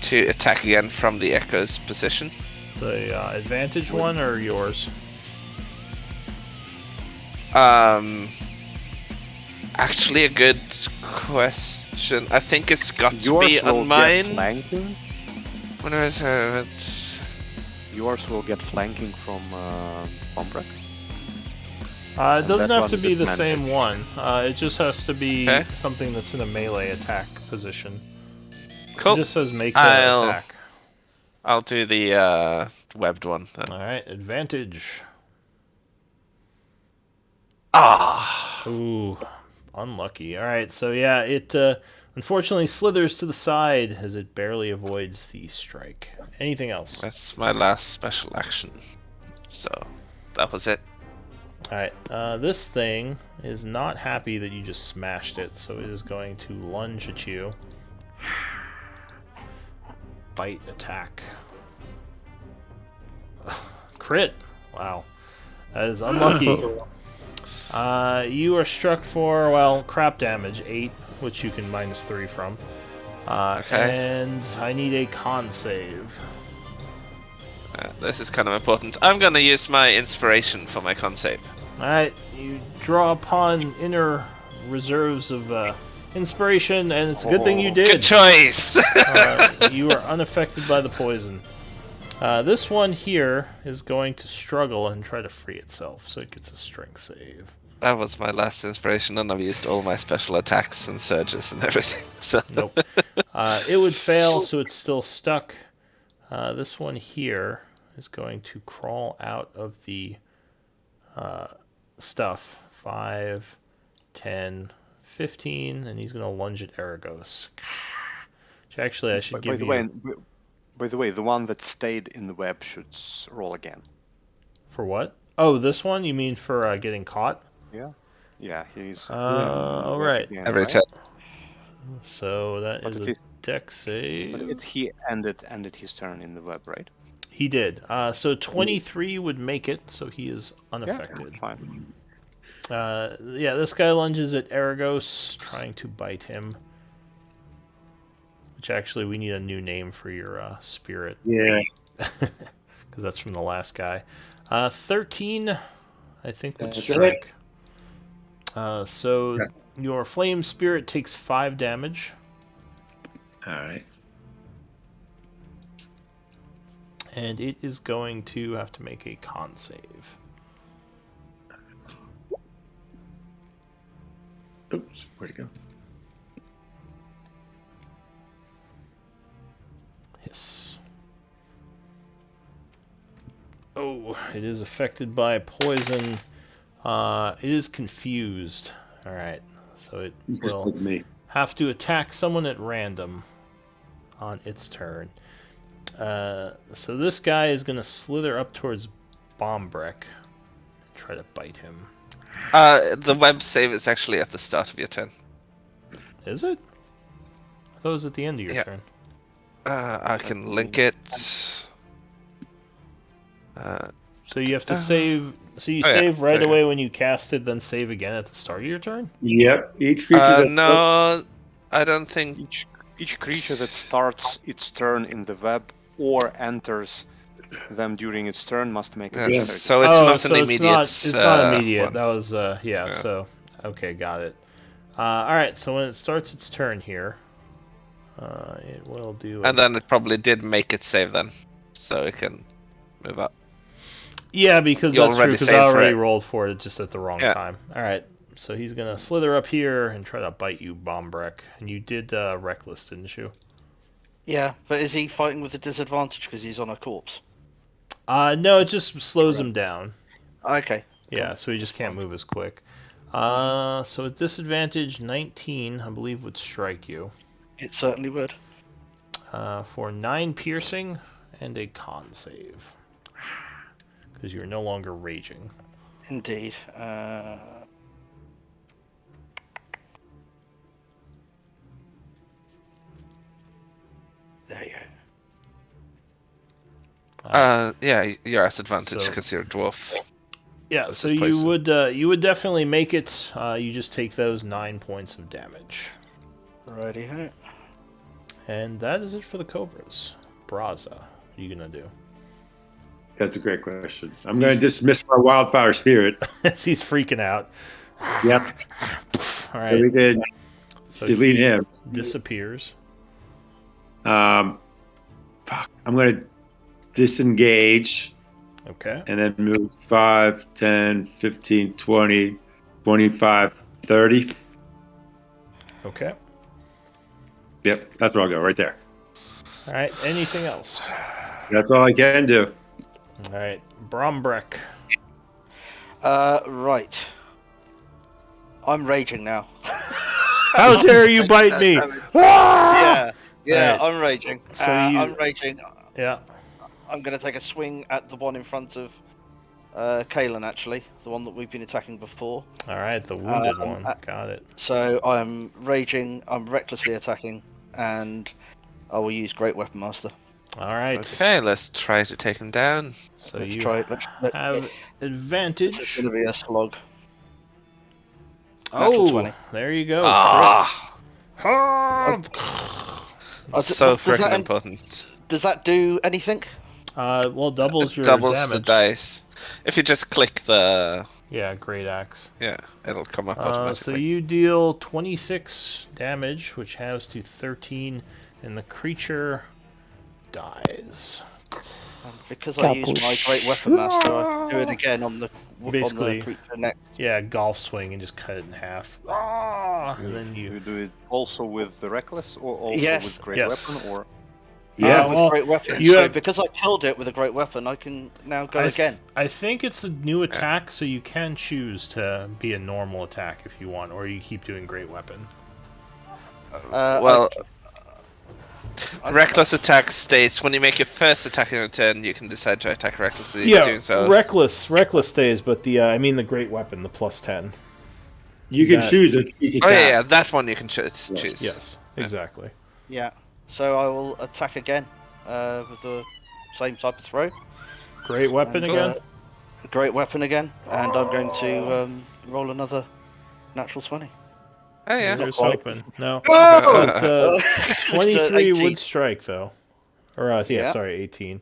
to attack again from the Echo's position. The advantage one or yours? Actually, a good question. I think it's got to Yours be will on get mine. flanking. When I was, Yours will get flanking from Pombrek. It doesn't that have one to is be the same advantage. one. It just has to be Okay. something that's in a melee attack position. Cool. It just says make an I'll- attack. I'll do the webbed one then. Alright, advantage. Ah. Ooh, unlucky. All right, so yeah, it unfortunately slithers to the side as it barely avoids the strike. Anything else? That's my last special action. So, that was it. All right, this thing is not happy that you just smashed it, so it is going to lunge at you. Bite attack. Crit. Wow, that is unlucky. You are struck for, well, crap damage, 8, which you can minus 3 from. Okay. And I need a con save. This is kind of important. I'm gonna use my inspiration for my con save. Alright, you draw upon inner reserves of inspiration, and it's a good thing you Good did. choice! You are unaffected by the poison. This one here is going to struggle and try to free itself, so it gets a strength save. That was my last inspiration, and I've used all my special attacks and surges and everything. So. Nope. It would fail, so it's still stuck. This one here is going to crawl out of the stuff. 5, 10, 15, and he's going to lunge at Aragos. Which actually I should give you... By the way, the one that stayed in the web should roll again. For what? Oh, this one? You mean for getting caught? Yeah. Yeah, he's... all right. Every time. So that But is if a he's- dex save. But he ended his turn in the web, right? He did. So 23 would make it, so he is unaffected. Yeah, fine. Yeah, this guy lunges at Aragos, trying to bite him. Which actually, we need a new name for your spirit. Yeah. Because that's from the last guy. 13, I think, would That's strike. So your flame spirit takes 5 damage. All right. And it is going to have to make a con save. Oops, where'd it go? Hiss. Oh, it is affected by poison. It is confused. Alright, so it Just will like me. have to attack someone at random on its turn. So this guy is going to slither up towards Bombrek and try to bite him. The web save is actually at the start of your turn. Is it? I thought it was at the end of your Yeah. turn. I can link it. So you have to save. So you Oh, yeah. save right Okay. away when you cast it, then save again at the start of your turn? Yep. Each creature that No, I don't think. Each creature that starts its turn in the web or enters them during its turn must make a Yeah, dexterity so save. it's Oh, not so an it's immediate. not. It's not immediate. one. That was yeah. So okay, got it. All right. So when it starts its turn here, it will do. And then it probably did make it save then, so it can move up. Yeah, because You that's true. already Because I saved for already it. rolled for it just at the wrong Yeah. time. All right. So he's gonna slither up here and try to bite you, Bombrek. And you did reckless, didn't you? Yeah, but is he fighting with a disadvantage because he's on a corpse? No, it just slows him down. Okay. Yeah, so he just can't move as quick. So at disadvantage, 19, I believe, would strike you. It certainly would. For 9 piercing and a con save. Because you're no longer raging. Indeed. There you go. Yeah, you're at advantage So- because you're a dwarf. Yeah, so is poison. you would definitely make it. You just take those 9 points of damage. Righty-ho. And that is it for the Cobras. Braza, what are you going to do? That's a great question. I'm going to dismiss my wildfire spirit. As he's freaking out. Yep. All So we right, did so delete he him. disappears. Fuck. I'm going to disengage Okay. and then move 5, 10, 15, 20, 25, 30. Okay. Yep, that's where I'll go, right there. All right, anything else? That's all I can do. All right, Brombrek. Right. I'm raging now. How dare you bite me? Ah! Yeah, Right. I'm raging. So I'm raging. Yeah. I'm going to take a swing at the one in front of Kalen, actually, the one that we've been attacking before. All right, the wounded Um, one. uh, Got it. So I'm raging. I'm recklessly attacking, and I will use Great Weapon Master. All right. Okay, let's try to take him down. So Let's you try it. have This is advantage. going to be a slog. Natural Oh, 20. there you go. Ah, Crit. Ah! so does that freaking important. Does that do anything? Well, doubles It your doubles damage. the dice. If you just click the, Yeah, great axe. yeah, it'll come up So automatically. you deal 26 damage, which halves to 13, and the creature dies. Because I used my Great Weapon Master, I can do it again on the Basically, creature next. yeah, golf swing and just cut it in half. Ah! And then You you. do it also with the reckless, or also Yes, with great yes. weapon, or Yeah. With well, Great Weapon. you So have- because I killed it with a Great Weapon, I can now go I again. I think it's a new attack, so you can choose to be a normal attack if you want, or you keep doing great weapon. Well, reckless attack states when you make your first attack in a turn, you can decide to attack recklessly. Yeah, Doing so. reckless stays, but the I mean the great weapon, the +10. You can That- choose each Oh attack. yeah, that one you can choose. Yes, exactly. Yeah. So I will attack again with the same type of throw. Great weapon And, again. Great Weapon again, and I'm going to roll another natural 20. Oh yeah. Here's quite. hoping. No, Oh! but So 23 18. would strike though. Or Yeah. sorry, 18.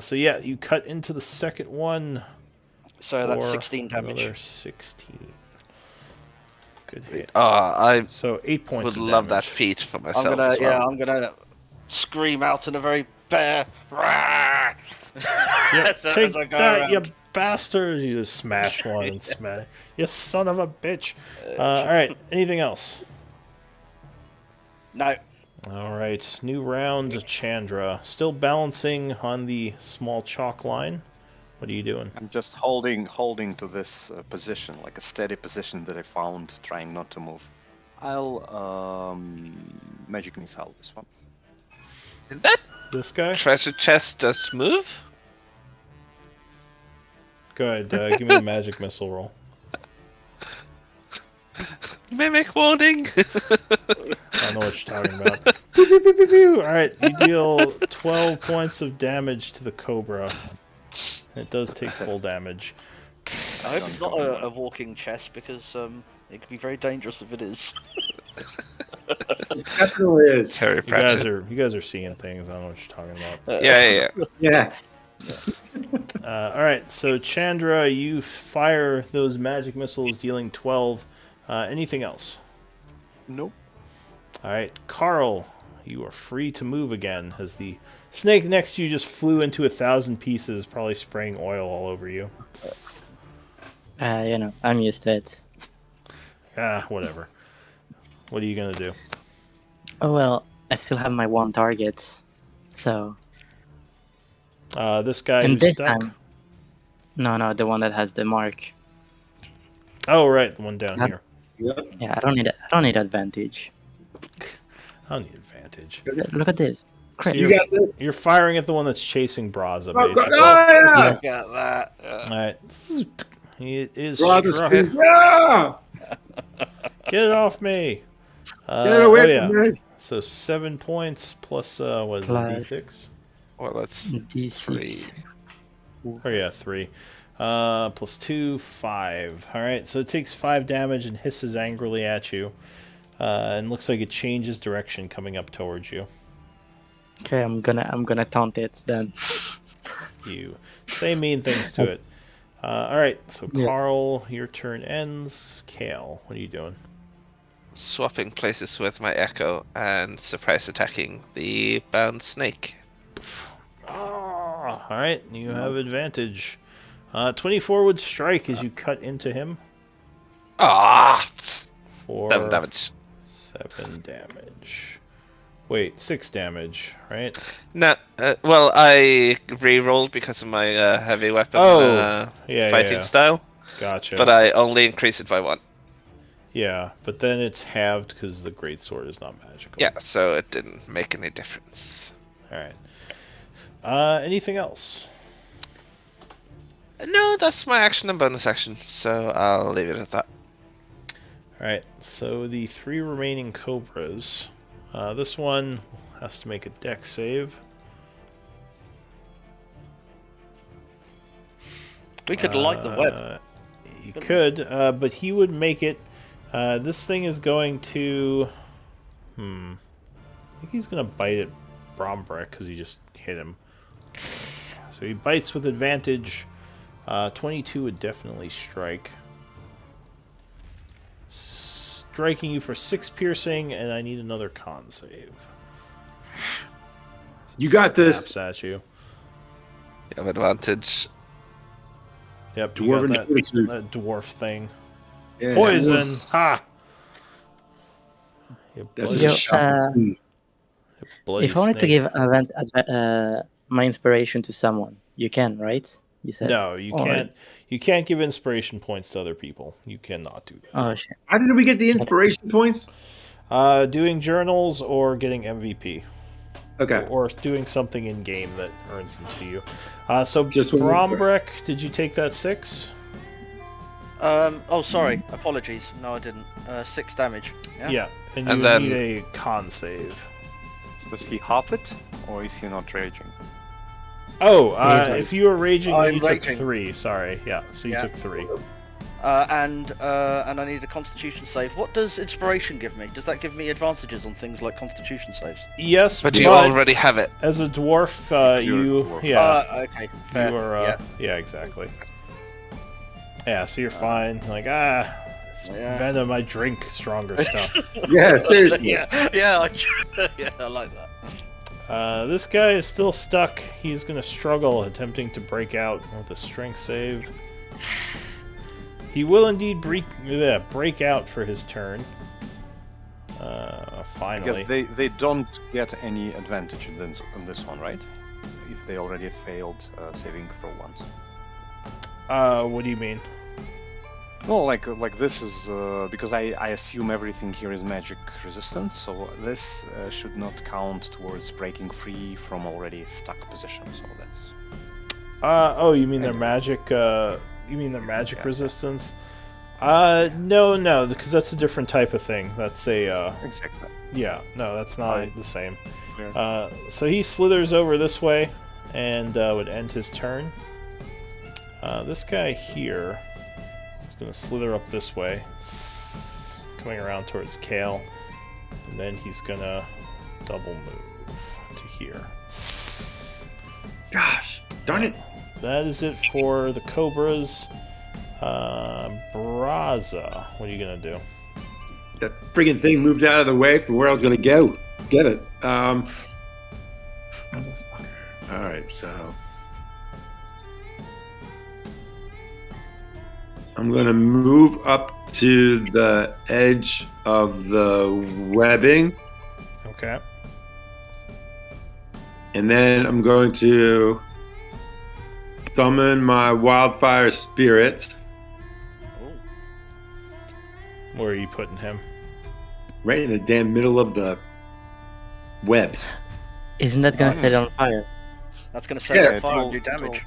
So yeah, you cut into the second one. So that's for 16 damage. Another 16. Good hit. Oh, I So 8 points would of love that damage. feat for I'm myself gonna as well. I'm gonna scream out in a very bear. Rah! Yeah, as take I go that, you around. bastard! You just smash one and smash. You son of a bitch! All right. Anything else? No. All right. New round, Chandra. Still balancing on the small chalk line. What are you doing? I'm just holding to this position, like a steady position that I found, trying not to move. I'll magic missile this one. Did that This guy? treasure chest just move? Go ahead. Give me a magic missile roll. Mimic warning. I don't know what you're talking about. Pew, pew, pew, pew, pew. All right, you deal 12 points of damage to the cobra. It does take full damage. I hope it's not a walking chest because it could be very dangerous if it is. Definitely is. Terry You Pratchett. guys are seeing things. I don't know what you're talking about. Yeah. Yeah. All right, so Chandra, you fire those magic missiles, dealing 12. Anything else? Nope. All right, Carl, you are free to move again as the snake next to you just flew into 1,000 pieces, probably spraying oil all over you. I'm used to it. Whatever. What are you gonna do? Oh well, I still have my one target, so. This guy And who's this stuck. time, no, the one that has the mark. Oh, right, the one down Huh? here. Yeah, I don't need advantage. I don't need advantage. Look at this. So Crit. you're firing at the one that's chasing Braza, Oh, basically. yeah! Look at that. All right, he is Brother struck. Steve, yeah! Get it off me! Get it away oh yeah. from me! So 7 points plus what is it, Plus- D6? Well, that's D6. Oh yeah, 3. Plus 2, 5. All right, so it takes 5 damage and hisses angrily at you, and looks like it changes direction coming up towards you. Okay, I'm gonna taunt it then. You say mean things to it. All right, so Yeah. Carl, your turn ends. Kale, what are you doing? swapping places with my echo and surprise attacking the bound snake. All right, you have advantage. 24 would strike as you cut into him Ah, for 7 damage. 7 damage. Wait, 6 damage, right? No, well, I re-rolled because of my heavy weapon Yeah, fighting yeah. style, Gotcha. but I only increase it by 1. Yeah, but then it's halved because the greatsword is not magical. Yeah, so it didn't make any difference. All right. Anything else? No, that's my action and bonus action, so I'll leave it at that. All right. So the 3 remaining cobras. This one has to make a dex save. We could light the web. You could, but he would make it. This thing is going to. I think he's going to bite at Brombrick because he just hit him. So he bites with advantage. 22 would definitely strike. Striking you for 6 piercing, and I need another con save. You got this. Snaps at you. You have advantage. Yep, you Dwarven got that dwarf thing. Yeah, Poison! Ha! You That's bloody, Yo, bloody if I wanted to snake. give my inspiration to someone, you can, right? You said. No, you Oh, can't. You can't give inspiration points to other people. You cannot do that. Oh shit. How did we get the inspiration points? Doing journals or getting MVP. Okay. Or doing something in game that earns them to you. So, Just one more. Brombrick, did you take that 6? Oh, sorry. Apologies. No, I didn't. 6 damage. Yeah. Yeah, and you And then- need a con save. Does he half it, or is he not raging? Oh, He's right. if you were raging, I'm you took raging. 3. Sorry, yeah. So you Yeah. took 3. And I need a Constitution save. What does inspiration give me? Does that give me advantages on things like Constitution saves? Yes, But you already have it. as a dwarf, You're a you dwarf. Okay. Fair. you are yeah. yeah, exactly. Yeah, so you're fine. Like it's Yeah. venom. I drink stronger stuff. Yeah, seriously. yeah. Yeah, I like that. This guy is still stuck. He's gonna struggle attempting to break out with a strength save. He will indeed break out for his turn. Finally. Because they don't get any advantage in this one, right? If they already failed saving throw once. What do you mean? Well, like this is because I assume everything here is magic resistant, so this should not count towards breaking free from already stuck position. So that's Oh, you mean their magic? You mean their magic Yeah. resistance? No, because that's a different type of thing. That's a exactly. yeah, no, that's not Right. the same. Clear. So he slithers over this way and would end his turn. This guy here is going to slither up this way, coming around towards Kale, and then he's going to double move to here. Gosh, darn it. That is it for the Cobras. Braza, what are you going to do? That friggin' thing moved out of the way from where I was gonna go. Get it. Alright, so I'm gonna move up to the edge of the webbing, Okay. and then I'm going to summon my wildfire spirit Where are you putting him? right in the damn middle of the webs. Isn't that gonna set it on fire? That's going to set Yeah, on fire and do it'll- damage.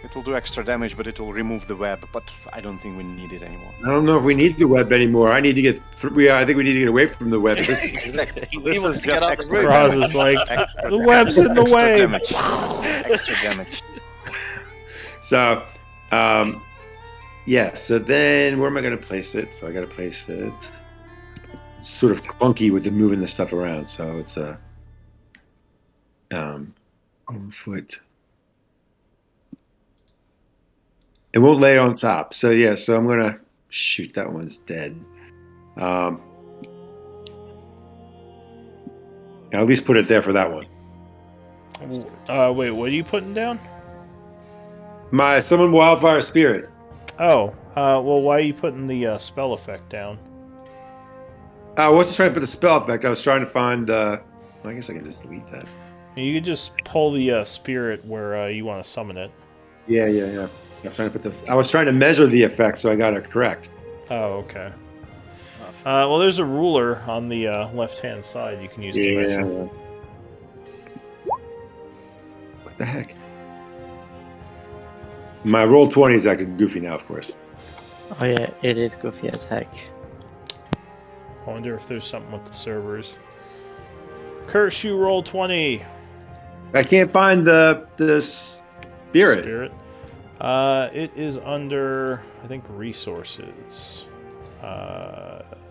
It will do extra damage, but it will remove the web. But I don't think we need it anymore. I don't know if we need the web anymore. I think we need to get away from the web. This He wants is to get just out the extra room. Braz damage. is like, Extra the damage. web's in the Extra way. damage. Extra damage. So, yeah. So then, where am I going to place it? So I got to place it sort of clunky with the moving the stuff around. So it's a 1 foot. It won't lay on top. So yeah. So I'm gonna shoot. That one's dead. I'll at least put it there for that one. Wait, what are you putting down? My summon wildfire spirit. Oh, well, why are you putting the spell effect down? I wasn't trying to put the spell effect. I was trying to find. I guess I can just delete that. You could just pull the spirit where you want to summon it. Yeah. I was trying to measure the effect, so I got it correct. Oh, okay. Well, there's a ruler on the left-hand side you can use to measure. What the heck? My roll 20 is acting goofy now, of course. Oh yeah, it is goofy as heck. I wonder if there's something with the servers. Curse you, roll 20. I can't find the spirit. It is under, I think, resources.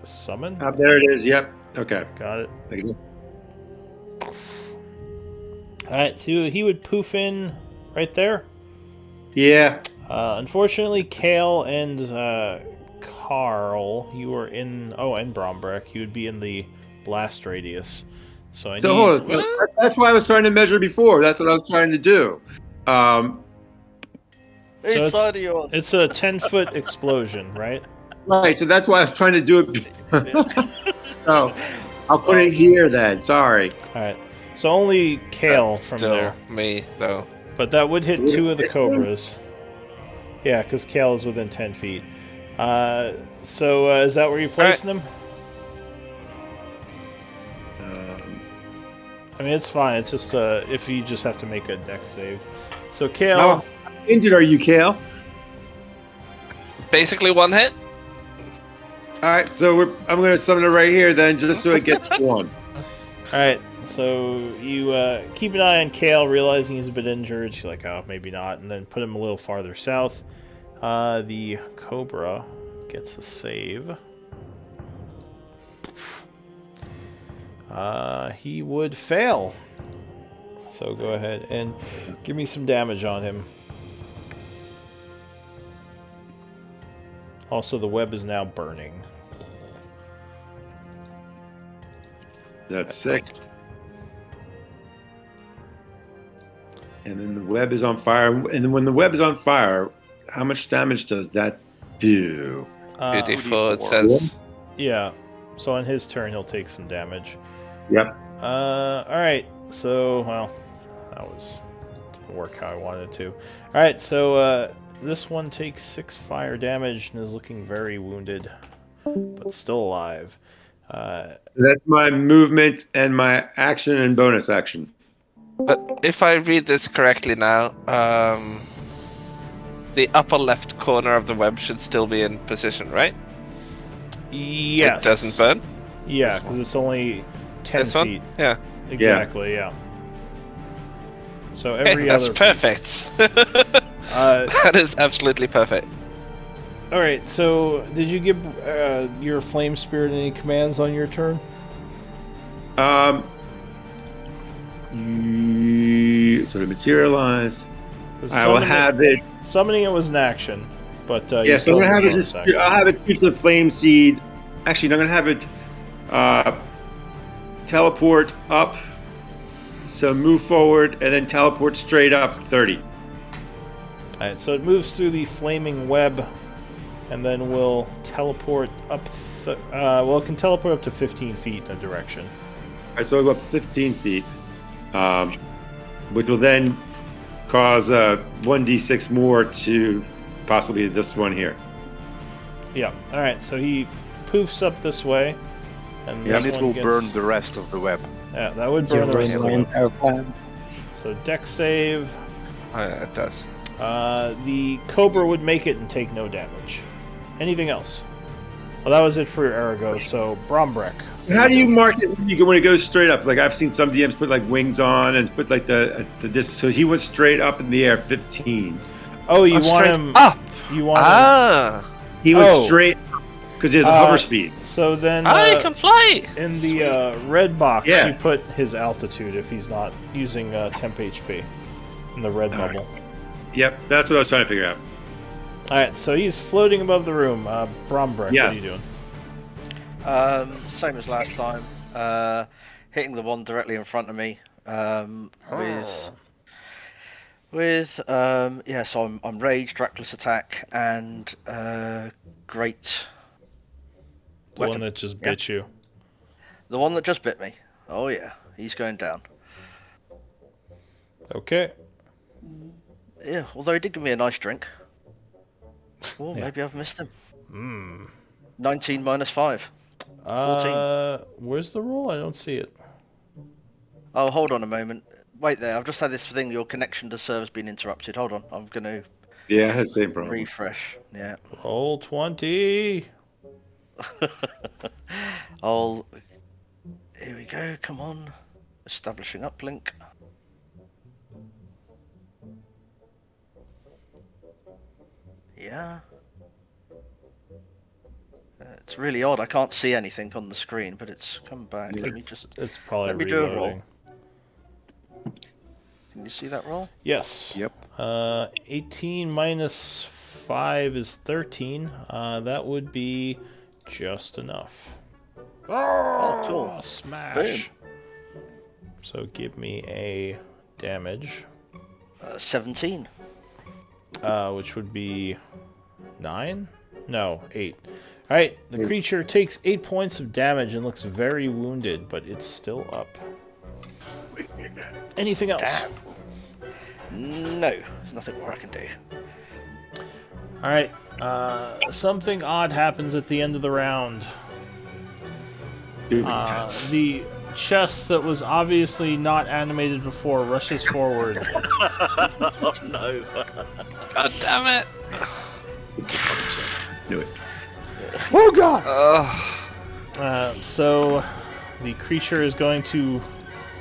Summon? There it is. Yep. Okay. Got it. Thank you. Alright, so he would poof in right there. Yeah. Unfortunately, Kale and Carl, you were in... Oh, and Brombrek, you would be in the blast radius. So hold on. That's why I was trying to measure before. That's what I was trying to do. It's a 10-foot explosion, right? Right, so that's why I was trying to do it. So I'll put it here then. Sorry. Alright. So only Kale from Still there. me, though. But that would hit 2 of the Cobras. Yeah, because Kale is within 10 feet. So is that where you're placing him? I mean, it's fine. It's just if you just have to make a dex save. So Kale... How injured are you, Kale? Basically one hit. Alright, so I'm going to summon it right here then, just so it gets one. Alright, so you keep an eye on Kale, realizing he's a bit injured. You're like, oh, maybe not. And then put him a little farther south. The Cobra gets a save. He would fail. So go ahead and give me some damage on him. Also, the web is now burning. That's 6. And then the web is on fire. And then when the web is on fire, how much damage does that do? 2d4, it says. Yeah. So on his turn, he'll take some damage. Yep. Alright. So, well, that didn't work how I wanted it to. Alright, so, this one takes 6 fire damage and is looking very wounded, but still alive. That's my movement and my action and bonus action. But if I read this correctly now, the upper left corner of the web should still be in position, right? Yes. It doesn't burn? Yeah, because it's only 10 This feet. one? Yeah. Exactly, yeah. So Okay, every that's other perfect. That is absolutely perfect. Alright, so did you give your flame spirit any commands on your turn? Sort of materialize. 'Cause I will have it. Summoning it was an action, but Yeah, so I'm gonna have it just. I'll have it shoot the flame seed. Actually, no, I'm gonna have it teleport up. So move forward and then teleport straight up 30. Alright, so it moves through the flaming web, and then will teleport up. Well, it can teleport up to 15 feet in a direction. All right, so I'll go up 15 feet, which will then cause 1d6 more to possibly this one here. Yeah. Alright, so he poofs up this way, and this And it one will gets... burn the rest of the web. Yeah, that would burn the rest of the web. So dex save. Oh, yeah, it does. The Cobra would make it and take no damage. Anything else? Well, that was it for Arago, so Brombrek. How do you mark it when it goes straight up? Like I've seen some DMs put like wings on and put like the distance. So he went straight up in the air, 15. Oh, you want straight him up? You want him... He was straight because he has a hover speed. So then I can fly! in the red box, Yeah. you put his altitude if he's not using temp HP in the red bubble. Yep, that's what I was trying to figure out. Alright, so he's floating above the room. Brombrek, Yeah. what are you doing? Same as last time. Hitting the one directly in front of me. So I'm raged, reckless attack, and great. The one that just bit you. The one that just bit me. Oh yeah, he's going down. Okay. Yeah, although he did give me a nice drink. Oh, maybe I've missed him. 19 minus 5. 14. Where's the roll? I don't see it. Oh, hold on a moment. Wait there. I've just had this thing. Your connection to server's been interrupted. Hold on. I'm going to Yeah, I had the same problem. refresh. Yeah. Roll 20. Here we go. Come on. Establishing uplink. Yeah. It's really odd. I can't see anything on the screen, but it's come back. It's probably let me do a roll. reloading. Can you see that roll? Yes. Yep. 18 minus 5 is 13. That would be just enough. Oh, cool. Smash. So give me a damage. 17. Which would be 9? No, 8. Alright, the creature takes 8 points of damage and looks very wounded, but it's still up. Anything else? No, there's nothing more I can do. Alright, something odd happens at the end of the round. The chest that was obviously not animated before rushes forward. Oh no. God damn it! Do it. Oh god! So the creature is going to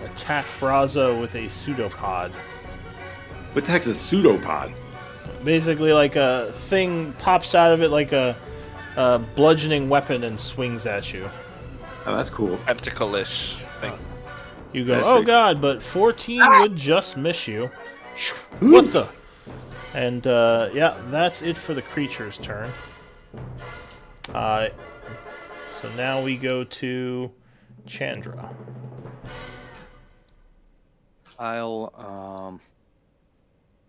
attack Brazo with a pseudopod. What the heck's a pseudopod? Basically, like a thing pops out of it like a bludgeoning weapon and swings at you. Oh, that's cool. Tentacle-ish thing. You go, That's oh big. god, but 14 would just miss you. What the? And yeah, that's it for the creature's turn. So now we go to Chandra.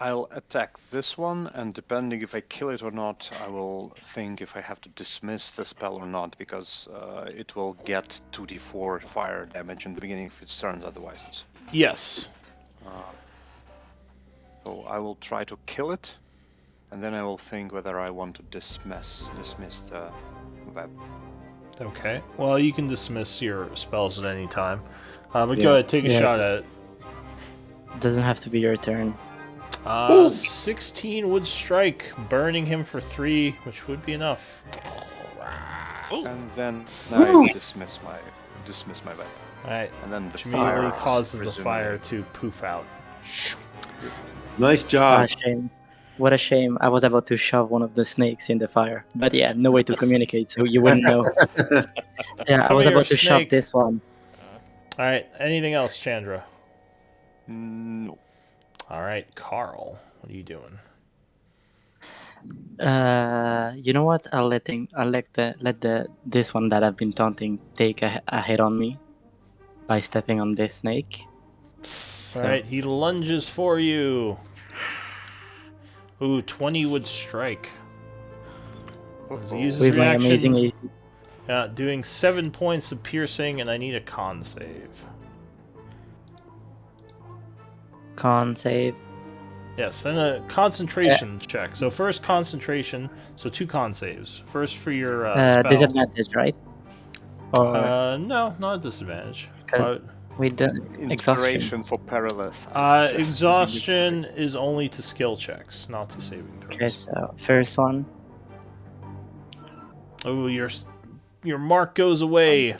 I'll attack this one, and depending if I kill it or not, I will think if I have to dismiss the spell or not, because it will get 2d4 fire damage in the beginning of its turn, otherwise. Yes. So I will try to kill it, and then I will think whether I want to dismiss the web. Okay. Well, you can dismiss your spells at any time. But go ahead, take a shot at it. Doesn't have to be your turn. 16 would strike, burning him for 3, which would be enough. And then I dismiss my web. Alright, And then the which immediately fire causes the presumably- fire to poof out. Nice What job. a shame. What a shame. I was about to shove one of the snakes in the fire. But yeah, no way to communicate, so you wouldn't know. Yeah, I Come was here, about to shove snake. this one. Alright, anything else, Chandra? No. Alright, Carl, what are you doing? You know what? I'll let this one that I've been taunting take a hit on me by stepping on this snake. Alright, he lunges for you. Ooh, 20 would strike. As he uses With my reaction, amazing AC. doing 7 points of piercing, and I need a con save. Con save. Yes, and a concentration check. So first concentration, so 2 con saves. First for your spell. Disadvantage, right? Or No, not a disadvantage. 'Cause with the exhaustion. Inspiration for perilous. Exhaustion is only to skill checks, not to saving throws. Okay, so first one. Oh, your mark goes away.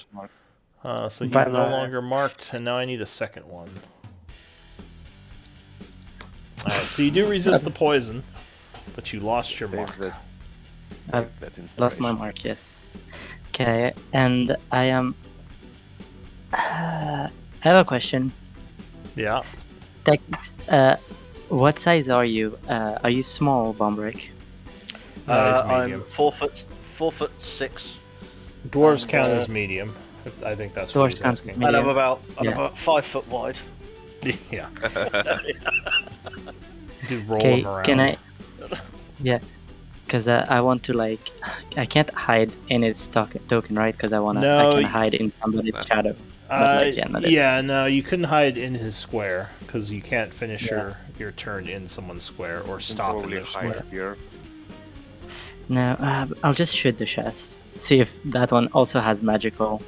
So he's no Bye-bye. longer marked, and now I need a second one. Alright, so you do resist the poison, but you lost your mark. I've lost my mark, yes. Okay, and I am. I have a question. Yeah. What size are you? Are you small, Bombrick? It's I'm medium. 4'6", Dwarves and, count as medium. I think that's what Dwarves he's count asking. as and I'm medium. about Yeah. 5 foot wide. Yeah. You roll Okay, him around. can I? Yeah, because I want to like, I can't hide in its token, right? Because I No, can hide in somebody's shadow. No, you couldn't hide in his square because you can't finish your turn in someone's square or stop in Probably their hide square. here. No, I'll just shoot the chest. See if that one also has magical.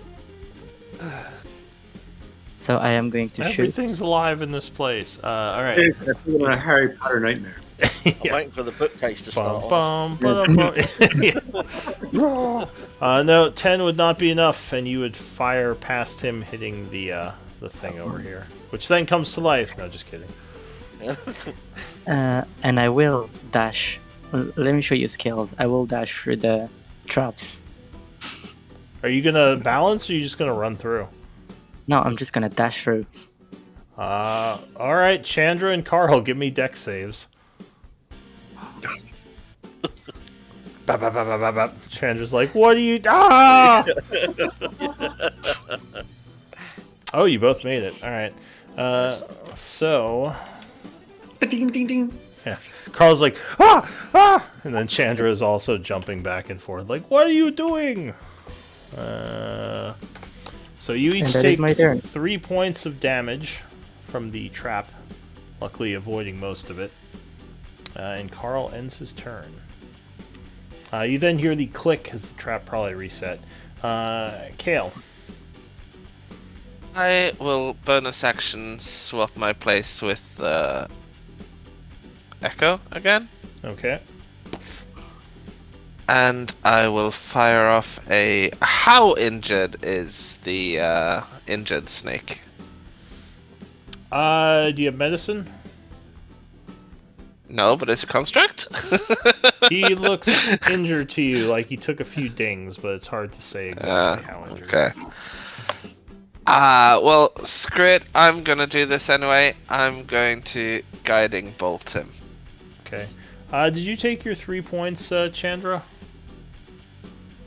So I am going to Everything's shoot. alive in this place. All right. It's a Harry Potter nightmare. I'm waiting for the bookcase to start. Bum, bum, ba-dum, bum. No, 10 would not be enough, and you would fire past him, hitting the thing over here, which then comes to life. No, just kidding. And I will dash. Let me show you skills. I will dash through the traps. Are you gonna balance, or are you just gonna run through? No, I'm just gonna dash through. All right, Chandra and Carl, give me dex saves. Bap, bap, bap, bap, bap, bap. Chandra's like, what are you... Ah! Oh, you both made it. All right. So... Ding, ding, ding. Yeah. Carl's like, ah! Ah! And then Chandra is also jumping back and forth, like, what are you doing? So you each that is take my turn. 3 points of damage from the trap, luckily avoiding most of it. And Carl ends his turn. You then hear the click as the trap probably reset. Kale. I will bonus action swap my place with Echo again. Okay. And I will fire off a... How injured is the injured snake? Do you have medicine? No, but it's a construct? He looks injured to you, like he took a few dings, but it's hard to say exactly how injured. Okay. Well, screw it. I'm gonna do this anyway. I'm going to guiding bolt him. Okay. Did you take your 3 points, Chandra?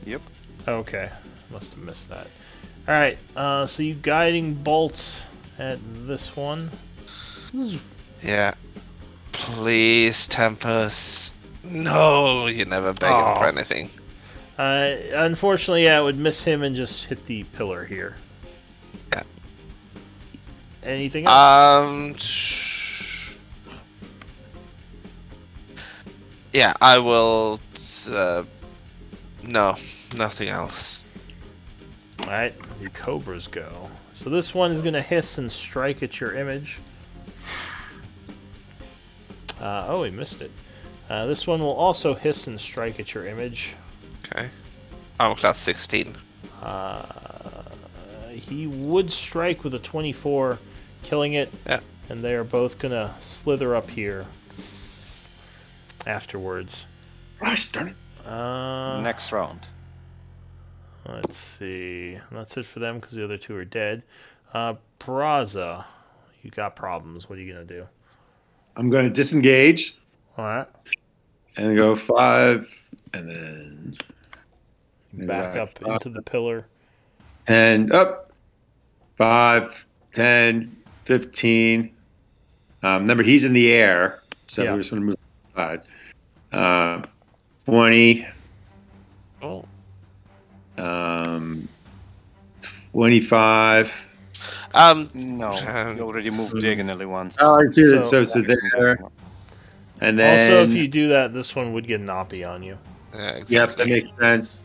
Yep. Okay. Must have missed that. Alright, so you guiding bolt at this one. Yeah. Please, Tempest. No, you never beg him for anything. Unfortunately, yeah, it would miss him and just hit the pillar here. Yeah. Anything else? Yeah, I will. No, nothing else. Alright, the cobras go. So this one is going to hiss and strike at your image. Oh, he missed it. This one will also hiss and strike at your image. Okay. I'm class 16. He would strike with a 24, killing it. Yeah. And they are both going to slither up here afterwards. Gosh, darn it. Next round. Let's see. That's it for them because the other two are dead. Braza, you got problems. What are you going to do? I'm going to disengage All right. and go 5, and then Back up into the pillar. and up 5, 10, 15. Remember, he's in the air, so Yeah. we're just going to move aside. 20, Oh. 25. No, you already moved diagonally once. Oh, I see it. So- So there. And then. Also, if you do that, this one would get an oppie on you. Yeah, exactly. Yep, that makes sense.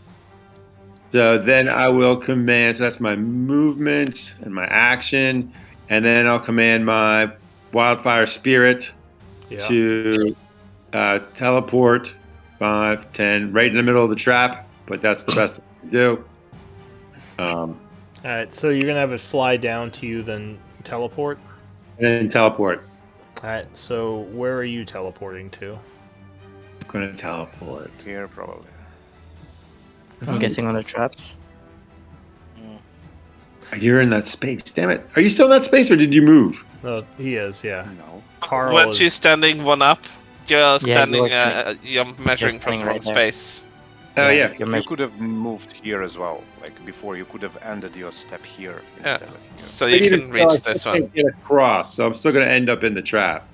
So then I will command, so that's my movement and my action, and then I'll command my wildfire spirit Yeah. to teleport 5, 10, right in the middle of the trap, but that's the best I can do. All right. So you're gonna have it fly down to you, then teleport. And then teleport. All right. So where are you teleporting to? I'm going to teleport. Here, probably. I'm guessing on the traps. You're in that space. Damn it. Are you still in that space or did you move? No, he is. Yeah. No. Carl Once you're is. standing one up, you're standing. you're You're measuring standing from right there. space. Oh, yeah. You're You measuring. could have moved here as well. Like before, you could have ended your step here Yeah. instead of here. So you can reach this one. Get across, so I'm still going to end up in the trap.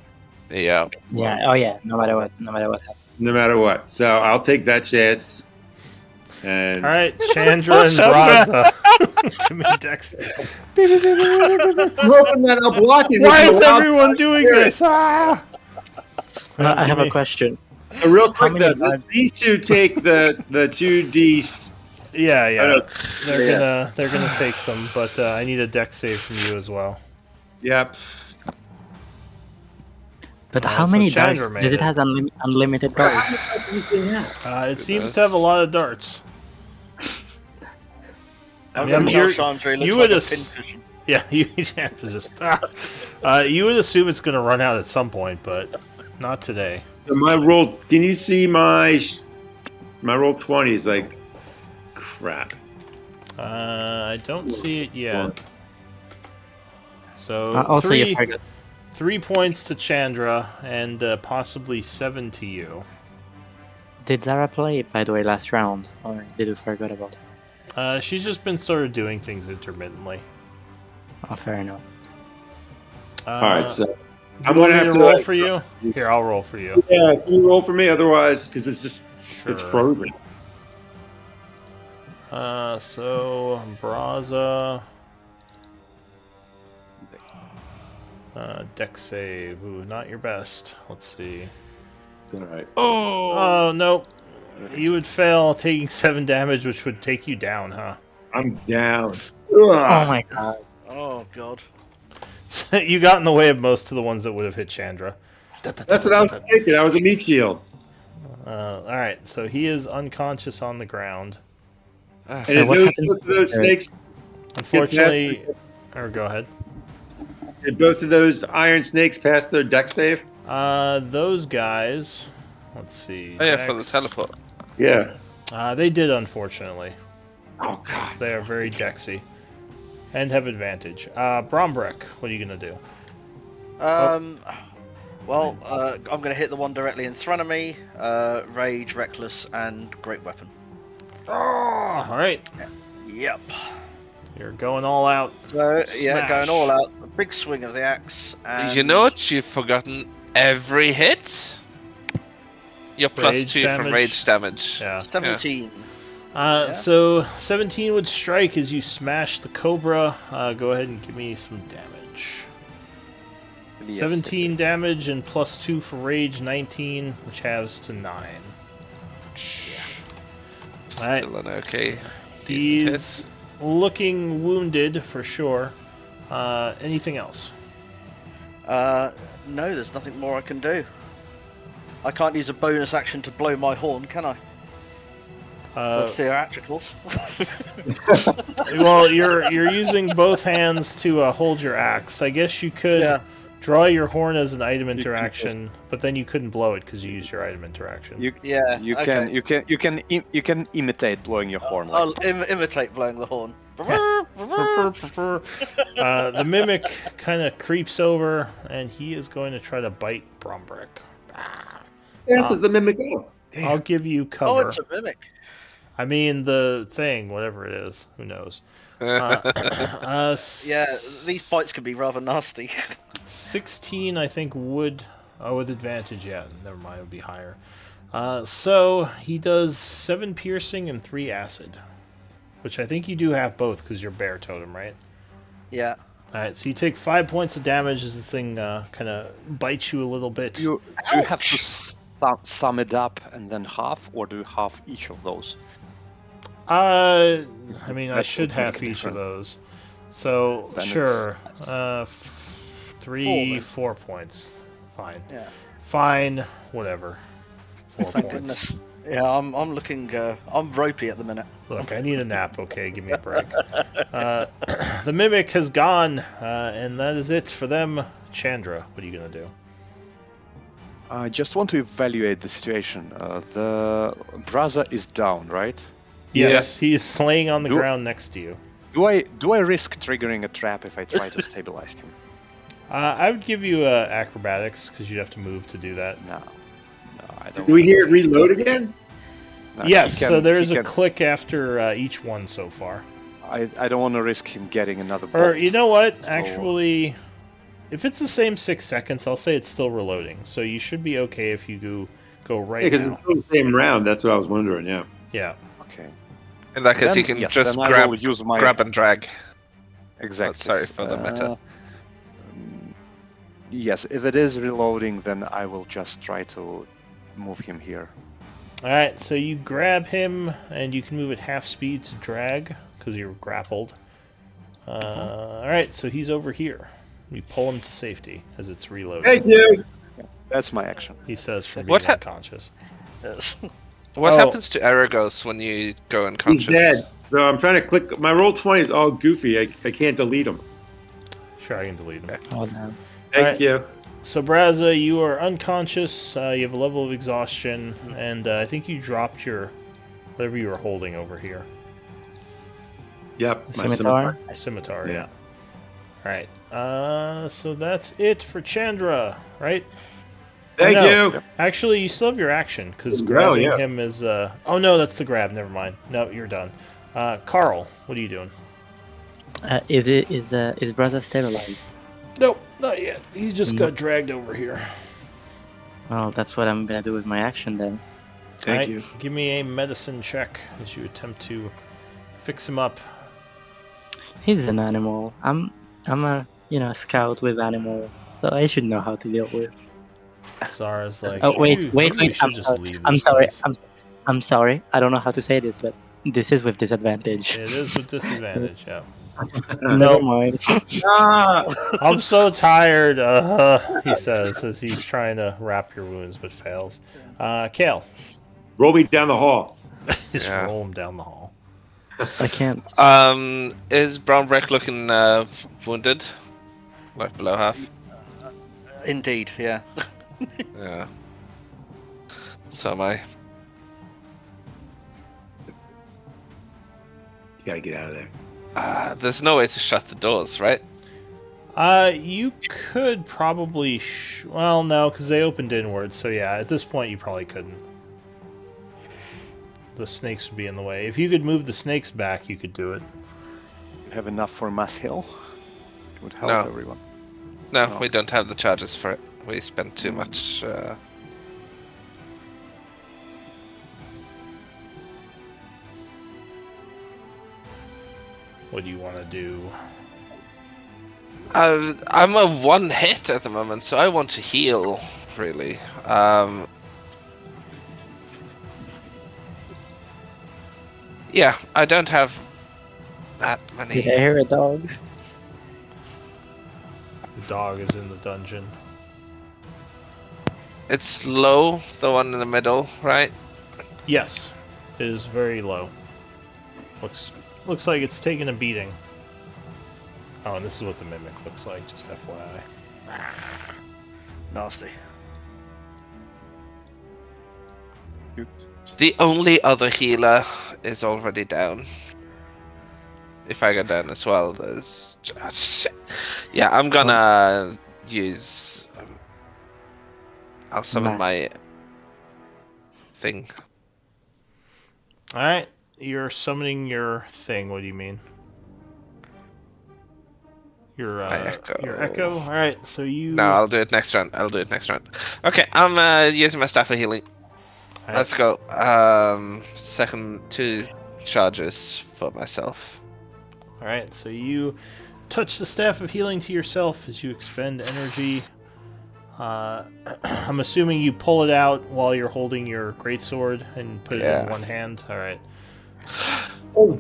Yeah. Yeah. Oh yeah. No matter what. No matter what happens. No matter what. So I'll take that chance. And All right, Chandra and Braza. Give me Dex. hoping that I'll block it. Why with is the wild- everyone doing this? Ah! No, I Give have me- a question. Real How quick many though, guards? these two take the 2D. Yeah, know. they're gonna take some, but I need a deck save from you as well. Yep. But Alright, how so many Chandra darts? made Does it it. have unlimited darts? It seems to have a lot of darts. I'm mean, going to tell you're- Chandra he looks you like would a ass- pincushion. Yeah, Chandra's just. You would assume it's gonna run out at some point, but not today. So my roll. Can you see my roll 20 is like crap. I don't see it yet. So Also, you 3 forgot. 3 points to Chandra and possibly 7 to you. Did Zara play, by the way, last round? Or did we forget about her? She's just been sort of doing things intermittently. Oh, fair enough. All right, so Do I'm you want gonna me have to to roll for you? Here, I'll roll for you. Yeah, can you roll for me? Otherwise, because it's just it's Sure. frozen. So Braza. Deck save. Ooh, not your best. Let's see. It's all right. Oh, no. You would fail, taking 7 damage, which would take you down, huh? I'm down. Oh my god. Oh, God. You got in the way of most of the ones that would have hit Chandra. That's what I was thinking. I was a meat shield. Alright, so he is unconscious on the ground. And Hey, if what those, happens both of those to- snakes, Unfortunately, or go ahead. did both of those iron snakes pass their deck save? Those guys, let's see. Oh yeah, for the Dex. teleport. Yeah. They did, unfortunately. Oh god. They are very dexy. And have advantage. Brombrek, what are you going to do? Well, I'm going to hit the one directly in front of me. Rage, Reckless, and Great Weapon. Oh, alright. Yep. You're going all out. So, yeah, Smash. going all out. A big swing of the axe. And You know what? You've forgotten every hit. You're plus Rage 2 from damage. rage damage. Yeah. 17. So 17 would strike as you smash the Cobra. Go ahead and give me some damage. Yes, 17 damage and plus 2 for rage, 19, which halves to 9. Alright. Still an okay. decent He's looking wounded for sure. Anything else? No, there's nothing more I can do. I can't use a bonus action to blow my horn, can I? For theatricals. Well, you're using both hands to hold your axe. I guess you could Yeah. draw your horn as an item interaction, but then you couldn't blow it because you used your item interaction. Yeah, You okay. can imitate blowing your horn. Like I'll imitate blowing the horn. The mimic kind of creeps over, and he is going to try to bite Brombrick. Yes, it's the mimic. Oh, I'll give you Oh, cover. it's a mimic. I mean, the thing, whatever it is, who knows? Yeah, these fights can be rather nasty. 16, I think, would... Oh, with advantage, yeah. Never mind, it would be higher. So, he does 7 piercing and 3 acid. Which I think you do have both, because you're bear totem, right? Yeah. Alright, so you take 5 points of damage as the thing kind of bites you a little bit. do you have to sum it up and then half, or do you half each of those? I mean, I That should would make have a each of difference. those. So, Then sure. it's- 3, 4 4 points. Fine. Yeah. Fine, whatever. 4 Thank points. goodness. Yeah, I'm looking. I'm ropey at the minute. Look, I need a nap, okay? Give me a break. The Mimic has gone, and that is it for them. Chandra, what are you going to do? I just want to evaluate the situation. The Braza is down, right? Yes, he is laying on the Do- ground next to you. Do I risk triggering a trap if I try to stabilize him? I would give you acrobatics, because you'd have to move to do that. No, I don't. do we hear it reload again? No, Yes, he so can- there's he a can- click after each one so far. I don't want to risk him getting another. Or, bolt. you know what? So- Actually, if it's the same 6 seconds, I'll say it's still reloading. So you should be okay if you go right Because now. it's still the same round. That's what I was wondering. Yeah. Yeah. Okay. In that case, Then- you can yes, just then I grab, will use my grab and drag. Exactly. sorry for the meta. Yes, if it is reloading, then I will just try to move him here. Alright, so you grab him, and you can move at half speed to drag, because you're grappled. Alright, so he's over here. We pull him to safety as it's reloading. Thank you. That's my action. He says from being What unconscious. Yes. What Oh. happens to Aragos when you go unconscious? He's dead. So I'm trying to click. My roll 20 is all goofy. I can't delete them. Sure, I can delete him. Oh no. Thank Alright. you. So, Braza, you are unconscious. You have a level of exhaustion, and I think you dropped your whatever you were holding over here. Yep. my Scimitar. Scimitar, Yeah. yeah. Alright, so that's it for Chandra, right? Thank no. you. Actually, you still have your action, because Oh, grabbing yeah. him is... Oh, no, that's the grab. Never mind. No, you're done. Carl, what are you doing? Is Braza sterilized? Nope, not yet. He just got dragged over here. Well, that's what I'm gonna do with my action then. Thank Alright, you. give me a medicine check as you attempt to fix him up. He's an animal. I'm a scout with animal, so I should know how to deal with. Zara's like, Oh wait. maybe we should I'm just sorry. leave I'm this sorry. place." I'm sorry. I don't know how to say this, but this is with disadvantage. It is with disadvantage, yeah. Never mind. Ah! I'm so tired, he says as he's trying to wrap your wounds but fails. Kale, Roll me down the hall. just Yeah. roll him down the hall. I can't. Is Brown Breck looking wounded? Like below half? Indeed, yeah. Yeah. So am I. You gotta get out of there. There's no way to shut the doors, right? You could probably... well, no, because they opened inwards, so yeah, at this point you probably couldn't. The snakes would be in the way. If you could move the snakes back, you could do it. You have enough for mass heal? It would help No. everyone. No, No. we don't have the charges for it. We spent too much. What do you want to do? I'm a one hit at the moment, so I want to heal, really. Yeah, I don't have that many. Did I hear a dog? The dog is in the dungeon. It's low, the one in the middle, right? Yes, it is very low. Looks like it's taken a beating. Oh, and this is what the mimic looks like, just FYI. Nasty. The only other healer is already down. If I go down as well, there's... shit. Yeah, I'm gonna use... I'll summon my Mass. thing. Alright, you're summoning your thing, what do you mean? Your echo. Your echo? Alright, so you... No, I'll do it next round. Okay, I'm using my staff of healing. Alright. Let's go. Second 2 charges for myself. Alright, so you touch the Staff of Healing to yourself as you expend energy. I'm assuming you pull it out while you're holding your greatsword and put it in one hand. Alright. Oh,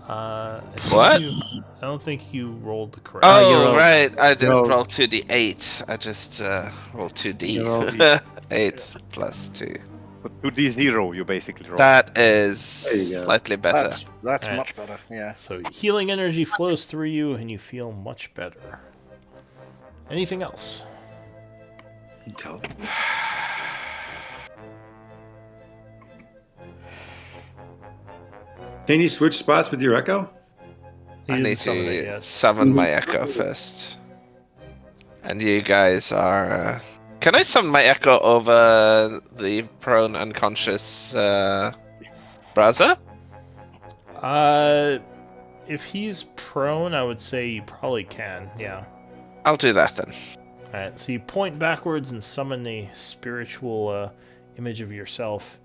I What? I don't think you rolled the correct... Oh, you rolled- right. I didn't rolled- roll 2d8. I just rolled 2d. You rolled- 8 plus 2. But 2d0 you basically roll. That is There you go. slightly better. That's Alright. much better, yeah. So healing energy flows through you and you feel much better. Anything else? tell them. Can you switch spots with your echo? He I didn't need summon to it yet. summon my echo first. And you guys are... Can I summon my echo over the prone unconscious Braza? If he's prone, I would say you probably can, yeah. I'll do that then. Alright, so you point backwards and summon a spiritual image of yourself,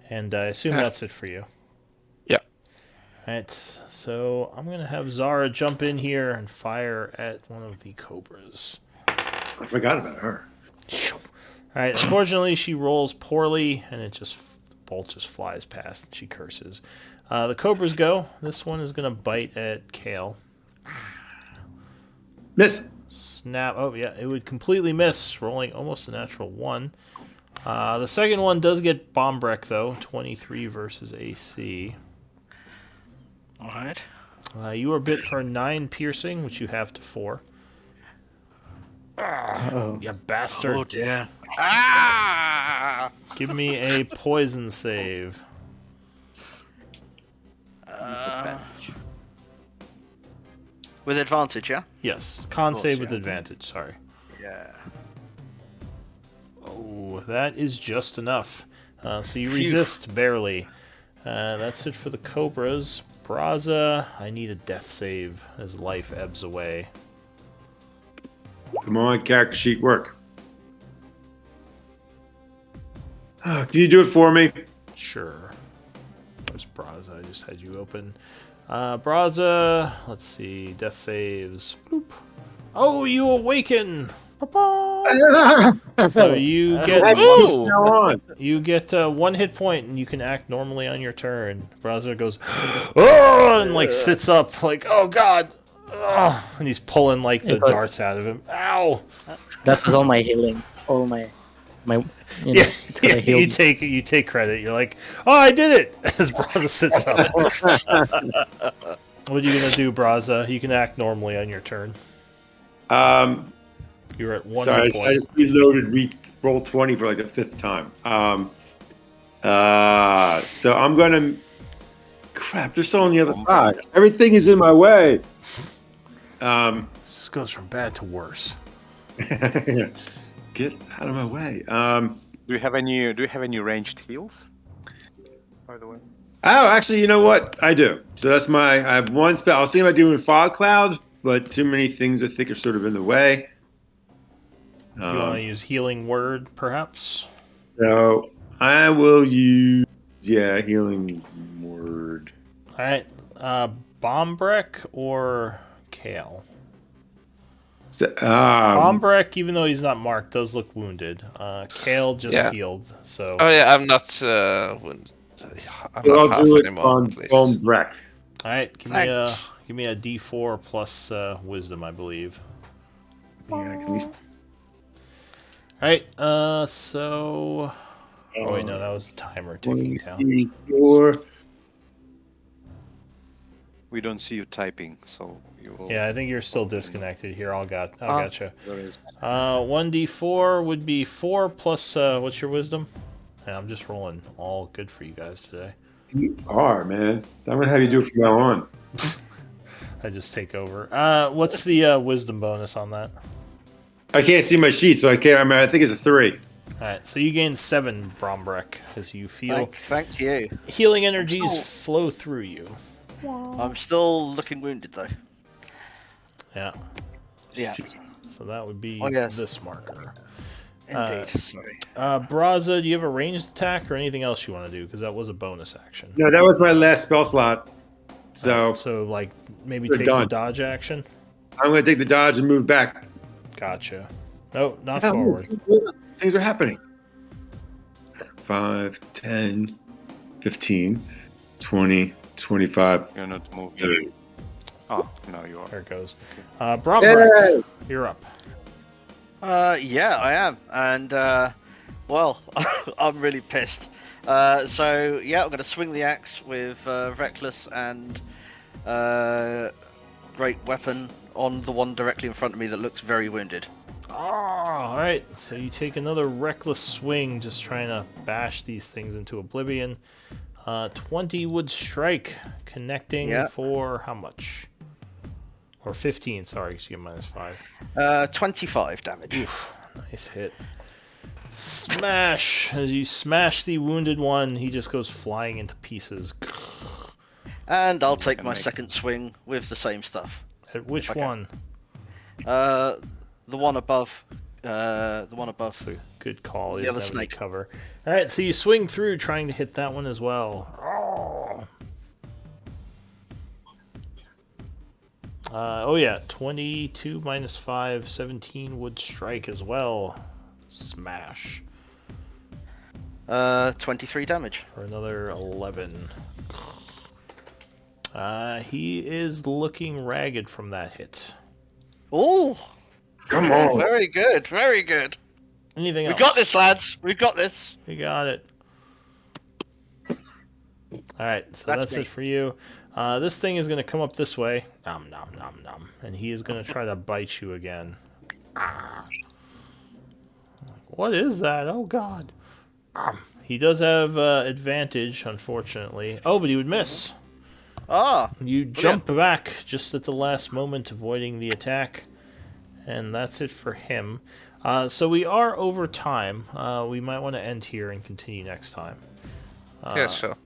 and I assume that's it for you. Yep. Alright, so I'm going to have Zara jump in here and fire at one of the cobras. I forgot about her. All right. Unfortunately, she rolls poorly, and bolt just flies past, and she curses. The cobras go. This one is gonna bite at Kale. Miss. Snap. Oh yeah, it would completely miss, rolling almost a natural 1. The second one does get bomb wreck though. 23 versus AC. All right. You are bit for 9 piercing, which you have to 4. Uh-oh. You bastard. Oh dear. Ah! Give me a poison save. With advantage, yeah. Yes, con course, save with yeah. advantage. Sorry. Yeah. Oh, that is just enough. So you Phew. resist barely. That's it for the cobras. Braza, I need a death save as life ebbs away. Come on, character sheet work. Can you do it for me? Sure. Where's Braza? I just had you open. Braza, let's see. Death saves. Bloop. Oh, you awaken! So you get you get 1 hit point, and you can act normally on your turn. Braza goes, oh, and like sits up, like, oh god, oh, and he's pulling like the darts out of him. Ow! That was all my healing. All my you know, Yeah, it's gonna heal me. you take credit. You're like, oh, I did it! As Braza sits up. What are you gonna do, Braza? You can act normally on your turn. You're at 1 Sorry, hit I point. just reloaded roll 20 for like the 5th time. So I'm gonna. Crap, they're still on the other side. Everything is in my way. This just goes from bad to worse. Get out of my way. Do you have any ranged heals? By the way. Oh, actually, you know what? I do. So that's I have 1 spell. I was thinking about doing Fog Cloud, but too many things I think are sort of in the way. You want to use Healing Word, perhaps? So I will use, Healing Word. All right. Bombrek or Kale? So, Bombrek, even though he's not marked, does look wounded. Kale just healed, so... Oh yeah, I'm not wounded. I'm so not I'll half do it anymore, on at least. Bombrek. All right, give me a D4 plus Wisdom, I believe. Yeah, can we... All right, so... Oh wait, no, that was the timer ticking down. 24. We don't see you typing, so you will... Yeah, I think you're still disconnected here. I gotcha. There is. 1d4 would be 4 plus, what's your wisdom? Yeah, I'm just rolling all good for you guys today. You are, man. I'm going to have you do it from now on. I just take over. What's the wisdom bonus on that? I can't see my sheet, so I can't. I think it's a 3. Alright, so you gain 7 Brombrek as you feel Thank you. healing energies flow through you. I'm still looking wounded though. Yeah. Yeah. So that would be yes. this marker. Indeed. Sorry. Braza, do you have a ranged attack or anything else you want to do? Because that was a bonus action. No, that was my last spell slot. So So like maybe We're take the done. dodge action. I'm going to take the dodge and move back. Gotcha. No, not forward. Things are happening. 5, 10, 15, 20, 25. You're not moving. Oh, no, you are. There it goes. Brombrek, Yay! you're up. Yeah, I am, and well, I'm really pissed. So yeah, I'm going to swing the axe with reckless and great weapon on the one directly in front of me that looks very wounded. Alright, so you take another reckless swing, just trying to bash these things into oblivion. 20 would strike, connecting for how much? Or 15, sorry, because you get -5. 25 damage. Oof, nice hit. Smash! As you smash the wounded one, he just goes flying into pieces. And I'll take my second swing with the same stuff. At which one? The one above. The one above. That's a good call. He The doesn't other have any snake. cover. Alright, so you swing through trying to hit that one as well. Oh yeah, 22 minus 5, 17 would strike as well. Smash. 23 damage. For another 11. He is looking ragged from that hit. Oh, Come on. very good, very good. Anything We else? got this, lads. We got this. We got it. Alright, so That's that's me. it for you. This thing is going to come up this way. Nom, nom, nom, nom. And he is going to try to bite you again. Ah. What is that? Oh, God. He does have advantage, unfortunately. Oh, but he would miss. Ah, You jump back just at the last moment, avoiding the attack. And that's it for him. So we are over time. We might want to end here and continue next time. Yeah, sure.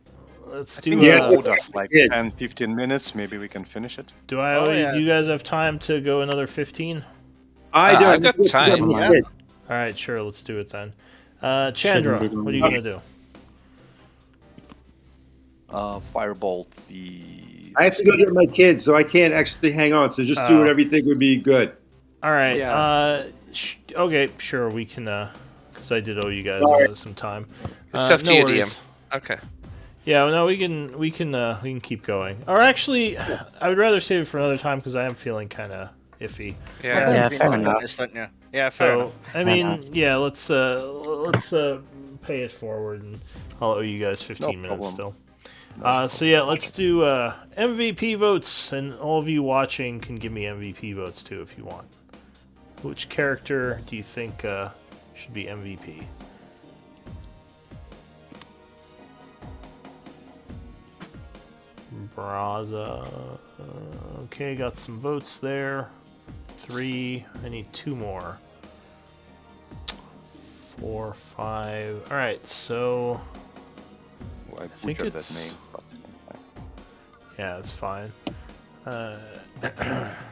Let's I do. think Yeah. it owed us like Yeah. 10, 15 minutes. Maybe we can finish it. Do I? Oh, owe yeah. You guys have time to go another 15? I don't. I've got time. Yeah. All right, sure. Let's do it then. Chandra, Shouldn't be what are you long. gonna do? Firebolt the. I have to go get my kids, so I can't actually hang on. So just do Oh. what everything would be good. All right. Yeah. Okay, sure. We can. Because I did owe you guys Sorry. some time. It's up to no you, worries. DM. Okay. Yeah, no, we can keep going. Or actually, I would rather save it for another time because I am feeling kind of iffy. Yeah. Yeah, you fair know enough. this, don't you? Yeah, fair So enough. I mean, yeah, let's pay it forward, and I'll owe you guys 15 No minutes problem. still. So yeah, let's do MVP votes, and all of you watching can give me MVP votes too if you want. Which character do you think should be MVP? Braza. Okay, got some votes there. 3. I need 2 more. 4, 5. All right, so I think butchered it's- that name. But, yeah, that's fine.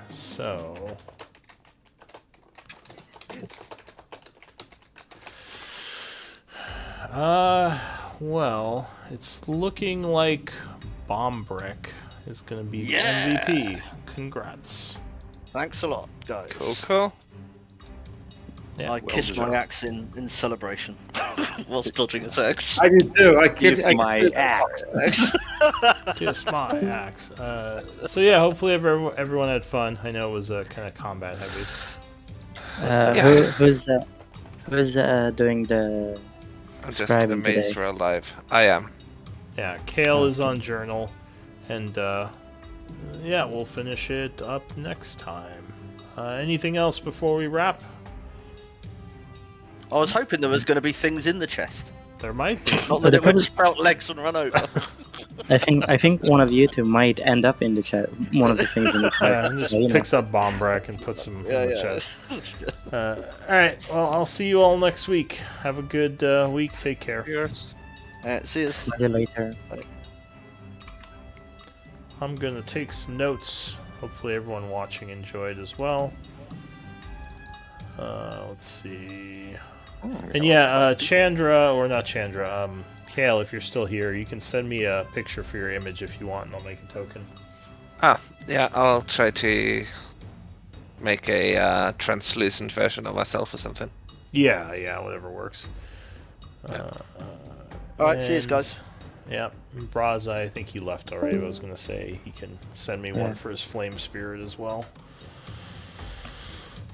So well, it's looking like Bomb Brick is going to be the Yeah. MVP. Congrats. Thanks a lot, guys. Cool. Yeah, I kissed my axe in celebration whilst dodging its axe. I do too. I can't. Kiss I my can't- axe. kiss my axe. So yeah, hopefully everyone had fun. I know it was kind of combat heavy. Who's doing the I'm just Describe him amazed today. we're alive. I am. Yeah, Kale is on Journal, and yeah, we'll finish it up next time. Anything else before we wrap? I was hoping there was going to be things in the chest. There might be. Not that The it would problem- sprout legs and run over. I think one of you two might end up in the chat. One of the things in the Yeah, chat. and just you know. picks up Bombrack and puts him Yeah, in the yeah. chest. Alright, well, I'll see you all next week. Have a good week. Take care. See us. See you later. I'm gonna take some notes. Hopefully everyone watching enjoyed as well. Let's see. And yeah, Chandra, or not Chandra, Kale, if you're still here, you can send me a picture for your image if you want, and I'll make a token. Yeah, I'll try to make a translucent version of myself or something. Yeah, whatever works. Alright, see us, guys. Yeah, Braz, I think he left already, but I was going to say he can send me one Yeah. for his flame spirit as well.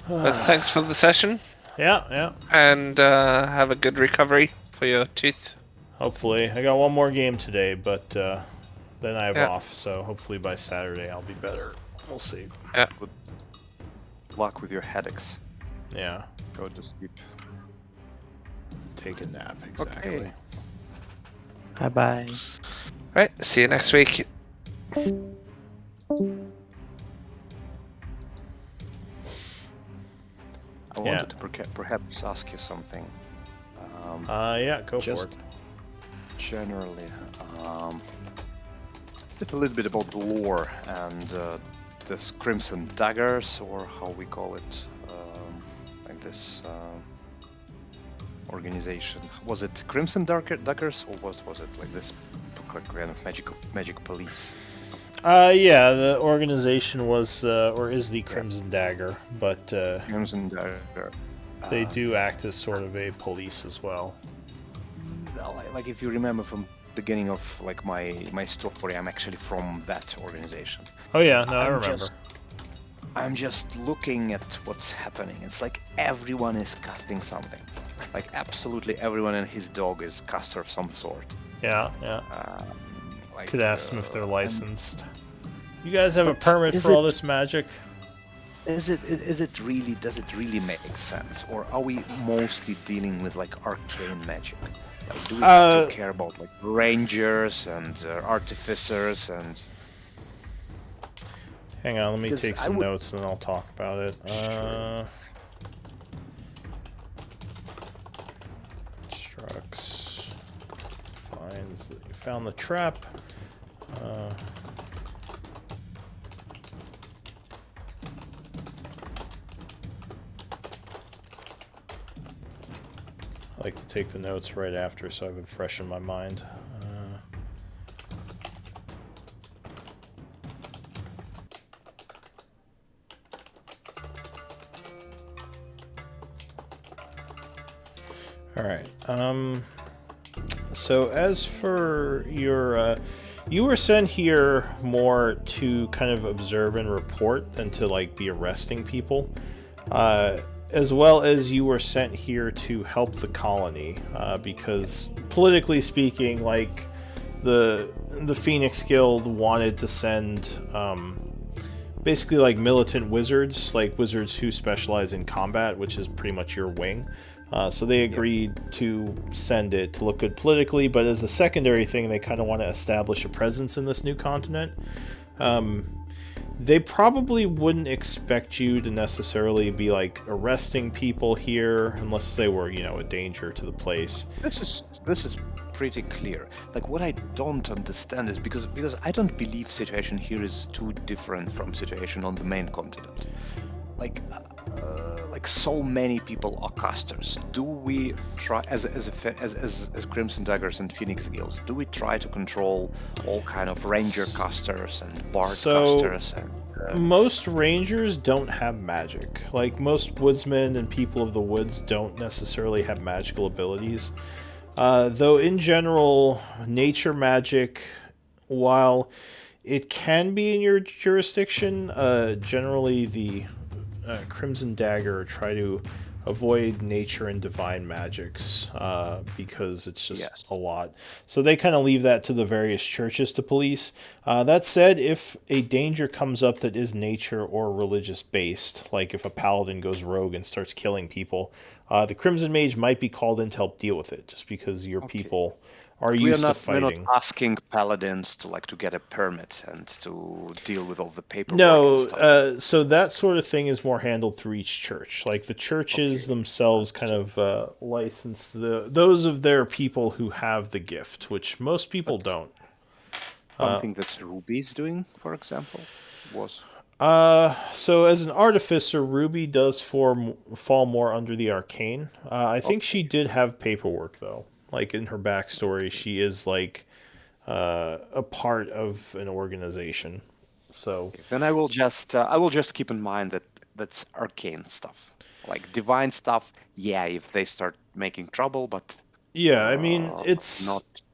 But thanks for the session, Yeah, and have a good recovery for your tooth. hopefully. I got one more game today, but then I have Yeah. off, so hopefully by Saturday I'll be better. We'll see. Good luck with your headaches. Yeah, Go to sleep. take a nap, exactly. Okay. Bye bye. Right, see you next week. I Yeah. wanted to perhaps ask you something. Yeah, go for Just it. generally, just a little bit about the lore and this Crimson Daggers, or how we call it, like this organization. Was it Crimson Daggers, or was it like this kind of magic police? Yeah, the organization was, or is the Crimson Dagger, but Crimson Dagger. They do act as sort of a police as well. Like if you remember from beginning of like my story, I'm actually from that organization. Oh yeah, no, I remember. I'm just looking at what's happening. It's like everyone is casting something. Like absolutely everyone and his dog is caster of some sort. Yeah. Like, Could ask them if they're licensed. You guys have a permit for all this magic? Does it really make sense, or are we mostly dealing with like arcane magic? Like, do we have to care about like rangers and artificers and? Hang on, let me take some notes and I'll talk about it. Sure. Instructs. Finds that you found the trap. I like to take the notes right after so I have it fresh in my mind. Alright, so as for your, you were sent here more to kind of observe and report than to, like, be arresting people. As well as you were sent here to help the colony, because, politically speaking, like, the Phoenix Guild wanted to send, basically, like, militant wizards, like wizards who specialize in combat, which is pretty much your wing. So they agreed to send it to look good politically, but as a secondary thing, they kind of want to establish a presence in this new continent. They probably wouldn't expect you to necessarily be, like, arresting people here, unless they were, you know, a danger to the place. This is pretty clear. Like, what I don't understand is because I don't believe situation here is too different from situation on the main continent. Like so many people are casters. Do we try as Crimson Daggers and Phoenix Guilds? Do we try to control all kind of ranger casters and bard casters? And, most rangers don't have magic. Like most woodsmen and people of the woods don't necessarily have magical abilities. Though in general, nature magic, while it can be in your jurisdiction, generally the Crimson Dagger try to avoid nature and divine magics because it's just a lot. So they kind of leave that to the various churches to police. That said, if a danger comes up that is nature or religious based, like if a paladin goes rogue and starts killing people, the Crimson Mage might be called in to help deal with it, just because your people are used to fighting. We're not asking paladins to get a permit and to deal with all the paperwork. No, and stuff. So that sort of thing is more handled through each church. Like the churches themselves kind of license those of their people who have the gift, which most people don't. Something that Ruby's doing, for example, was. So as an artificer, Ruby does fall more under the arcane. I think she did have paperwork though. Like in her backstory, she is like a part of an organization. So then I will just keep in mind that that's arcane stuff, like divine stuff. Yeah, if they start making trouble, but yeah, I mean it's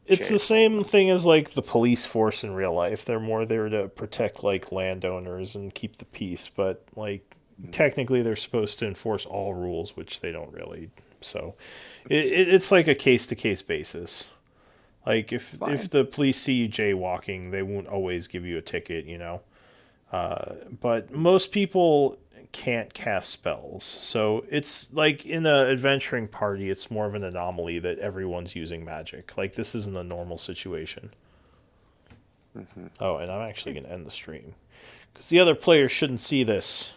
the same thing as like the police force in real life. They're more there to protect like landowners and keep the peace, but like technically they're supposed to enforce all rules, which they don't really. So it's like a case-to-case basis. Like if the police see you jaywalking, they won't always give you a ticket, you know. But most people can't cast spells, so it's like in an adventuring party, it's more of an anomaly that everyone's using magic. Like this isn't a normal situation. Oh, and I'm actually going to end the stream because the other players shouldn't see this.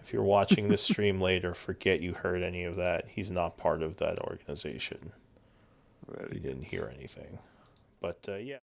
If you're watching this stream later, forget you heard any of that. He's not part of that organization. He didn't hear anything. But yeah.